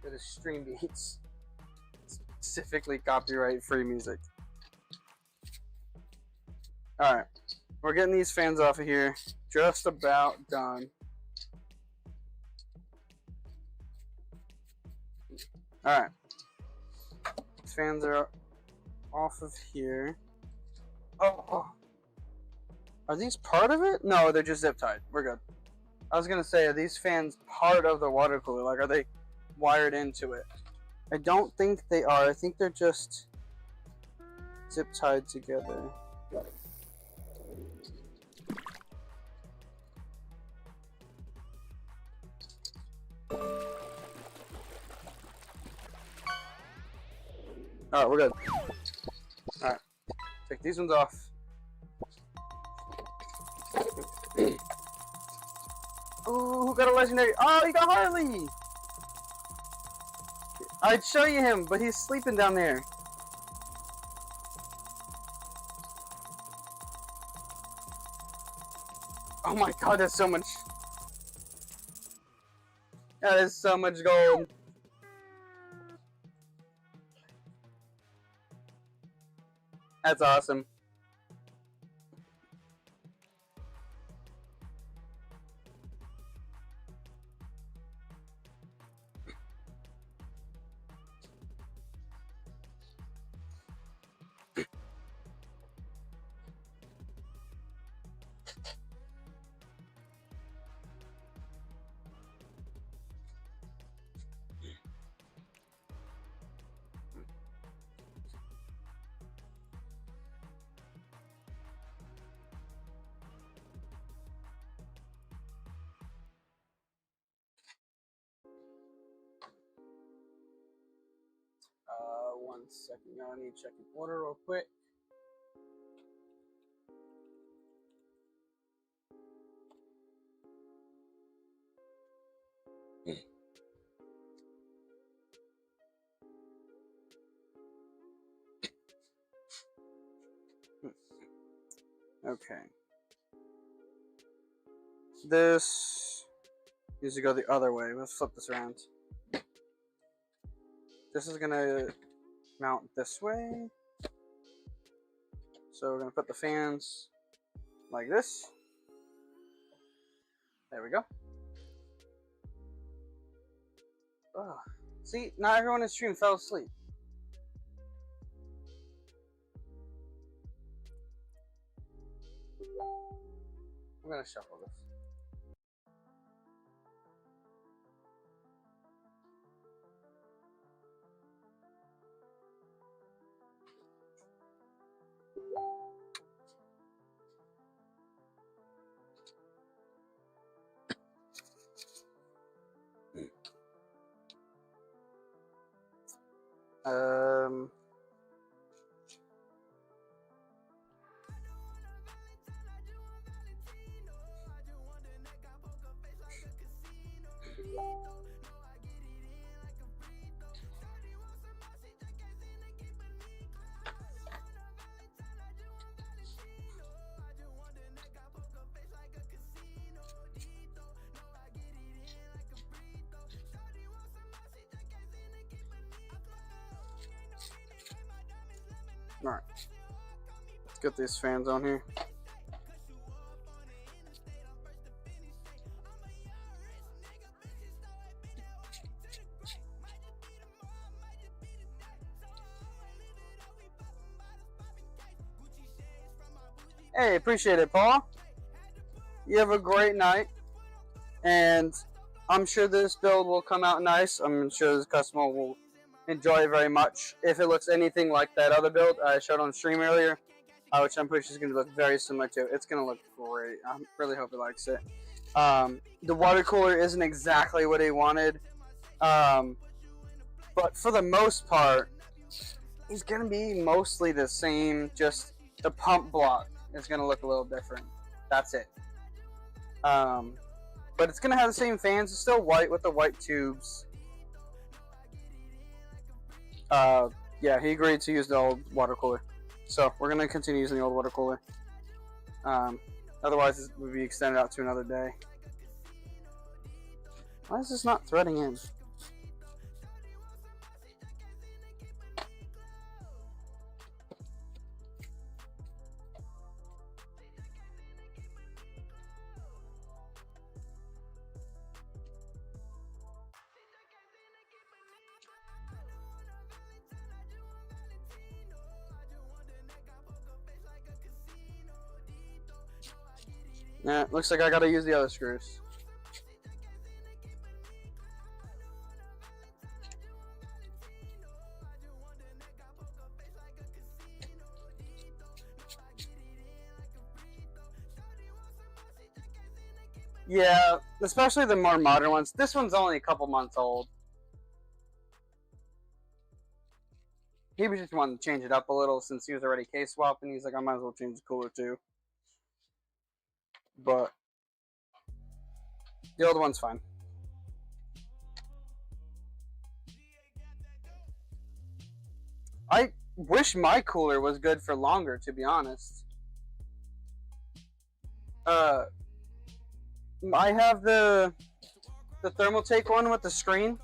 It was stream beats. Specifically copyright-free music. Alright. We're getting these fans off of here. Just about done. Alright. These fans are off of here. Oh! Are these part of it? No, they're just zip tied. We're good. I was gonna say, are these fans part of the water cooler? Like, are they wired into it? I don't think they are. I think they're just zip tied together. Alright, we're good. Alright. Take these ones off. Ooh, who got a legendary? Oh, he got Harley! I'd show you him, but he's sleeping down there. Oh my god, that's so much. That is so much gold. That's awesome. second, y'all. I need to check in order real quick. Okay. This needs to go the other way. Let's flip this around. This is gonna mount this way. So we're gonna put the fans like this. There we go. Oh, see, not everyone in stream fell asleep. I'm gonna shuffle this. Alright. Let's get these fans on here. Hey, appreciate it, Paul. You have a great night. And I'm sure this build will come out nice. I'm sure this customer will enjoy it very much. If it looks anything like that other build I showed on stream earlier, which I'm pretty sure is going to look very similar to, it's going to look great. I really hope he likes it. The water cooler isn't exactly what he wanted, but for the most part, it's going to be mostly the same. Just the pump block is going to look a little different. That's it. But it's going to have the same fans. It's still white with the white tubes. Yeah, he agreed to use the old water cooler. So we're going to continue using the old water cooler. Otherwise, it would be extended out to another day. Why is this not threading in? Nah, looks like I gotta use the other screws. Yeah, especially the more modern ones. This one's only a couple months old. He was just wanting to change it up a little since he was already case swapping. He's like, I might as well change the cooler too. But the old one's fine. I wish my cooler was good for longer, to be honest. I have the thermal take one with the screen.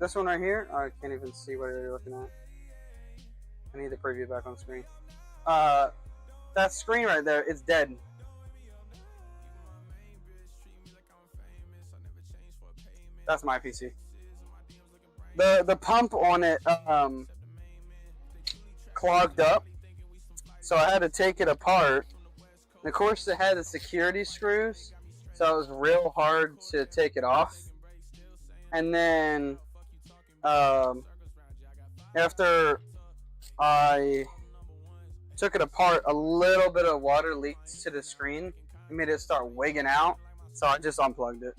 This one right here. I can't even see what you're looking at. I need the preview back on screen. That screen right there, it's dead. That's my PC. The pump on it clogged up, so I had to take it apart. And of course, it had the security screws, so it was real hard to take it off. And then after I took it apart, a little bit of water leaked to the screen and made it start wigging out, so I just unplugged it.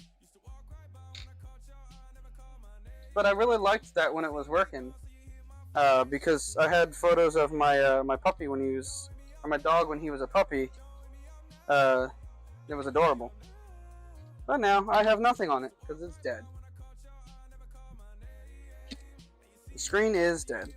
But I really liked that when it was working. because I had photos of my puppy when he was, or my dog when he was a puppy. It was adorable. But now I have nothing on it because it's dead. The screen is dead.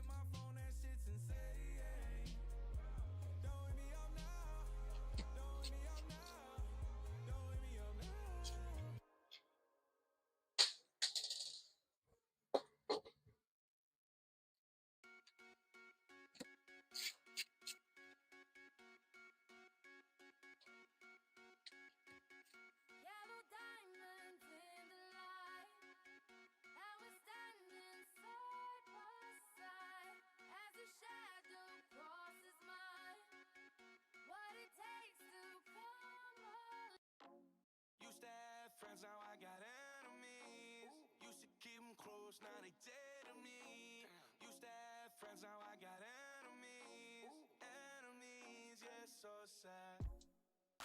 Used to have friends, now I got enemies. Used to keep them close, now they dead to me. Used to have friends, now I got enemies. Enemies, yeah, so sad.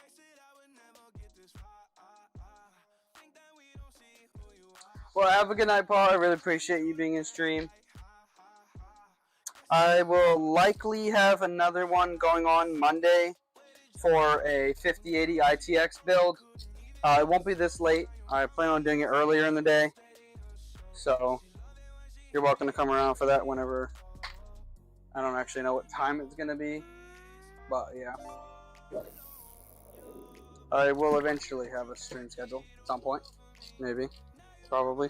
They said I would never get this far. Think that we don't see who you are. Well, have a good night, Paul. I really appreciate you being in stream. I will likely have another one going on Monday for a 5080 ITX build. It won't be this late. I plan on doing it earlier in the day. So you're welcome to come around for that whenever. I don't actually know what time it's going to be. But yeah. I will eventually have a stream schedule at some point. Maybe. Probably.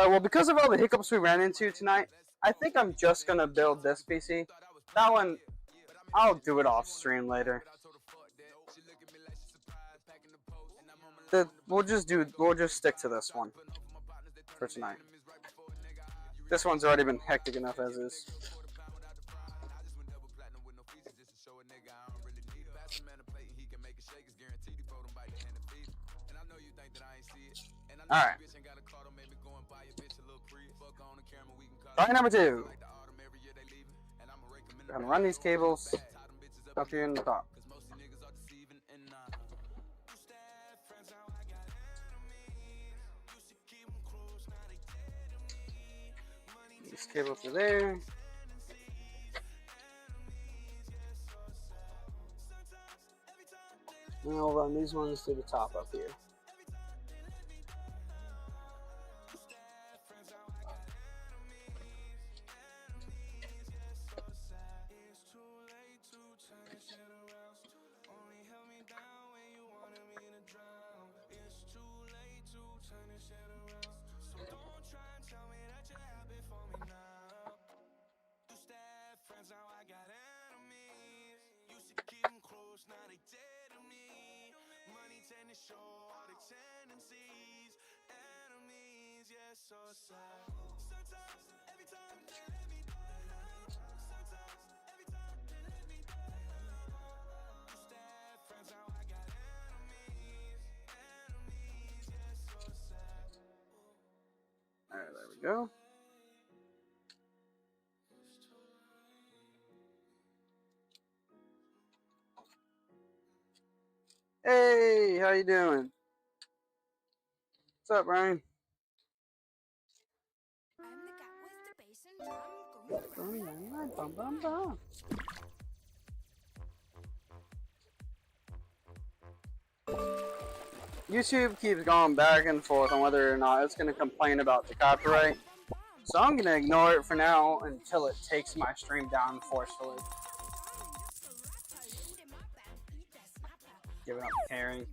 Well, because of all the hiccups we ran into tonight, I think I'm just going to build this PC. That one, I'll do it off stream later. We'll just stick to this one for tonight. This one's already been hectic enough as is. Alright. Try number 2. We're gonna run these cables up here in the top. This cable through there. And I'll run these ones to the top up here. Alright, there we go. Hey, how you doing? What's up, Brian? YouTube keeps going back and forth on whether or not it's going to complain about the copyright. So I'm going to ignore it for now until it takes my stream down forcefully. Giving up caring.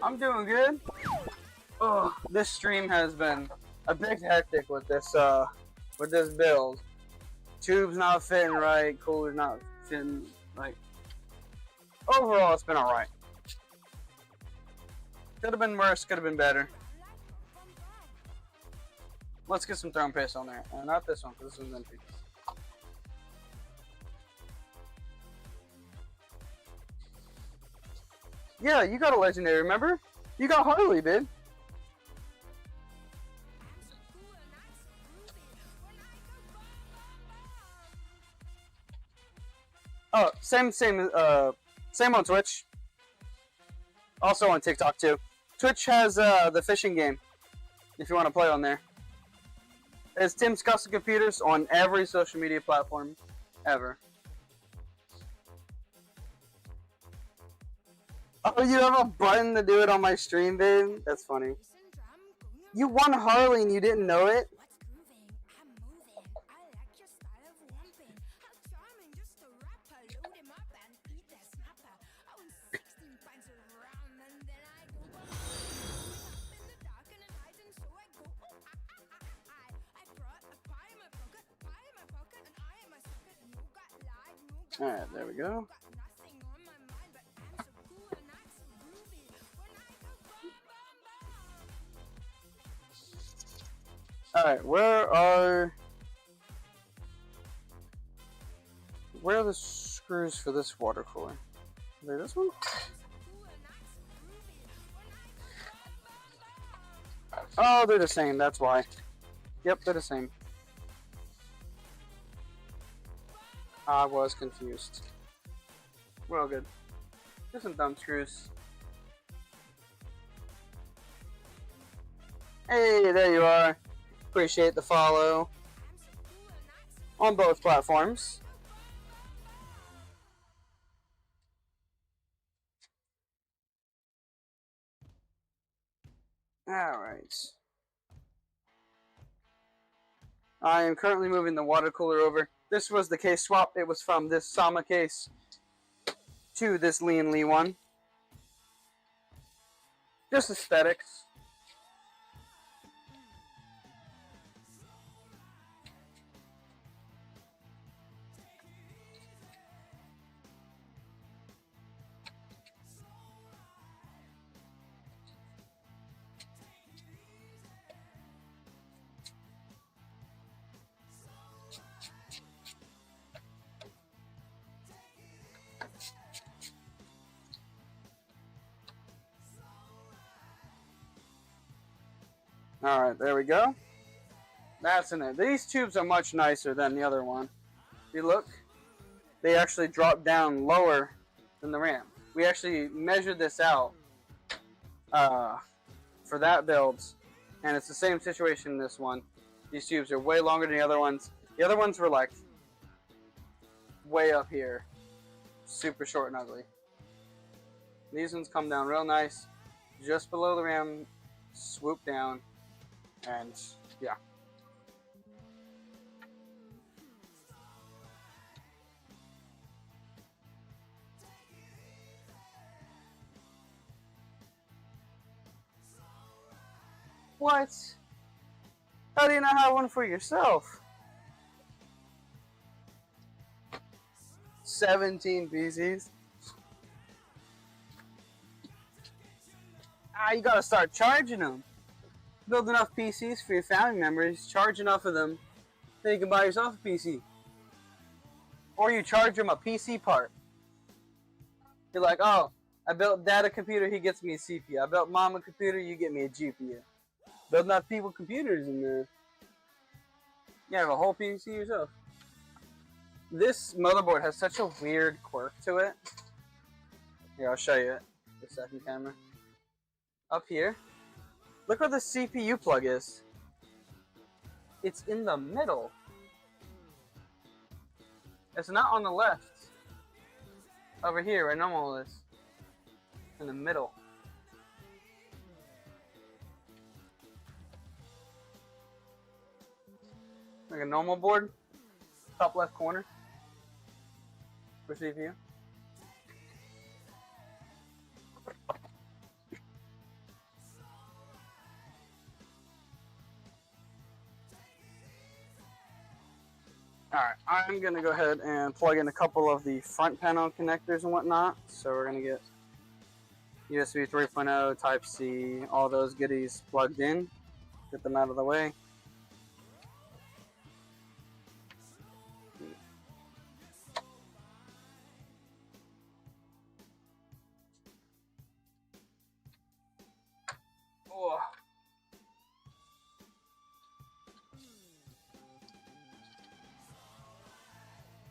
I'm doing good. Oh, this stream has been a bit hectic with this build. Tube's not fitting right, cooler's not fitting right. overall, it's been alright. Could have been worse, could have been better. Let's get some throne paste on there. Not this one, because this one's empty. Yeah, you got a legendary, remember? You got Harley, dude. Oh, same on Twitch. Also on TikTok too. Twitch has the fishing game, if you want to play on there. It's Tim's Custom Computers on every social media platform ever. Oh, you have a button to do it on my stream, babe? That's funny. You won Harley and you didn't know it? Alright, there we go. Alright, where are the screws for this water cooler? Is there this one? Oh, they're the same, that's why. Yep, they're the same. I was confused. We're all good. Here's some thumb screws. Hey, there you are. Appreciate the follow on both platforms. Alright. I am currently moving the water cooler over. This was the case swap. It was from this Sama case to this Lee & Lee one. Just aesthetics. Alright, there we go. That's in there. These tubes are much nicer than the other one. If you look, they actually drop down lower than the RAM. We actually measured this out for that build, and it's the same situation in this one. These tubes are way longer than the other ones. The other ones were like way up here. Super short and ugly. These ones come down real nice, just below the RAM, swoop down. And yeah. What? How do you not have one for yourself? 17 PCs. You gotta start charging them. Build enough PCs for your family members, charge enough of them, then you can buy yourself a PC. Or you charge them a PC part. You're like, oh, I built dad a computer, he gets me a CPU. I built mom a computer, you get me a GPU. Build enough people computers in there. You have a whole PC yourself. This motherboard has such a weird quirk to it. Here, I'll show you it. The second camera. Up here. Look where the CPU plug is. It's in the middle. It's not on the left. Over here, where normal is. In the middle. Like a normal board. Top left corner. For CPU. Alright, I'm gonna go ahead and plug in a couple of the front panel connectors and whatnot. So we're gonna get USB 3.0, Type C, all those goodies plugged in. Get them out of the way. Oh.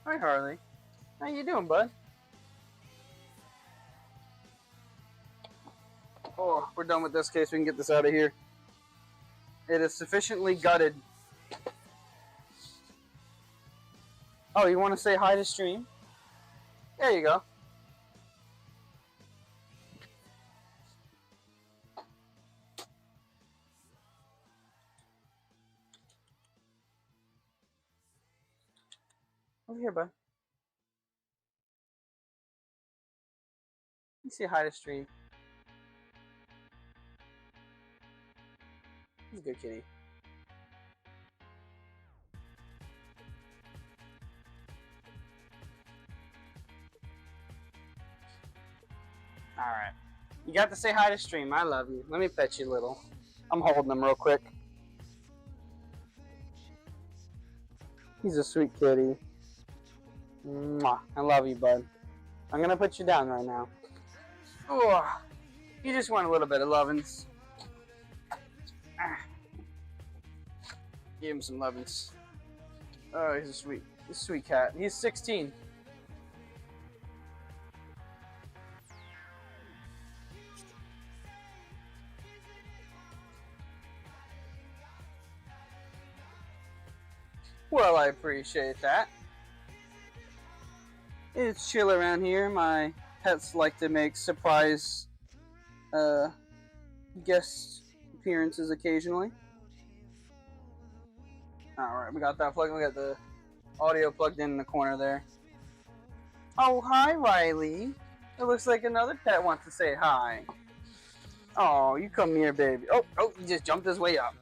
Hi Harley, how you doing, bud? Oh, we're done with this case. We can get this out of here. It is sufficiently gutted. Oh, you want to say hi to stream? There you go. Over here, bud. You say hi to stream. He's a good kitty. Alright. You got to say hi to stream. I love you. Let me pet you a little. I'm holding him real quick. He's a sweet kitty. Mwah. I love you, bud. I'm going to put you down right now. Oh, you just want a little bit of lovin's. Give him some lovin's. Oh, he's a sweet cat. He's 16. Well, I appreciate that. It's chill around here. My pets like to make surprise guest appearances occasionally. Alright, we got that plugged. We got the audio plugged in the corner there. Oh, hi, Riley. It looks like another pet wants to say hi. Oh, you come here, baby. Oh, he just jumped his way up.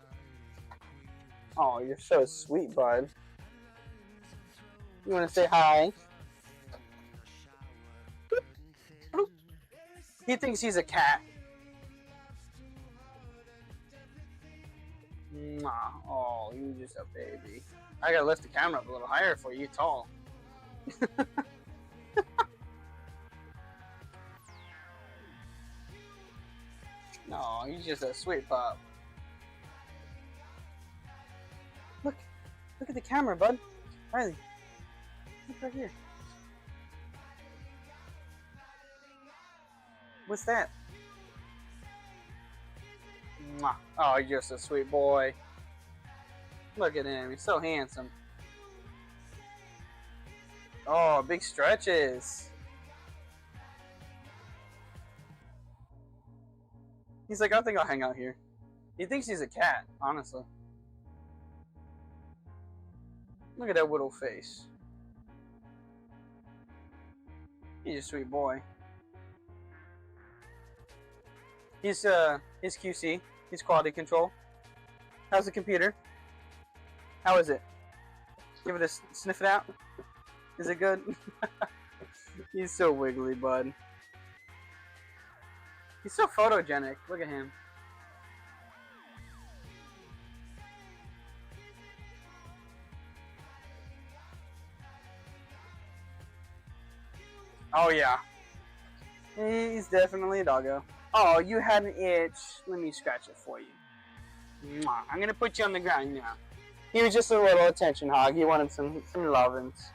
Oh, you're so sweet, bud. You want to say hi? He thinks he's a cat. Mwah. Oh, you just a baby. I gotta lift the camera up a little higher for you. You're tall. No, he's just a sweet pup. Look at the camera, bud. Riley, look right here. What's that? Mwah. Oh, you're just a sweet boy. Look at him. He's so handsome. Oh, big stretches. He's like, I think I'll hang out here. He thinks he's a cat, honestly. Look at that little face. He's a sweet boy. He's QC. He's quality control. How's the computer? How is it? Give it a sniff it out. Is it good? He's so wiggly, bud. He's so photogenic. Look at him. Oh yeah. He's definitely a doggo. Oh, you had an itch. Let me scratch it for you. Mwah. I'm gonna put you on the ground now. He was just a little attention hog. He wanted some lovin's.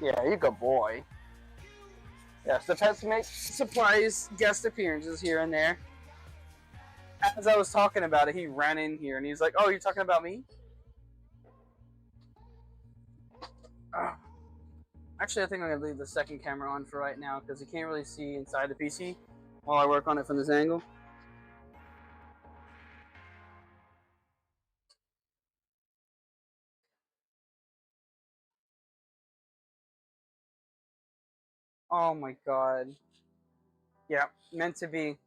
Yeah, you good boy. Yes, the pets make surprise guest appearances here and there. As I was talking about it, he ran in here and he's like, "Oh, you're talking about me?" Actually, I think I'm gonna leave the second camera on for right now because you can't really see inside the PC while I work on it from this angle. Oh my god. Yeah, meant to be.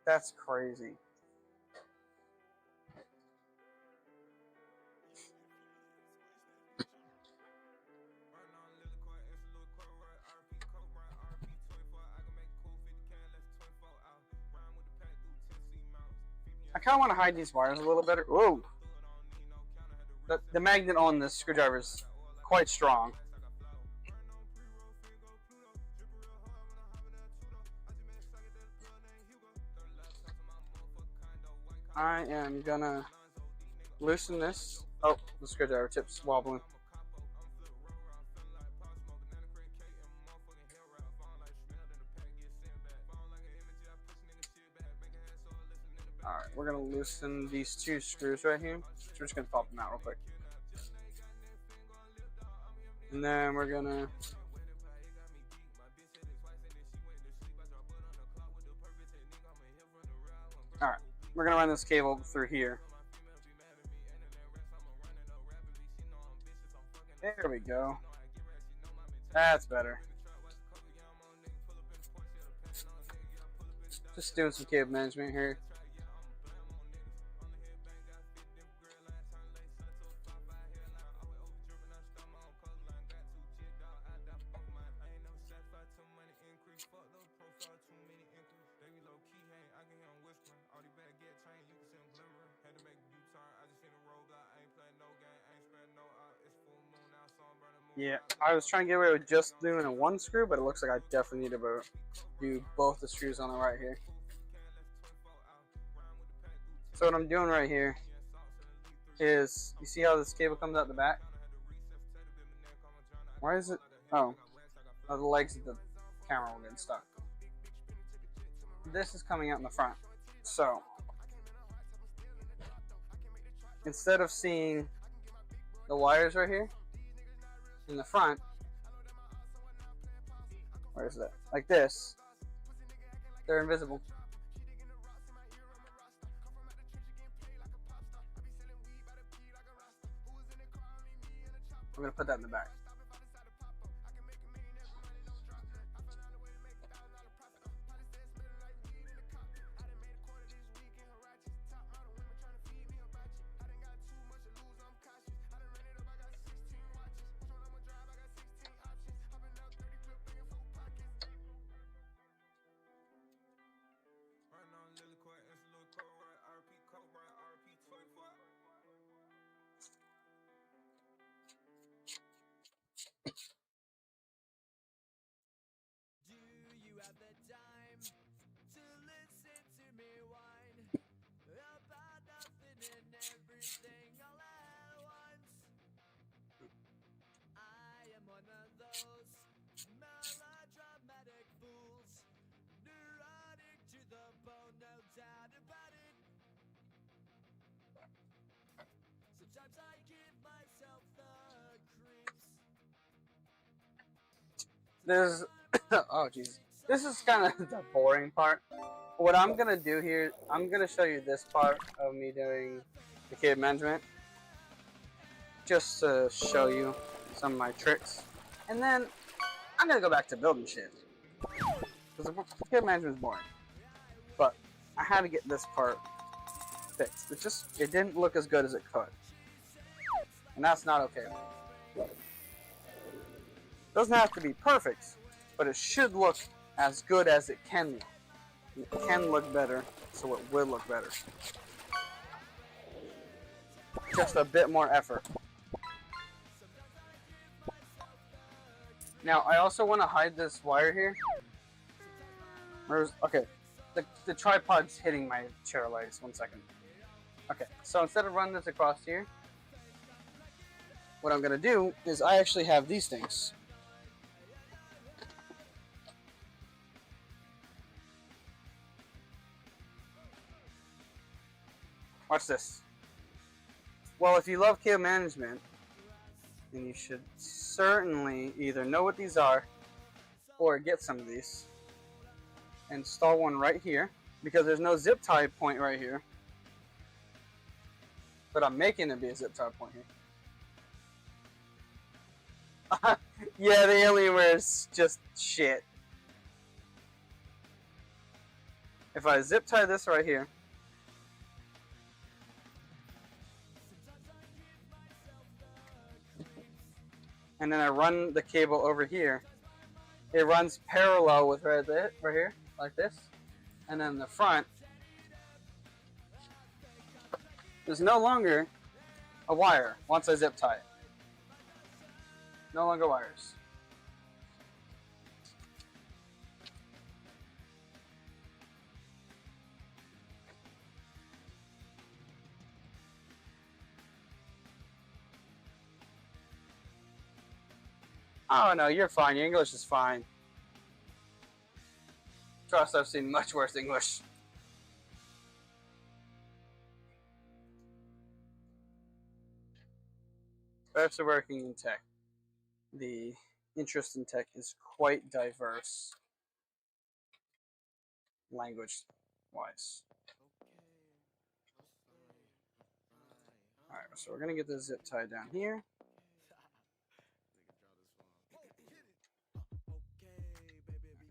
That's crazy. kind of want to hide these wires a little better. Whoa! The magnet on this screwdriver is quite strong. I am gonna loosen this. Oh, the screwdriver tip's wobbling. Alright, we're gonna loosen these two screws right here. So we're just gonna pop them out real quick. And then we're gonna Alright, we're gonna run this cable through here. There we go. That's better. Just doing some cable management here. Yeah, I was trying to get away with just doing a one screw, but it looks like I definitely need to do both the screws on the right here. So what I'm doing right here is, you see how this cable comes out the back? Why is it? Oh, the legs of the camera were getting stuck. This is coming out in the front. So instead of seeing the wires right here in the front, where is that? Like this, they're invisible. I'm gonna put that in the back. This, oh jeez, this is kind of the boring part. What I'm gonna do here, I'm gonna show you this part of me doing the cable management, just to show you some of my tricks, and then I'm gonna go back to building shit, because the cable management is boring. But I had to get this part fixed. It didn't look as good as it could, and that's not okay. Doesn't have to be perfect, but it should look as good as it can look. It can look better, so it will look better. Just a bit more effort. Now, I also want to hide this wire here. Okay, the tripod's hitting my chair legs. 1 second. Okay, so instead of running this across here, what I'm going to do is I actually have these things. Watch this. Well, if you love cable management, then you should certainly either know what these are or get some of these. Install one right here, because there's no zip tie point right here. But I'm making it be a zip tie point here. Yeah, the Alienware is just shit. If I zip tie this right here, and then I run the cable over here, it runs parallel with right here, like this, and then the front There's no longer a wire once I zip tie it. No longer wires. Oh no, you're fine. Your English is fine. Trust, I've seen much worse English. Perhaps working in tech. The interest in tech is quite diverse, language-wise. Alright, so we're going to get this zip tie down here.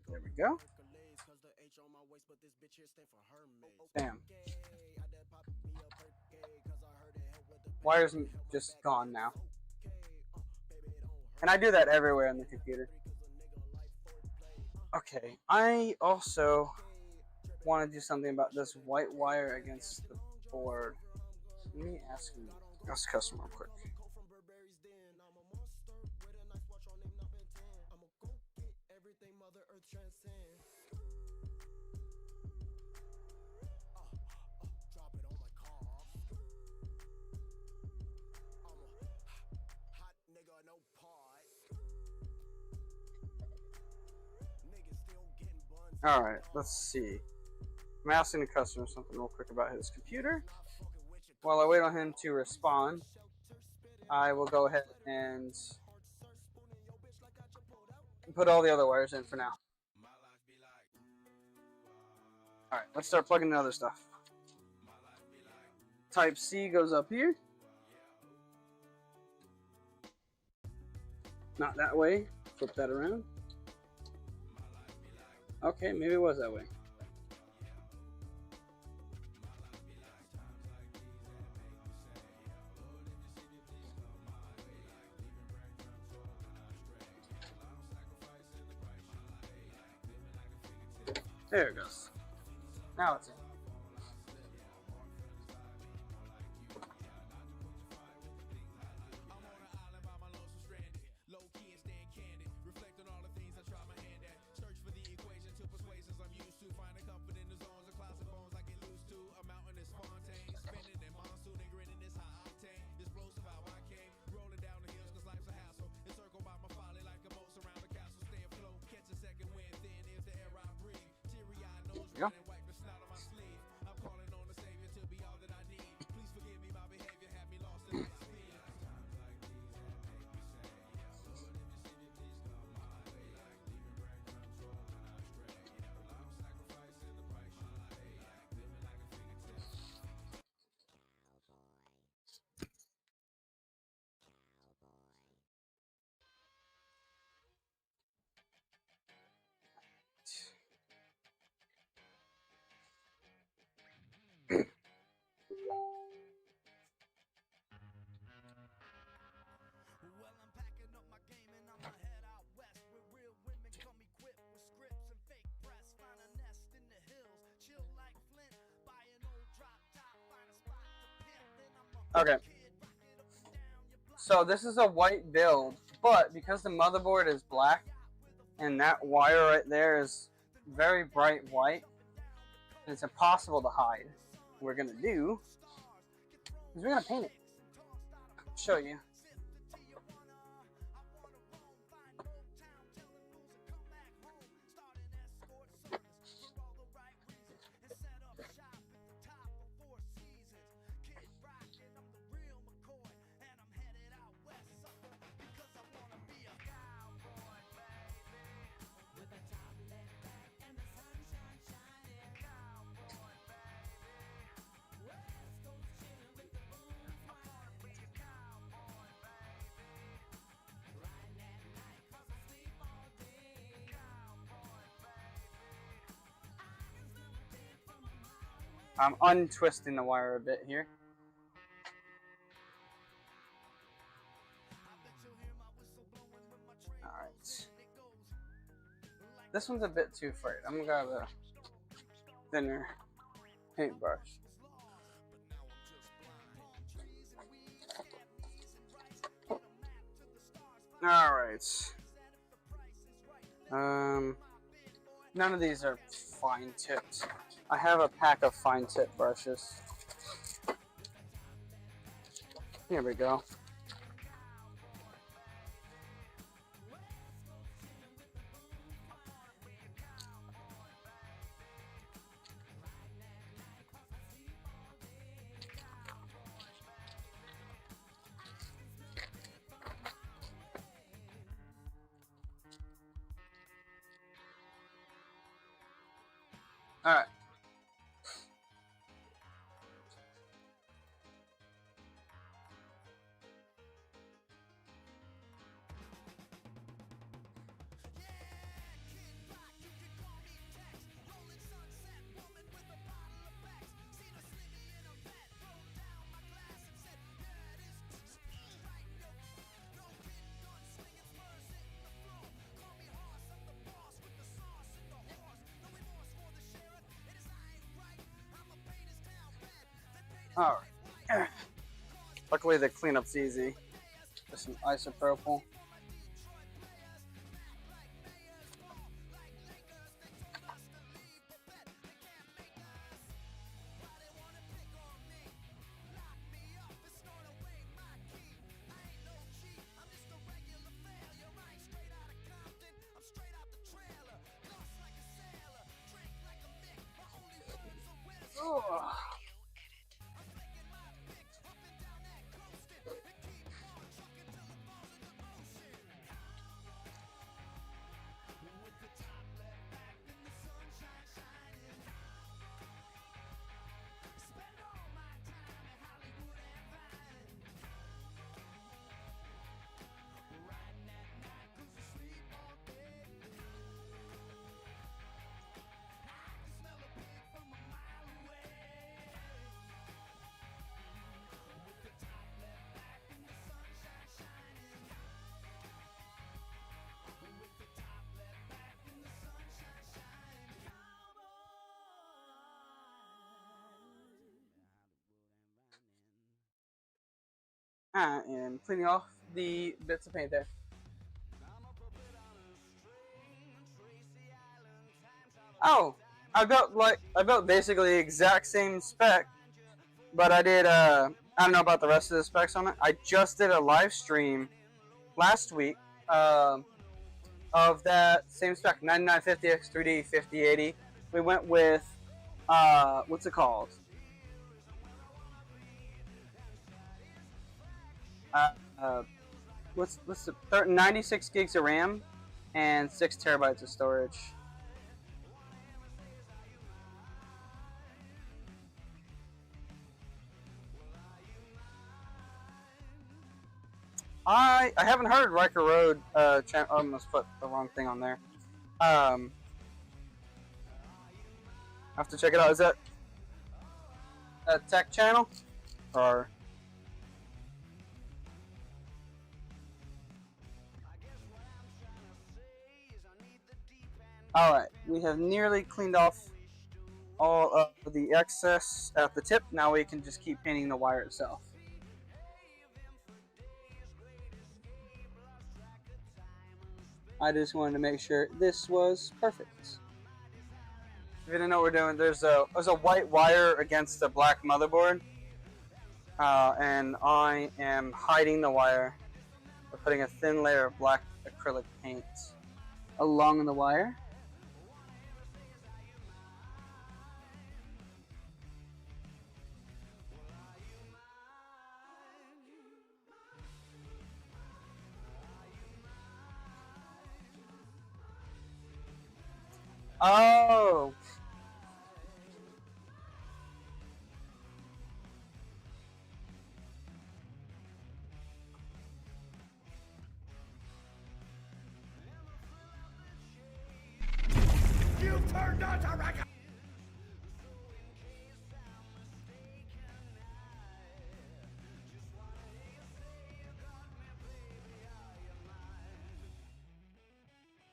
There we go. Bam. Wire's just gone now. And I do that everywhere on the computer. Okay, I also want to do something about this white wire against the board. Let me ask customer real quick. Alright, let's see. I'm asking the customer something real quick about his computer. While I wait on him to respond, I will go ahead and put all the other wires in for now. Alright, let's start plugging the other stuff. Type C goes up here. Not that way. Flip that around. Okay, maybe it was that way. There it goes. Now it's in. Go. Okay. So this is a white build, but because the motherboard is black and that wire right there is very bright white, it's impossible to hide. What we're gonna do is we're gonna paint it. I'll show you. I'm untwisting the wire a bit here. Alright. This one's a bit too frayed. I'm gonna grab a thinner paintbrush. All right. None of these are fine tipped. I have a pack of fine tip brushes. Here we go. All right. All right. Luckily, the cleanup's easy. Just some isopropyl. Ugh. And cleaning off the bits of paint there. Oh, I built basically the exact same spec, but I did I don't know about the rest of the specs on it. I just did a live stream last week of that same spec 9950X 3D 5080. We went with what's it called? Uh, what's the 96 gigs of RAM and 6 terabytes of storage. I haven't heard Riker Road channel. I almost put the wrong thing on there. I have to check it out. Is that a tech channel or? All right, we have nearly cleaned off all of the excess at the tip. Now we can just keep painting the wire itself. I just wanted to make sure this was perfect. If you didn't know what we're doing, there's a white wire against the black motherboard, and I am hiding the wire by putting a thin layer of black acrylic paint along the wire. Oh. You turned on to record.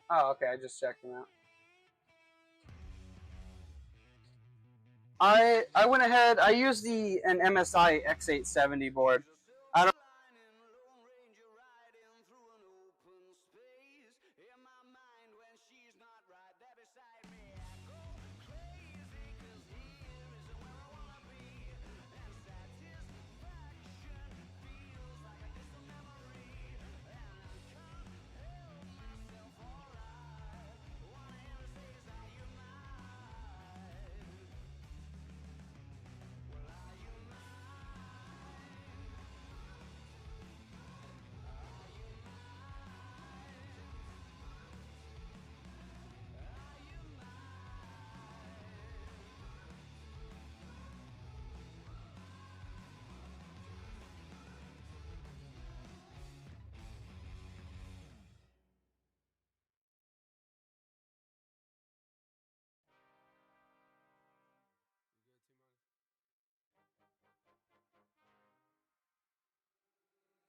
Oh, okay. I just checked them out. I went ahead. I used an MSI X870 board. I don't.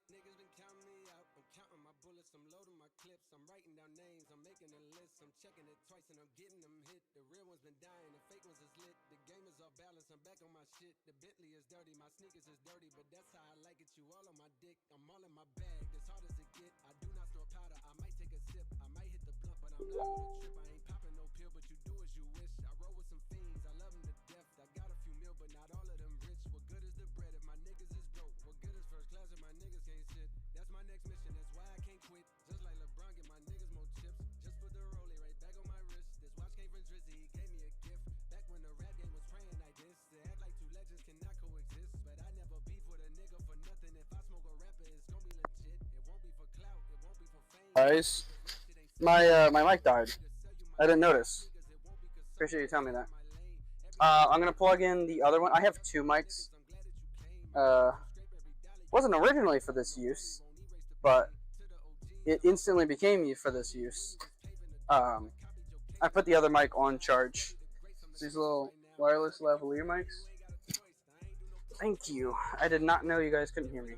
Niggas been counting me out, I'm counting my bullets, I'm loading my clips, I'm writing down names, I'm making a list, I'm checking it twice and I'm getting them hit. The real ones been dying, the fake ones is lit. The game is off balance, I'm back on my shit. The Bentley is dirty, my sneakers is dirty, but that's how I like it. You all on my dick, I'm all in my bag, as hard as it get. I do not snort powder, I might take a sip, I might hit the blunt, but I'm not on a trip. I ain't popping no pill, but you do as you wish. I roll with some fiends, I love them to death. I got a few mil, but not all of them rich. What good is the bread if my niggas is broke? What good is first class if my niggas can't sit? That's my next mission, that's why I can't quit. Just like LeBron, get my niggas more chips. Just put the rollie right back on my wrist. This watch came from Drizzy, he gave me a gift. Back when the rap game was praying like this. They act like two legends cannot coexist. But I never beef with a nigga for nothing. If I smoke a rapper, it's gonna be legit. It won't be for clout, it won't be for fame. Guys, my mic died. I didn't notice. Appreciate you telling me that. I'm gonna plug in the other one. I have two mics. Wasn't originally for this use, but it instantly became used for this use. I put the other mic on charge. These little wireless lavalier mics. Thank you. I did not know you guys couldn't hear me.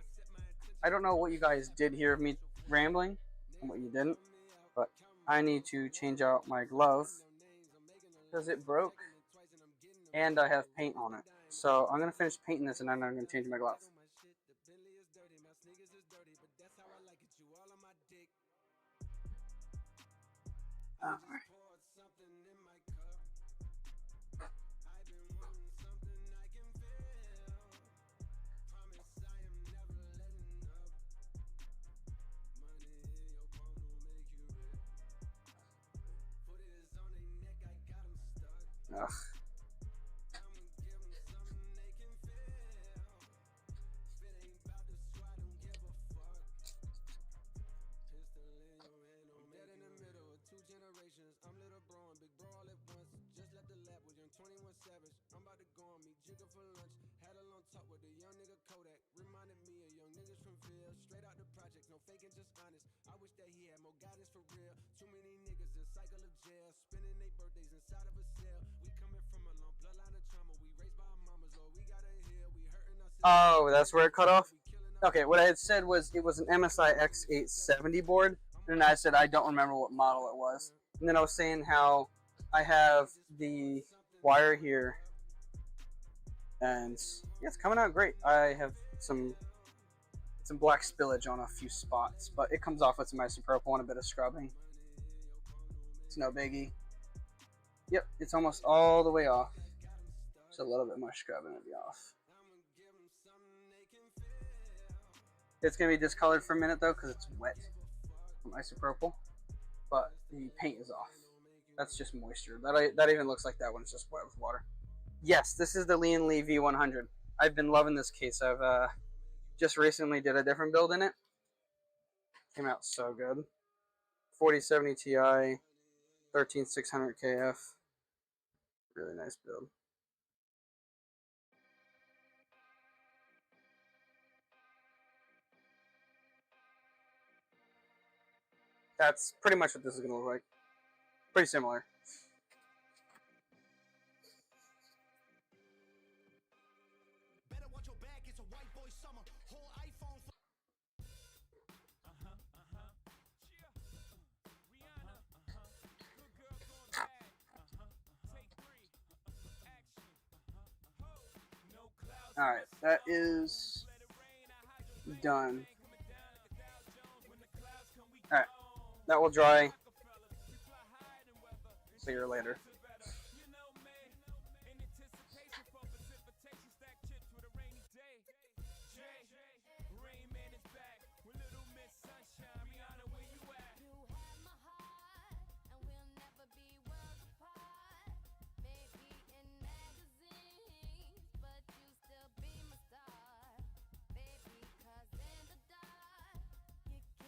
I don't know what you guys did hear of me rambling and what you didn't, but I need to change out my glove because it broke and I have paint on it. So I'm going to finish painting this and then I'm going to change my glove. Alright. Ugh. I'm little bro and big bro all at once. Just left the lab with young 21 Savage. I'm about to go on me jigger for lunch. Had a long talk with the young nigga Kodak. Reminded me of young niggas from Ville. Straight out the projects, no faking, just honest. I wish that he had more guidance for real. Too many niggas in cycle of jail, spending their birthdays inside of a cell. We coming from a long bloodline of trauma. We raised by our mamas, oh we gotta heal. We hurting ourselves. Oh, that's where it cut off? Okay, what I had said was it was an MSI X870 board, and I said I don't remember what model it was. And then I was saying how I have the wire here, and yeah, it's coming out great. I have some black spillage on a few spots, but it comes off with some isopropyl and a bit of scrubbing. It's no biggie. Yep, it's almost all the way off. Just a little bit more scrubbing to be off. It's going to be discolored for a minute though because it's wet from isopropyl, but the paint is off. That's just moisture. That even looks like that when it's just wet with water. Yes, this is the Lian Li V100. I've been loving this case. I've just recently did a different build in it. Came out so good. 4070 Ti, 13600 KF. Really nice build. That's pretty much what this is going to look like. Pretty similar. Alright, that is done. Alright, that will dry. clear later.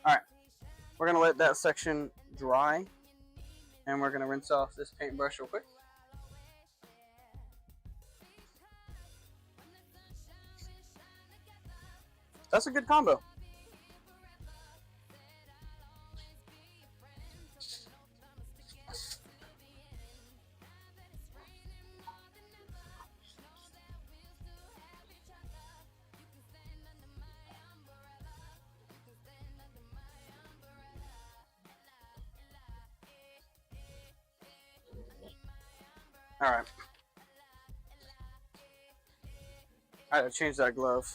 Alright, we're going to let that section dry, and we're going to rinse off this paintbrush real quick. That's a good combo. Alright. I gotta change that glove.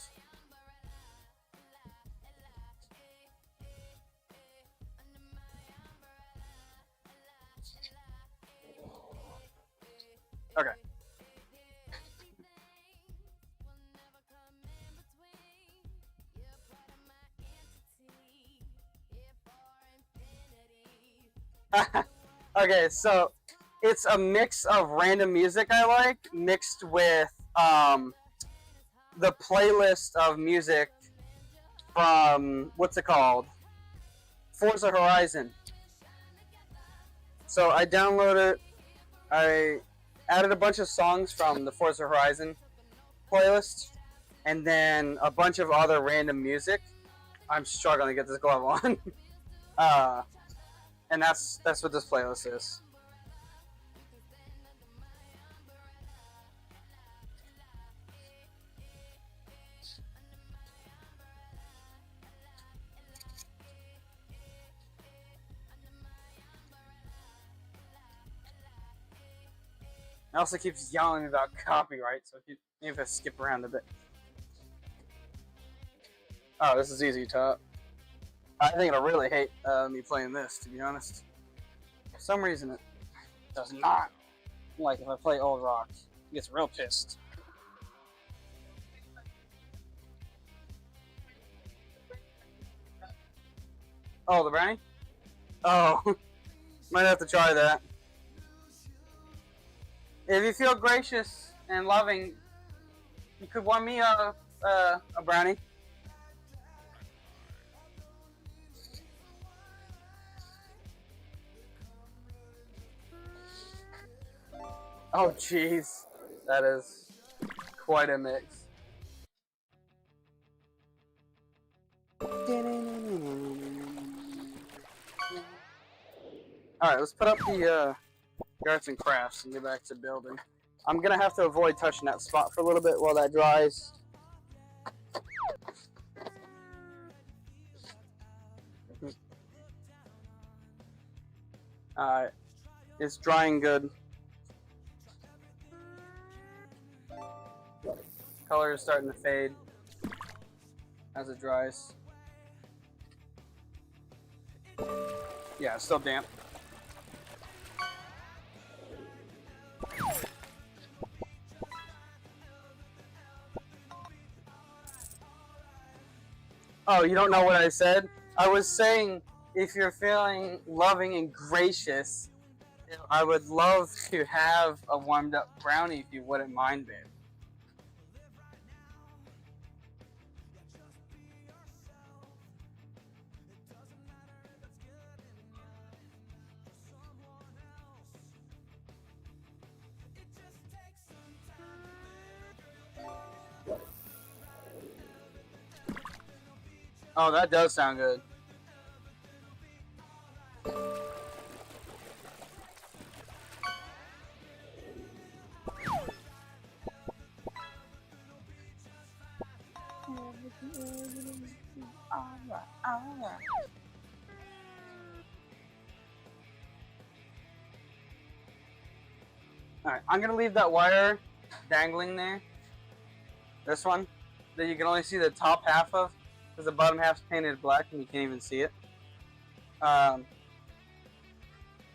Okay. Okay, so it's a mix of random music I like mixed with the playlist of music from what's it called? Forza Horizon. So I downloaded, I added a bunch of songs from the Forza Horizon playlist, and then a bunch of other random music. I'm struggling to get this glove on. And that's what this playlist is. It also keeps yelling about copyright, so if I skip around a bit. Oh, this is easy, top. I think it'll really hate me playing this, to be honest. For some reason, it does not like if I play old rock. It gets real pissed. Oh, the brownie? Oh, might have to try that. If you feel gracious and loving, you could want me a brownie. Oh, jeez. That is quite a mix. Alright, let's put up the arts and crafts and get back to building. I'm gonna have to avoid touching that spot for a little bit while that dries. Alright, it's drying good. Color is starting to fade as it dries. Yeah, it's still damp. Oh, you don't know what I said? I was saying if you're feeling loving and gracious, I would love to have a warmed up brownie if you wouldn't mind, babe. Oh, that does sound good. Alright, I'm gonna leave that wire dangling there. This one that you can only see the top half of, because the bottom half's painted black and you can't even see it.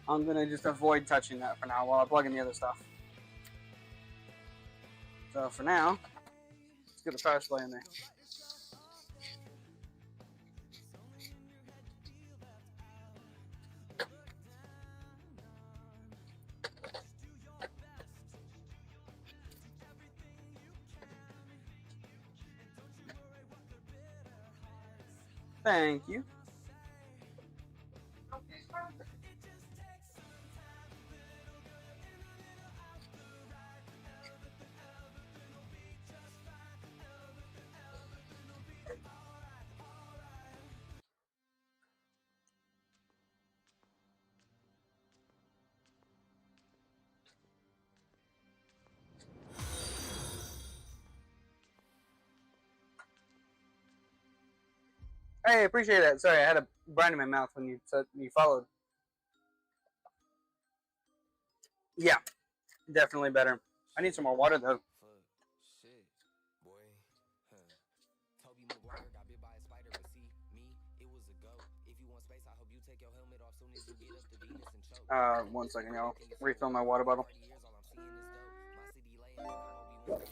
I'm gonna just avoid touching that for now while I plug in the other stuff. So for now, let's get the power supply in there. Thank you. Hey, appreciate that. Sorry, I had a brine in my mouth when you said you followed. Yeah, definitely better. I need some more water though. Shit, boy. Toby Maguire got bit by a spider, but see me, it was a go. If you want space, I hope you take your helmet off soon as you get up to Venus and choke. 1 second, y'all. Refill my water bottle. Years, all I'm seeing is dope. My city laying, and I'm Obi-Wan got a mission to pass. I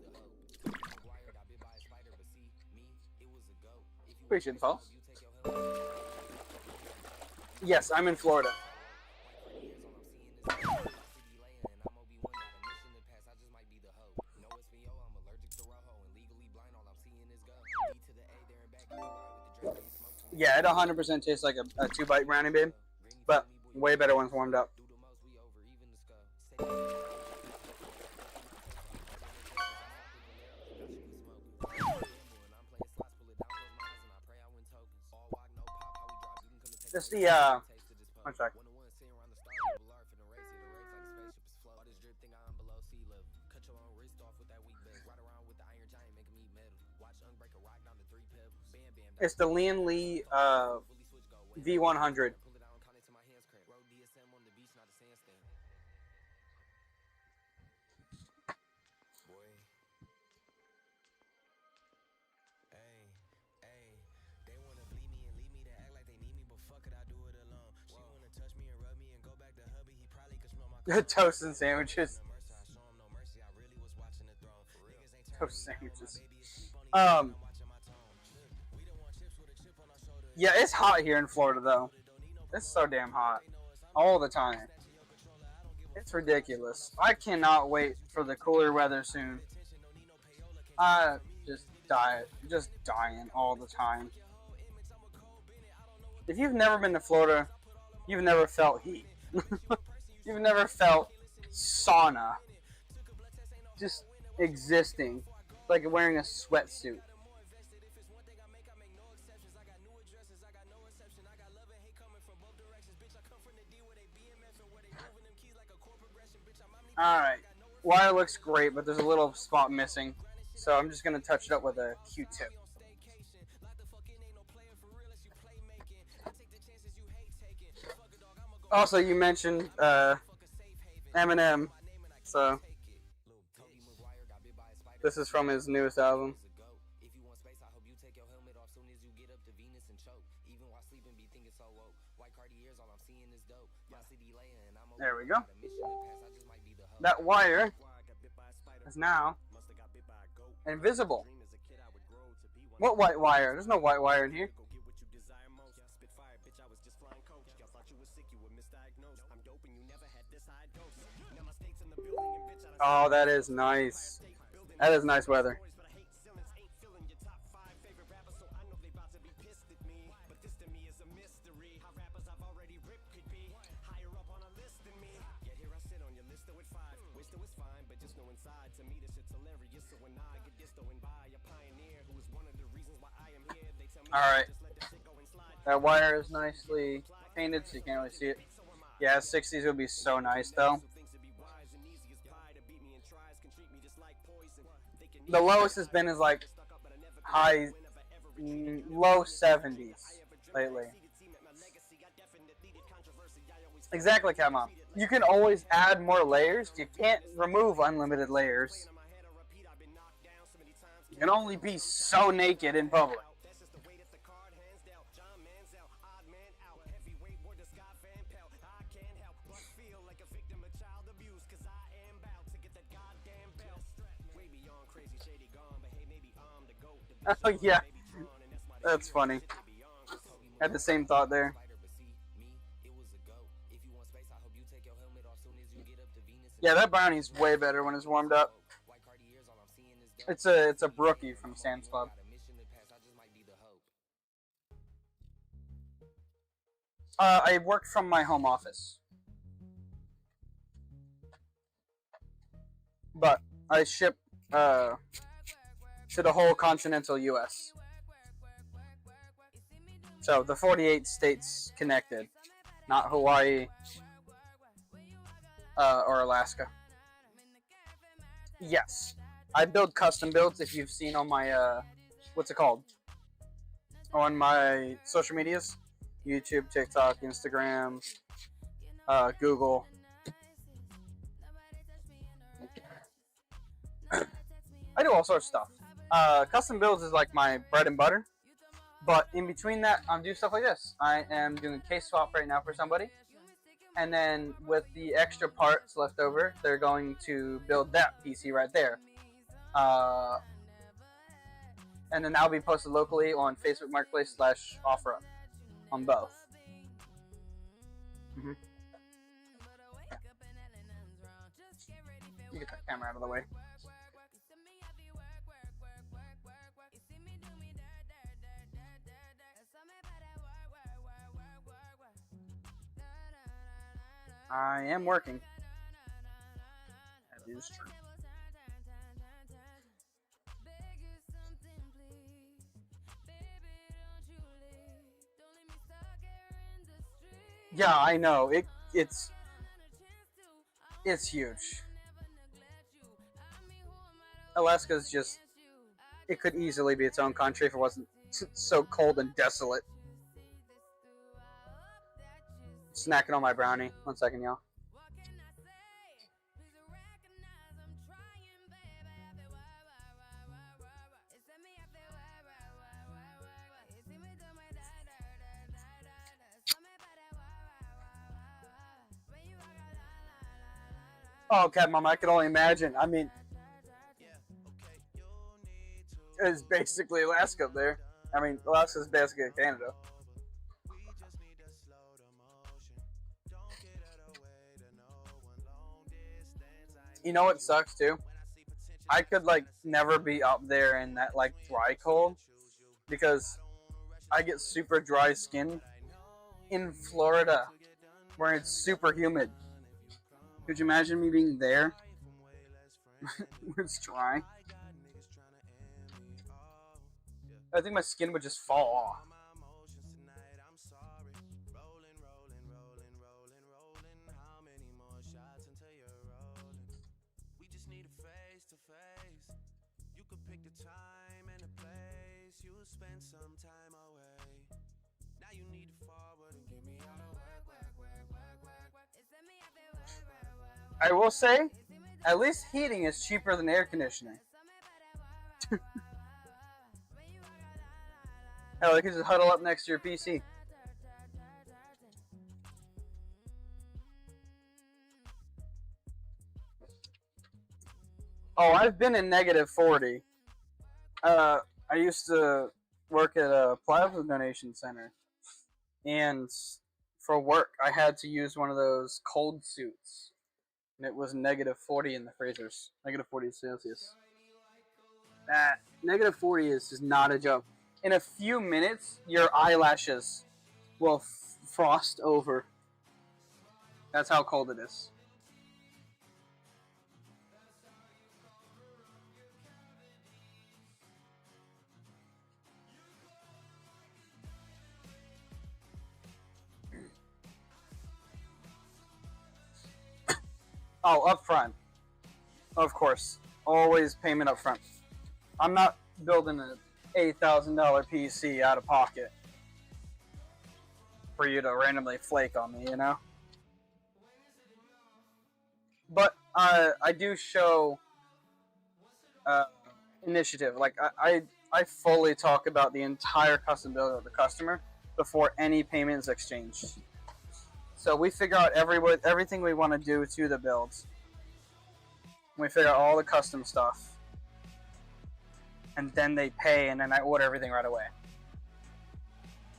just might be the hope. Toby Maguire got bit by a spider, but see me, it was a go. If you Appreciate the want follow. space, I hope you take your helmet off. Yes, I'm in Florida. Yeah, it 100% tastes like a 2-bite brownie, babe. But way better when it's warmed up. Just the, 1 sec. It's the Lian Li V100. Toast and sandwiches. Toast sandwiches. Yeah, it's hot here in Florida though. It's so damn hot. All the time. It's ridiculous. I cannot wait for the cooler weather soon. I just dying all the time. If you've never been to Florida, you've never felt heat. You've never felt sauna. Just existing. Like wearing a sweatsuit. Alright. Wire looks great, but there's a little spot missing. So I'm just going to touch it up with a Q-tip. Also, you mentioned Eminem, so this is from his newest album. There we go. That wire is now invisible. What white wire? There's no white wire in here. Oh, that is nice. That is nice weather. Alright. That wire is nicely painted so you can't really see it. Yeah, 60s would be so nice though. The lowest has been is like low 70s lately. Exactly, Kama. You can always add more layers. You can't remove unlimited layers. You can only be so naked in public. Oh yeah, that's funny. Had the same thought there. Yeah, that brownie's way better when it's warmed up. It's a brookie from Sam's Club. I work from my home office, but I ship to the whole continental U.S. So the 48 states connected, not Hawaii or Alaska. Yes, I build custom builds. If you've seen on my what's it called? On my social medias, YouTube, TikTok, Instagram, Google. I do all sorts of stuff. Custom builds is like my bread and butter. But in between that, I'm doing stuff like this. I am doing a case swap right now for somebody. And then with the extra parts left over, they're going to build that PC right there. And then that'll be posted locally on Facebook Marketplace / OfferUp on both. Mm-hmm. You get that camera out of the way. I am working. That is true. Yeah, I know. It's huge. Alaska's just, it could easily be its own country if it wasn't so cold and desolate. Snacking on my brownie. 1 second, y'all. Oh, okay, Mom, I can only imagine. I mean, it's basically Alaska up there. I mean, Alaska's basically Canada. You know what sucks too? I could like never be up there in that like dry cold because I get super dry skin in Florida where it's super humid. Could you imagine me being there where it's dry? I think my skin would just fall off. I will say, at least heating is cheaper than air conditioning. Hell, you can just huddle up next to your PC. Oh, I've been in -40. I used to work at a plasma donation center, and for work, I had to use one of those cold suits, and it was -40 in the freezers, -40 Celsius. That -40 is just not a joke. In a few minutes, your eyelashes will frost over. That's how cold it is. Oh, up front. Of course. Always payment up front. I'm not building an $8,000 PC out of pocket for you to randomly flake on me, you know? But I do show initiative. Like, I fully talk about the entire custom build with the customer before any payment is exchanged. So we figure out everything we want to do to the builds. We figure out all the custom stuff. And then they pay, and then I order everything right away.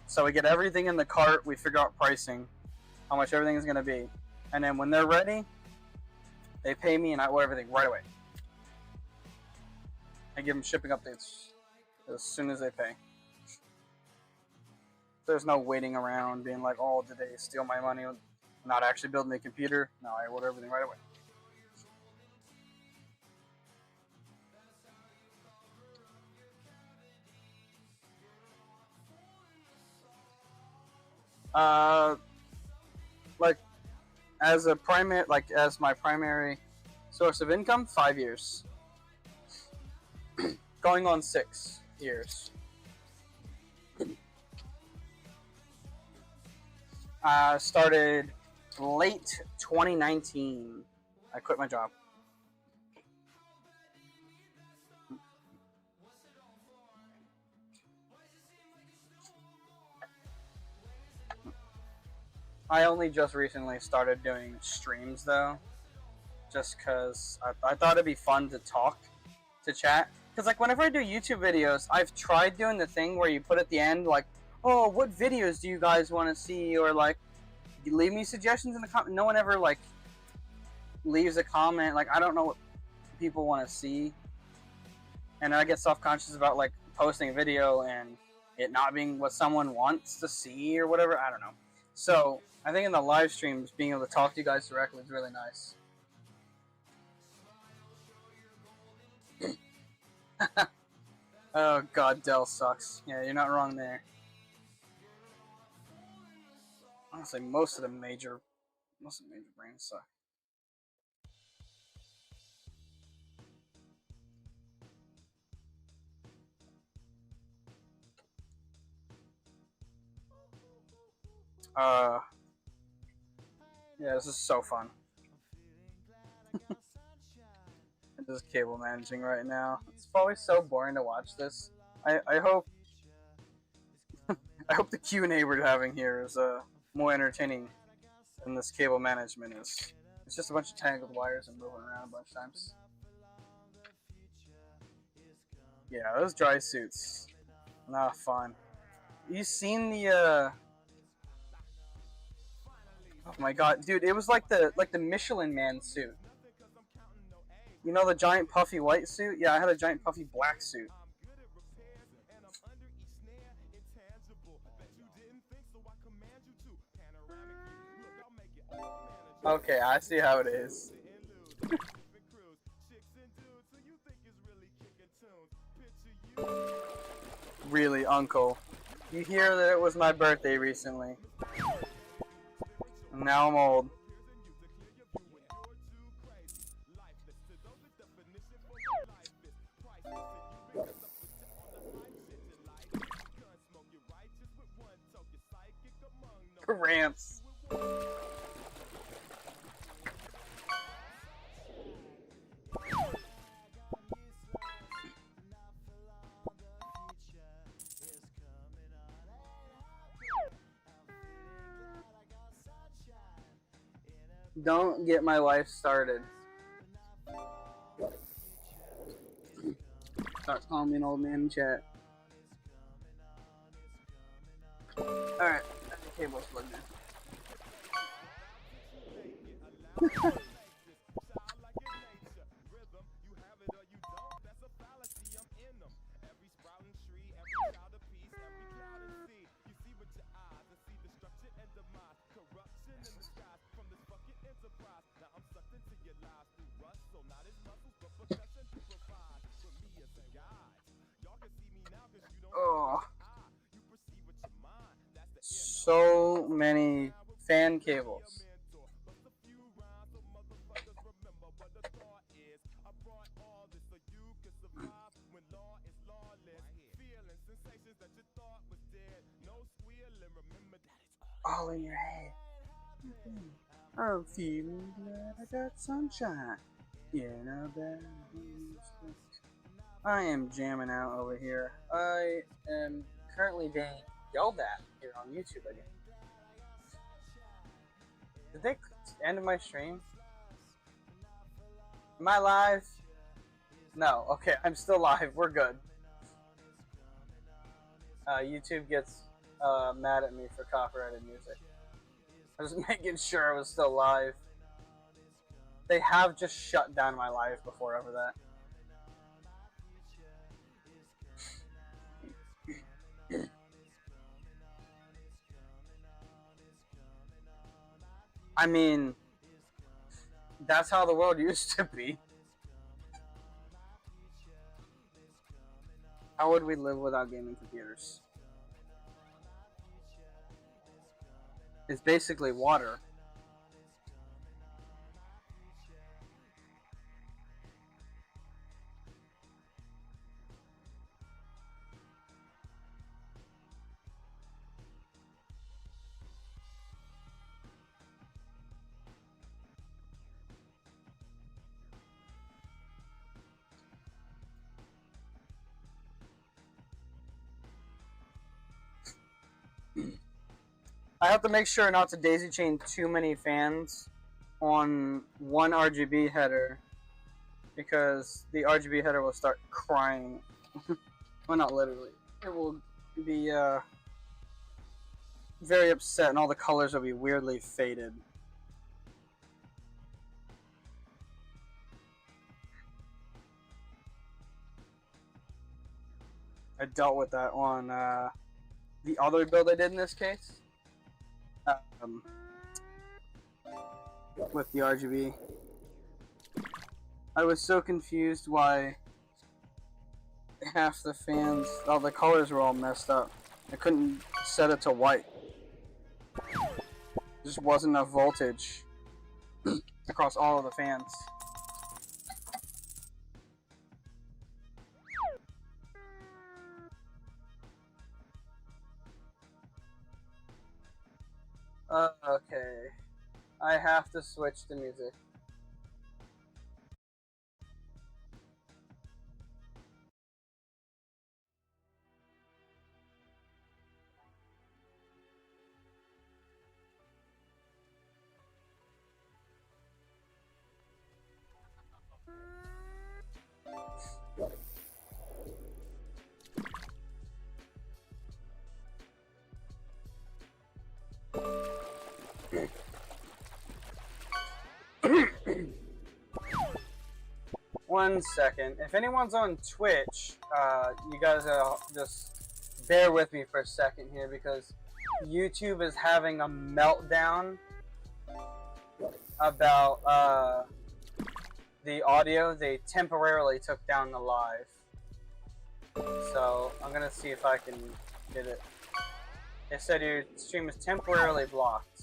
So we get everything in the cart, we figure out pricing, how much everything is going to be. And then when they're ready, they pay me and I order everything right away. I give them shipping updates as soon as they pay. There's no waiting around being like, oh, did they steal my money? Not actually building the computer. No, I order everything right away. Like as my primary source of income, 5 years. Going on 6 years. Started late 2019. I quit my job. I only just recently started doing streams though, just because I thought it'd be fun to talk, to chat. Because like whenever I do YouTube videos, I've tried doing the thing where you put at the end like, oh, what videos do you guys want to see, or like, you leave me suggestions in the comment. No one ever like leaves a comment. Like I don't know what people want to see, and I get self-conscious about like posting a video and it not being what someone wants to see or whatever. I don't know. So I think in the live streams, being able to talk to you guys directly is really nice. Oh god, Dell sucks. Yeah, you're not wrong there. Honestly, most of the major brands suck. Yeah, this is so fun. I'm just cable managing right now. It's probably so boring to watch this. I hope I hope the Q&A we're having here is more entertaining than this cable management is. It's just a bunch of tangled wires and moving around a bunch of times. Yeah, those dry suits, not fun. You seen the oh my god, dude! It was like the Michelin Man suit. You know the giant puffy white suit? Yeah, I had a giant puffy black suit. Okay, I see how it is. Really, Uncle. You hear that it was my birthday recently. And now I'm old. Ramps. Don't get my life started. Start calling me an old man in chat. Alright, the cable's plugged in. Oh, so many fan cables. All in your head. I'm feeling glad I got sunshine. Yeah, no bad. I am jamming out over here. I am currently being yelled at here on YouTube again. Did they end my stream? Am I live? No. Okay, I'm still live. We're good. YouTube gets mad at me for copyrighted music. I was making sure I was still live. They have just shut down my live before over that. I mean, that's how the world used to be. How would we live without gaming computers? It's basically water. I have to make sure not to daisy chain too many fans on one RGB header because the RGB header will start crying. Well, not literally. It will be very upset and all the colors will be weirdly faded. I dealt with that on the other build I did in this case. With the RGB. I was so confused why half the fans, all the colors were all messed up. I couldn't set it to white. There just wasn't enough voltage across all of the fans. Okay. I have to switch to music. One second. If anyone's on Twitch, you guys just bear with me for a second here because YouTube is having a meltdown about the audio. They temporarily took down the live. So I'm gonna see if I can get it. They said your stream is temporarily blocked.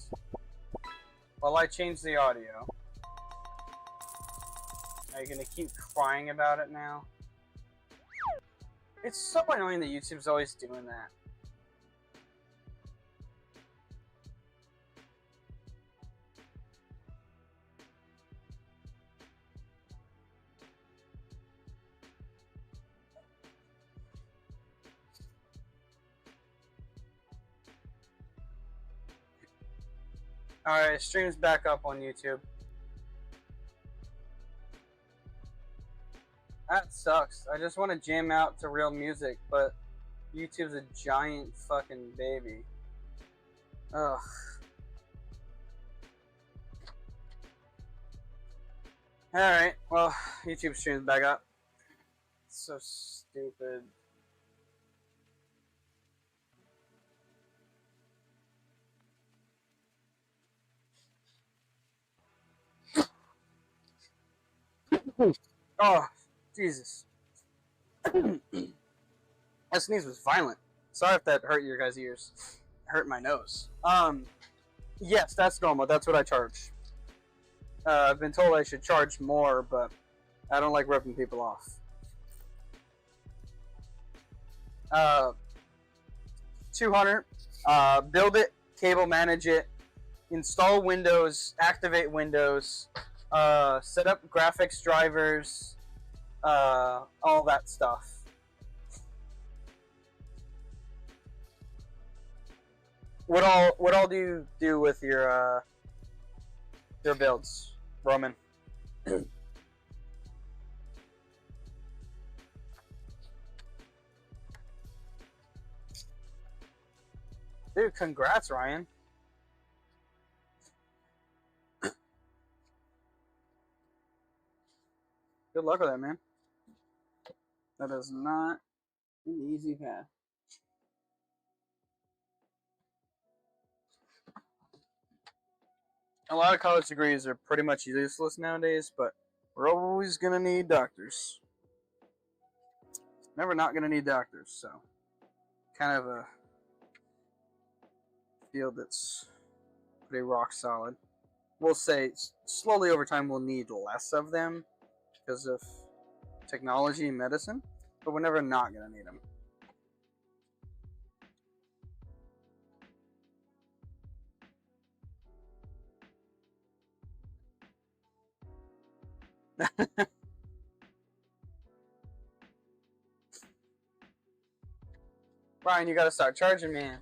Well, I changed the audio. Are you gonna keep crying about it now? It's so annoying that YouTube's always doing that. Alright, stream's back up on YouTube. That sucks. I just want to jam out to real music, but YouTube's a giant fucking baby. Ugh. Alright, well, YouTube stream's back up. It's so stupid. Oh, Jesus. That sneeze was violent. Sorry if that hurt your guys' ears. It hurt my nose. Yes, that's normal. That's what I charge. I've been told I should charge more, but I don't like ripping people off. 200. Build it, cable manage it, install Windows, activate Windows, set up graphics drivers, all that stuff. What all do you do with your Your builds, Roman. Dude, congrats, Ryan. Good luck with that, man. That is not an easy path. A lot of college degrees are pretty much useless nowadays, but we're always going to need doctors. Never not going to need doctors, so kind of a field that's pretty rock solid. We'll say slowly over time we'll need less of them because of technology and medicine, but we're never not going to need them. Brian, you gotta start charging, man.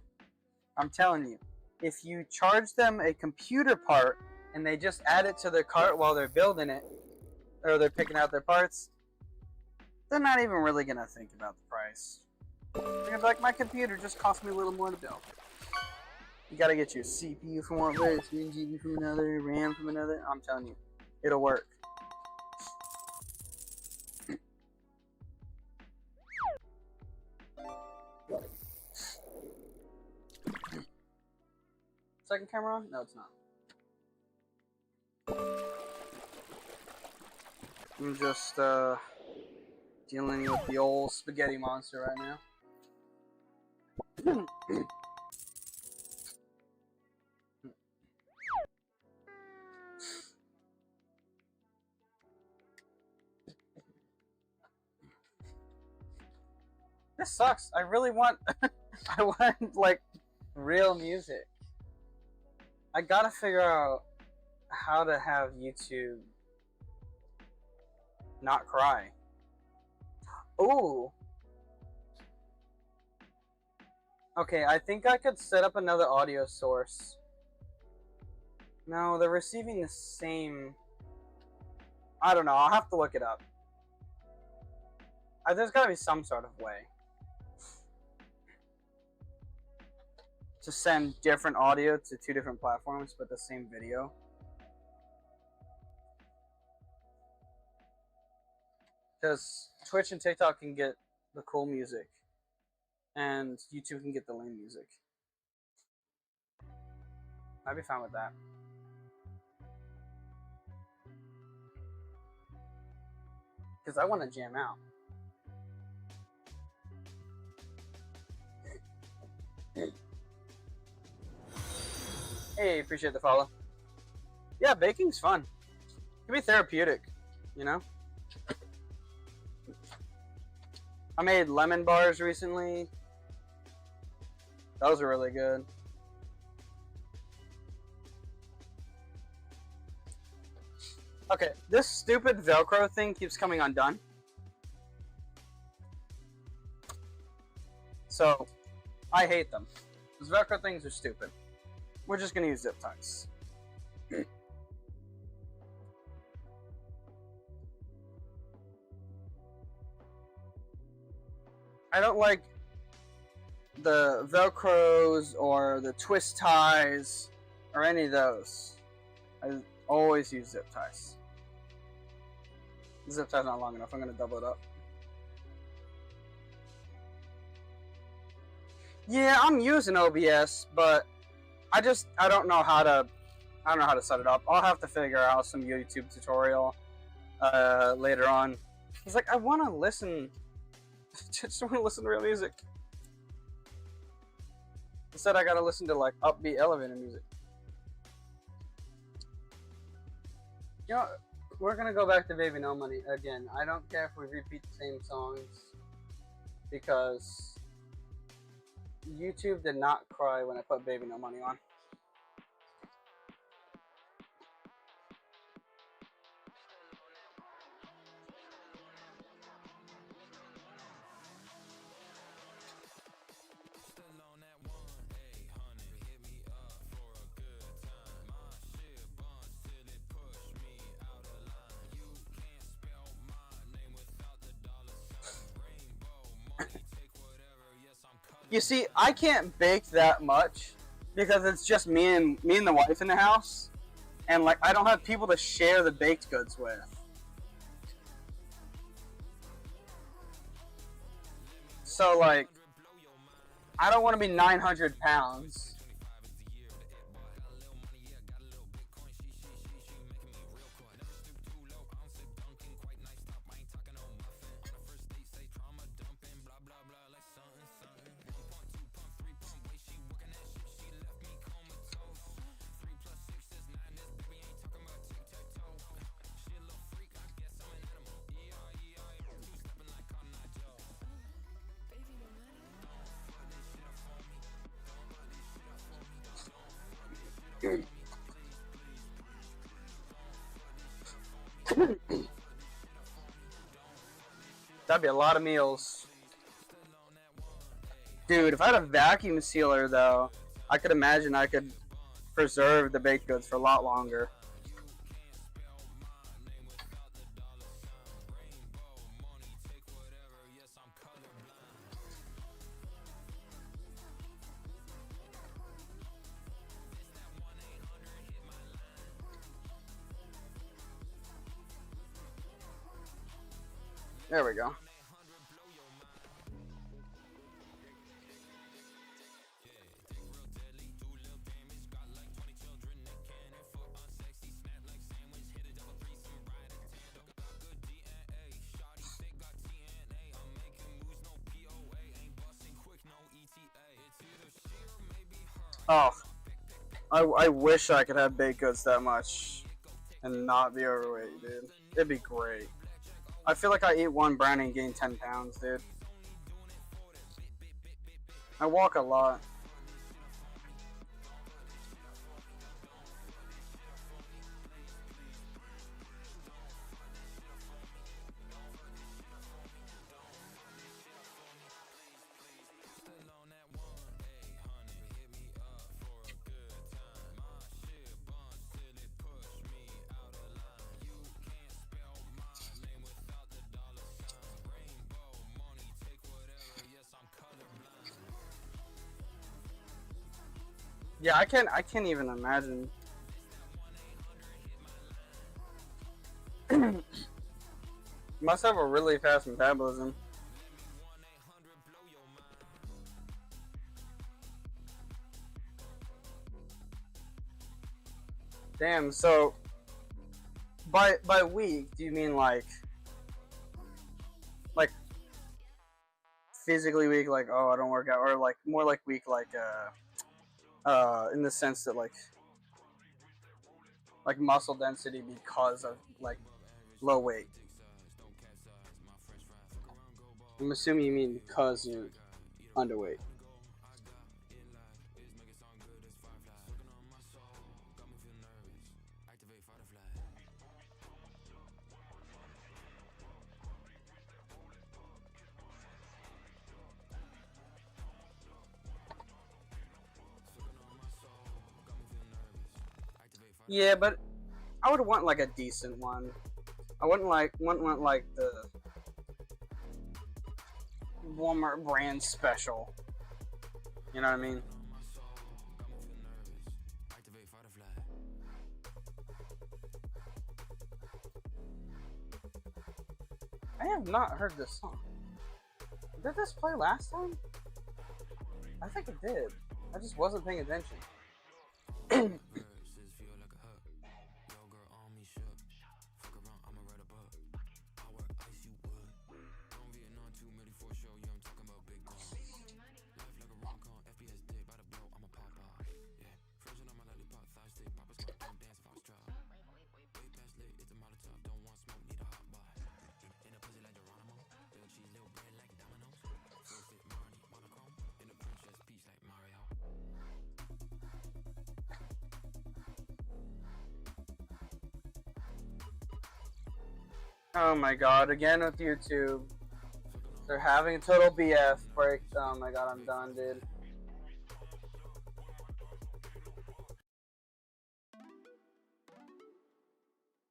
I'm telling you, if you charge them a computer part and they just add it to their cart while they're building it, or they're picking out their parts, they're not even really gonna think about the price. They're gonna be like, my computer just cost me a little more to build. You gotta get your CPU from one place, 1 GB from another, RAM from another. I'm telling you, it'll work. Second camera on? No, it's not. I'm just dealing with the old spaghetti monster right now. This sucks. I really want I want like real music. I gotta figure out how to have YouTube not cry. Ooh. Okay, I think I could set up another audio source. No, they're receiving the same. I don't know. I'll have to look it up. There's gotta be some sort of way to send different audio to 2 different platforms, but the same video. Because Twitch and TikTok can get the cool music, and YouTube can get the lame music. I'd be fine with that. Because I want to jam out. Hey, appreciate the follow. Yeah, baking's fun. It can be therapeutic, you know? I made lemon bars recently. Those are really good. Okay, this stupid Velcro thing keeps coming undone. So, I hate them. Those Velcro things are stupid. We're just gonna use zip ties. I don't like the Velcros or the twist ties or any of those. I always use zip ties. The zip tie's not long enough. I'm gonna double it up. Yeah, I'm using OBS, but I don't know how to set it up. I'll have to figure out some YouTube tutorial later on. He's like, I want to listen. Just want to listen to real music. Instead, I gotta listen to like upbeat elevator music. You know, we're gonna go back to Baby No Money again. I don't care if we repeat the same songs because YouTube did not cry when I put Baby No Money on. You see, I can't bake that much because it's just me and the wife in the house, and like I don't have people to share the baked goods with. So like, I don't want to be 900 pounds. That'd be a lot of meals. Dude, if I had a vacuum sealer though, I could imagine I could preserve the baked goods for a lot longer. There we go. Oh, I wish I could have baked goods that much and not be overweight, dude. It'd be great. I feel like I eat one brownie and gain 10 pounds, dude. I walk a lot. Yeah, I can't even imagine. Must have a really fast metabolism. Damn, so by week, do you mean like physically weak, like oh I don't work out, or like more like weak, like in the sense that like muscle density because of like low weight? I'm assuming you mean because you're underweight. Yeah, but I would want like a decent one. I wouldn't want like the Walmart brand special. You know what I mean? I have not heard this song. Did this play last time? I think it did. I just wasn't paying attention. Oh my god, again with YouTube. They're having a total BF break. Oh my god, I'm done, dude.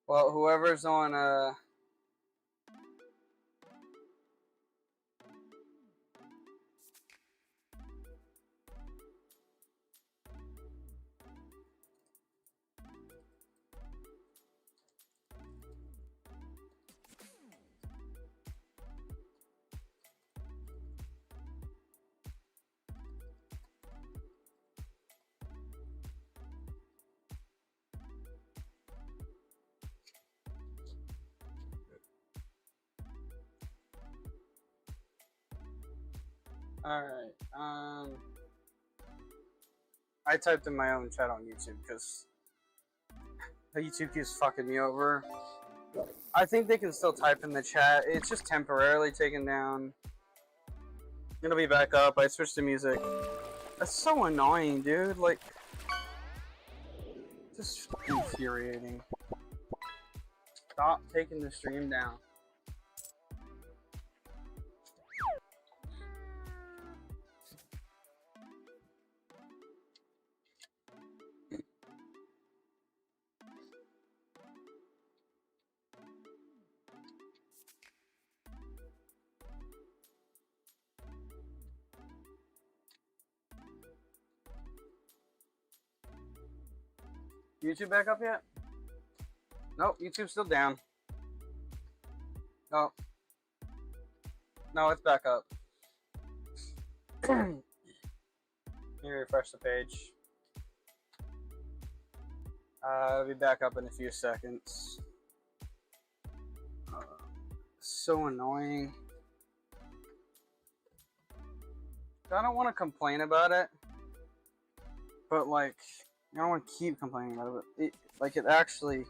Well, whoever's on Alright, I typed in my own chat on YouTube because YouTube keeps fucking me over. I think they can still type in the chat. It's just temporarily taken down. It'll be back up. I switched to music. That's so annoying, dude. Like, just infuriating. Stop taking the stream down. YouTube back up yet? Nope, YouTube's still down. Oh. No, it's back up. Let me refresh the page. It'll be back up in a few seconds. So annoying. I don't want to complain about it, but like, I don't want to keep complaining about it. It actually,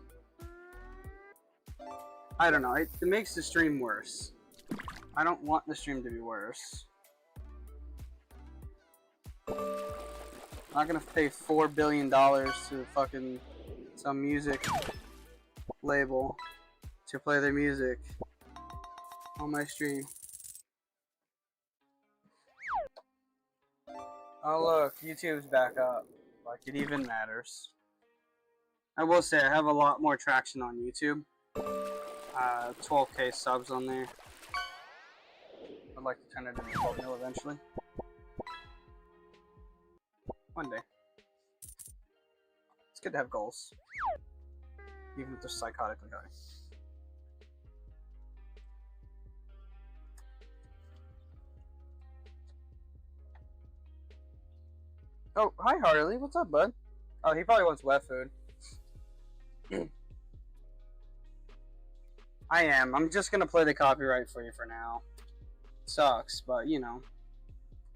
I don't know. It makes the stream worse. I don't want the stream to be worse. I'm not gonna pay $4 billion to fucking some music label to play their music on my stream. Oh look, YouTube's back up. Like it even matters. I will say I have a lot more traction on YouTube. 12K subs on there. I'd like to turn it into 12 mil eventually. One day. It's good to have goals. Even if they're psychotically high. Oh, hi Harley. What's up, bud? Oh, he probably wants wet food. I am. I'm just gonna play the copyright for you for now. Sucks, but you know,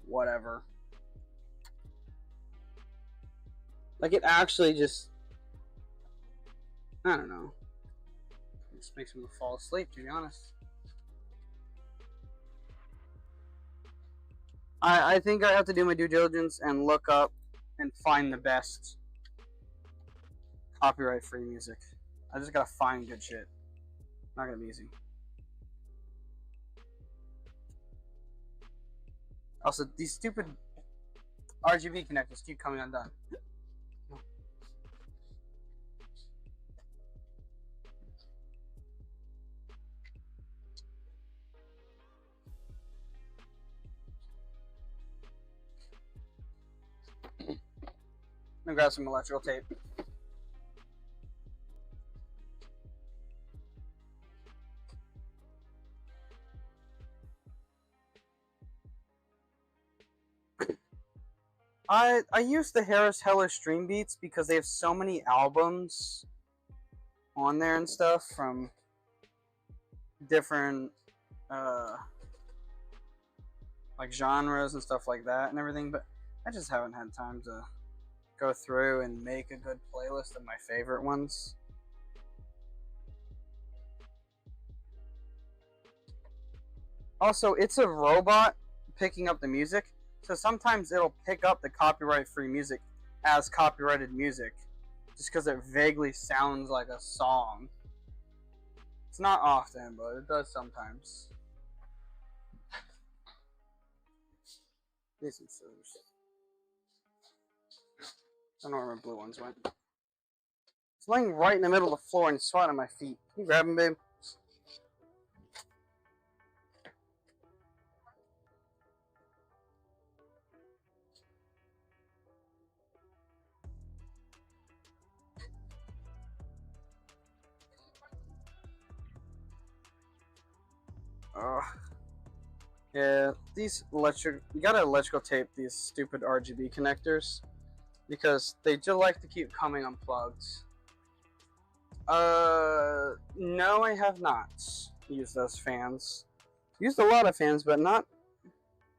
whatever. Like it actually just, I don't know. It just makes me fall asleep, to be honest. I think I have to do my due diligence and look up and find the best copyright-free music. I just gotta find good shit. Not gonna be easy. Also, these stupid RGB connectors keep coming undone. I'm gonna grab some electrical tape. I use the Harris Heller Stream Beats because they have so many albums on there and stuff from different like genres and stuff like that and everything, but I just haven't had time to go through and make a good playlist of my favorite ones. Also, it's a robot picking up the music, so sometimes it'll pick up the copyright-free music as copyrighted music just because it vaguely sounds like a song. It's not often, but it does sometimes. These are scissors. I don't know where my blue ones went. It's laying right in the middle of the floor and swatting at my feet. Can you grab him, babe? Yeah, these you gotta electrical tape these stupid RGB connectors because they just like to keep coming unplugged. No, I have not used those fans. Used a lot of fans, but not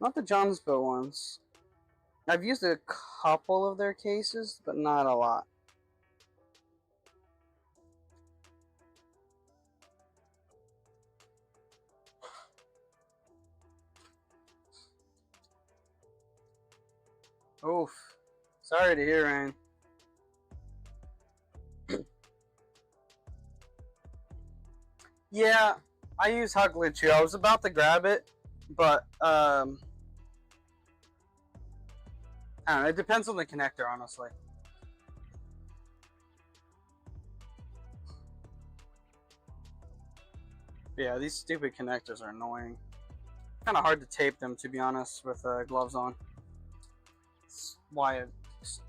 Not the Johnsville ones. I've used a couple of their cases, but not a lot. Oof. Sorry to hear, Ryan. Yeah, I use hot glue too. I was about to grab it, but I don't know. It depends on the connector, honestly. Yeah, these stupid connectors are annoying. Kind of hard to tape them, to be honest, with gloves on. That's why I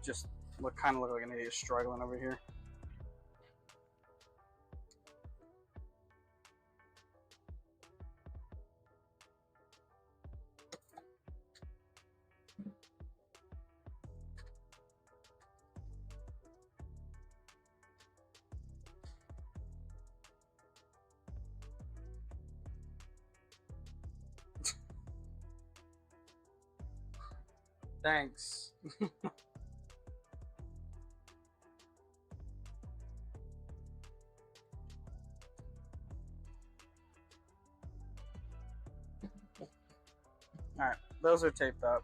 just kind of look like an idiot struggling over here. Thanks. Alright, those are taped up.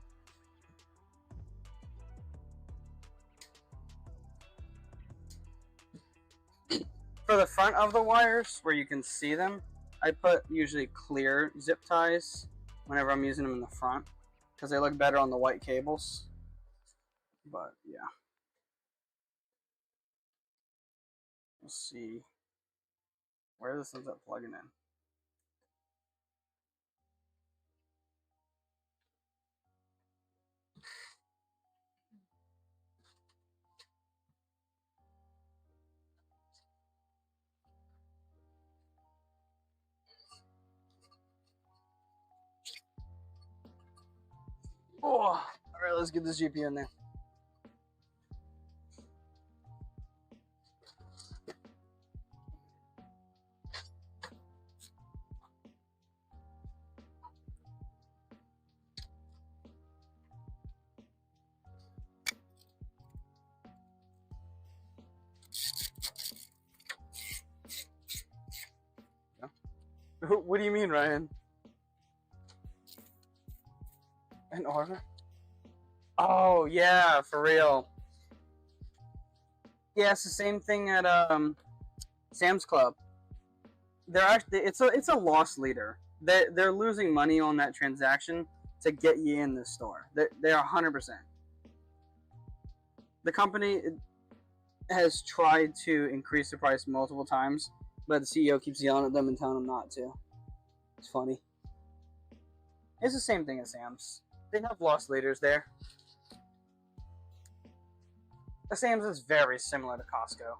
For the front of the wires, where you can see them, I put usually clear zip ties whenever I'm using them in the front, because they look better on the white cables. But yeah. We'll see where this ends up plugging in. Oh, all right, let's get this GPU in there. What do you mean, Ryan? An order? Oh yeah, for real. Yeah, it's the same thing at Sam's Club. They're actually it's a loss leader. They're losing money on that transaction to get you in the store. They are 100%. The company has tried to increase the price multiple times, but the CEO keeps yelling at them and telling them not to. It's funny. It's the same thing as Sam's. They have loss leaders there. The Sam's is very similar to Costco.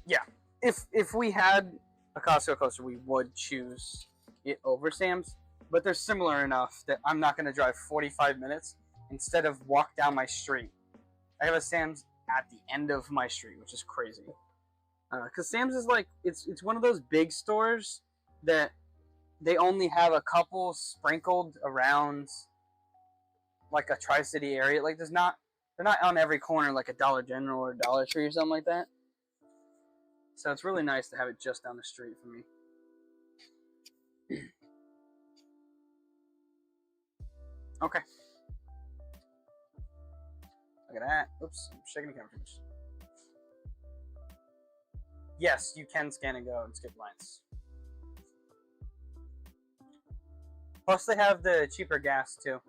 Yeah, if we had a Costco coaster, we would choose it over Sam's. But they're similar enough that I'm not going to drive 45 minutes instead of walk down my street. I have a Sam's at the end of my street, which is crazy. Because Sam's is like, it's one of those big stores that they only have a couple sprinkled around like a Tri-City area. Like they're not on every corner like a Dollar General or Dollar Tree or something like that. So it's really nice to have it just down the street for me. Okay. Look at that. Oops, I'm shaking the camera too much. Yes, you can scan and go and skip lines. Plus, they have the cheaper gas too.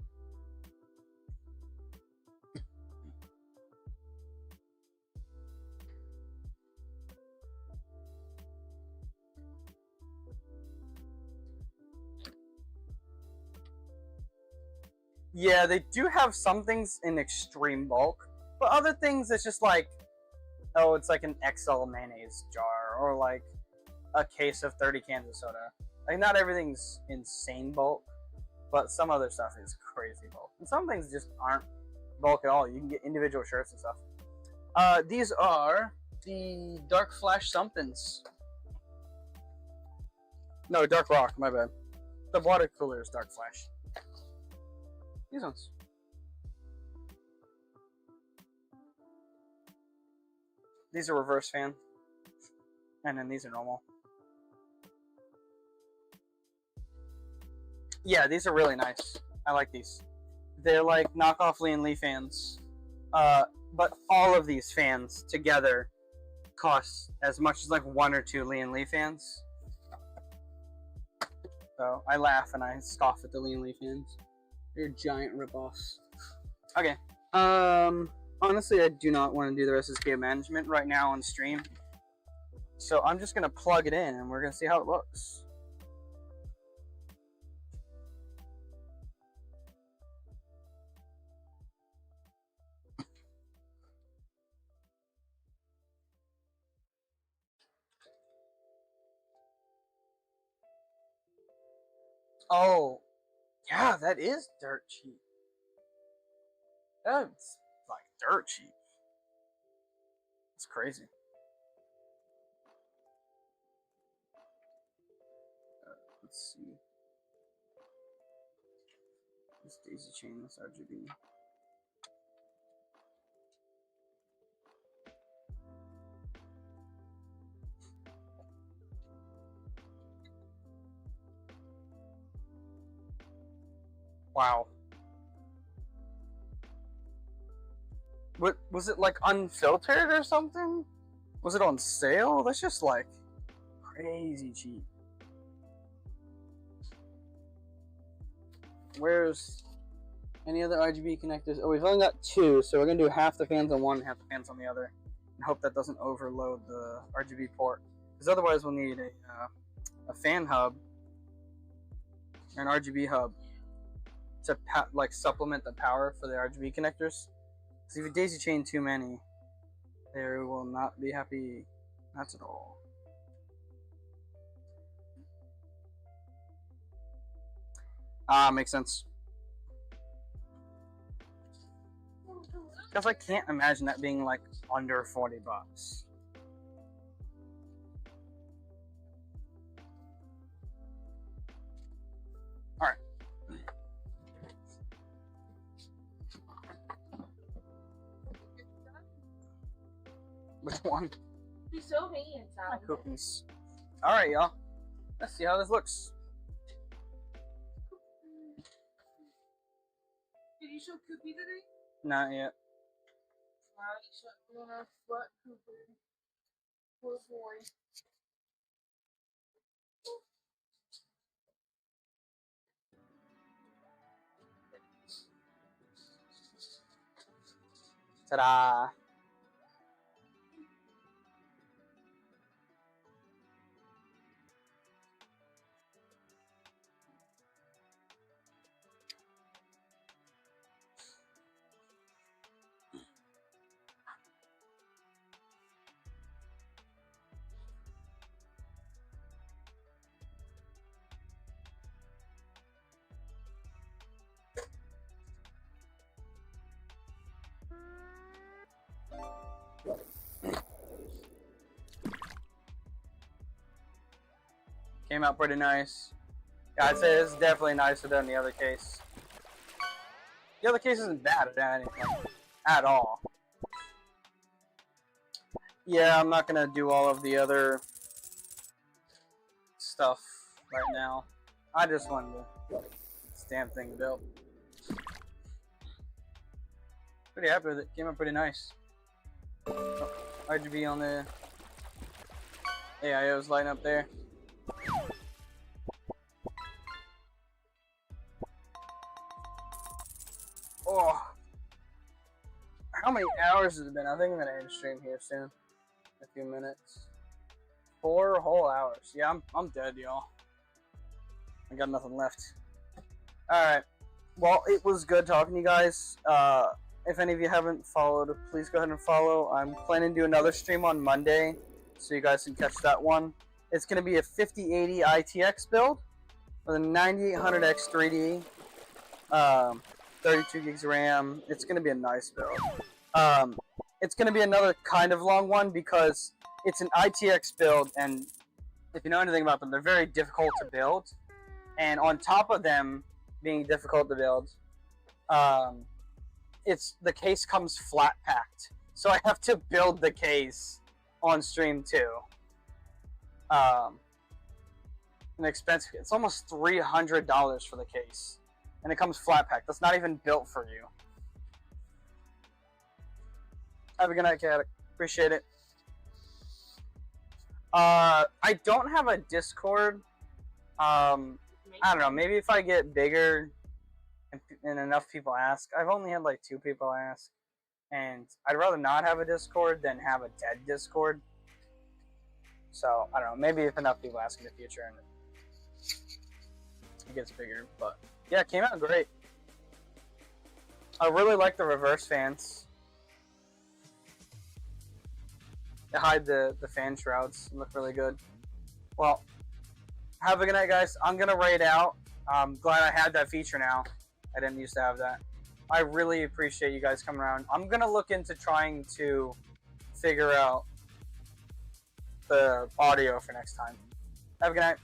Yeah, they do have some things in extreme bulk, but other things it's just like, oh, it's like an XL mayonnaise jar or like a case of 30 cans of soda. Like not everything's insane bulk, but some other stuff is crazy bulk. And some things just aren't bulk at all. You can get individual shirts and stuff. These are the Dark Flash somethings. No, Dark Rock, my bad. The water cooler is Dark Flash. These ones. These are reverse fan. And then these are normal. Yeah, these are really nice. I like these. They're like knockoff Lian Li fans. But all of these fans together cost as much as like 1 or 2 Lian Li fans. So I laugh and I scoff at the Lian Li fans. They're giant ripoffs. Okay. Honestly, I do not want to do the rest of this game management right now on stream. So I'm just gonna plug it in and we're gonna see how it looks. Oh, yeah, that is dirt cheap. That's like dirt cheap. It's crazy. Let's see. This daisy chain, this RGB. Wow. What was it, like unfiltered or something? Was it on sale? That's just like crazy cheap. Where's any other RGB connectors? Oh, we've only got 2, so we're gonna do half the fans on one, half the fans on the other, and hope that doesn't overload the RGB port. Because otherwise, we'll need a fan hub, or an RGB hub, to like supplement the power for the RGB connectors. Because if you daisy chain too many, they will not be happy. That's at all. Makes sense. Because I can't imagine that being like under 40 bucks. Alright. Which one? She's so mean inside. My cookies. Alright, y'all. Let's see how this looks. Did you show Cookie today? Not yet. Wow, you showed me on our butt, Cooper. Poor boy. Ta-da! Came out pretty nice. Yeah, I'd say this is definitely nicer than the other case. The other case isn't bad at anything. At all. Yeah, I'm not gonna do all of the other stuff right now. I just wanted to get this damn thing built. Pretty happy with it. Came out pretty nice. Oh, RGB on the AIO's lighting up there. Oh, how many hours has it been? I think I'm gonna end stream here soon. A few minutes. 4 whole hours. Yeah, I'm dead, y'all. I got nothing left. Alright. Well, it was good talking to you guys. If any of you haven't followed, please go ahead and follow. I'm planning to do another stream on Monday, so you guys can catch that one. It's going to be a 5080 ITX build with a 9800X 3D, 32 gigs of RAM. It's going to be a nice build. It's going to be another kind of long one because it's an ITX build, and if you know anything about them, they're very difficult to build. And on top of them being difficult to build, the case comes flat packed. So I have to build the case on stream too. An expensive. It's almost $300 for the case, and it comes flat packed. That's not even built for you. Have a good night, Cat. Appreciate it. I don't have a Discord. I don't know. Maybe if I get bigger and enough people ask. I've only had like 2 people ask, and I'd rather not have a Discord than have a dead Discord. So I don't know. Maybe if enough people ask in the future and it gets bigger. But yeah, it came out great. I really like the reverse fans. They hide the fan shrouds and look really good. Well, have a good night, guys. I'm gonna raid out. I'm glad I had that feature now. I didn't used to have that. I really appreciate you guys coming around. I'm gonna look into trying to figure out the audio for next time. Have a good night.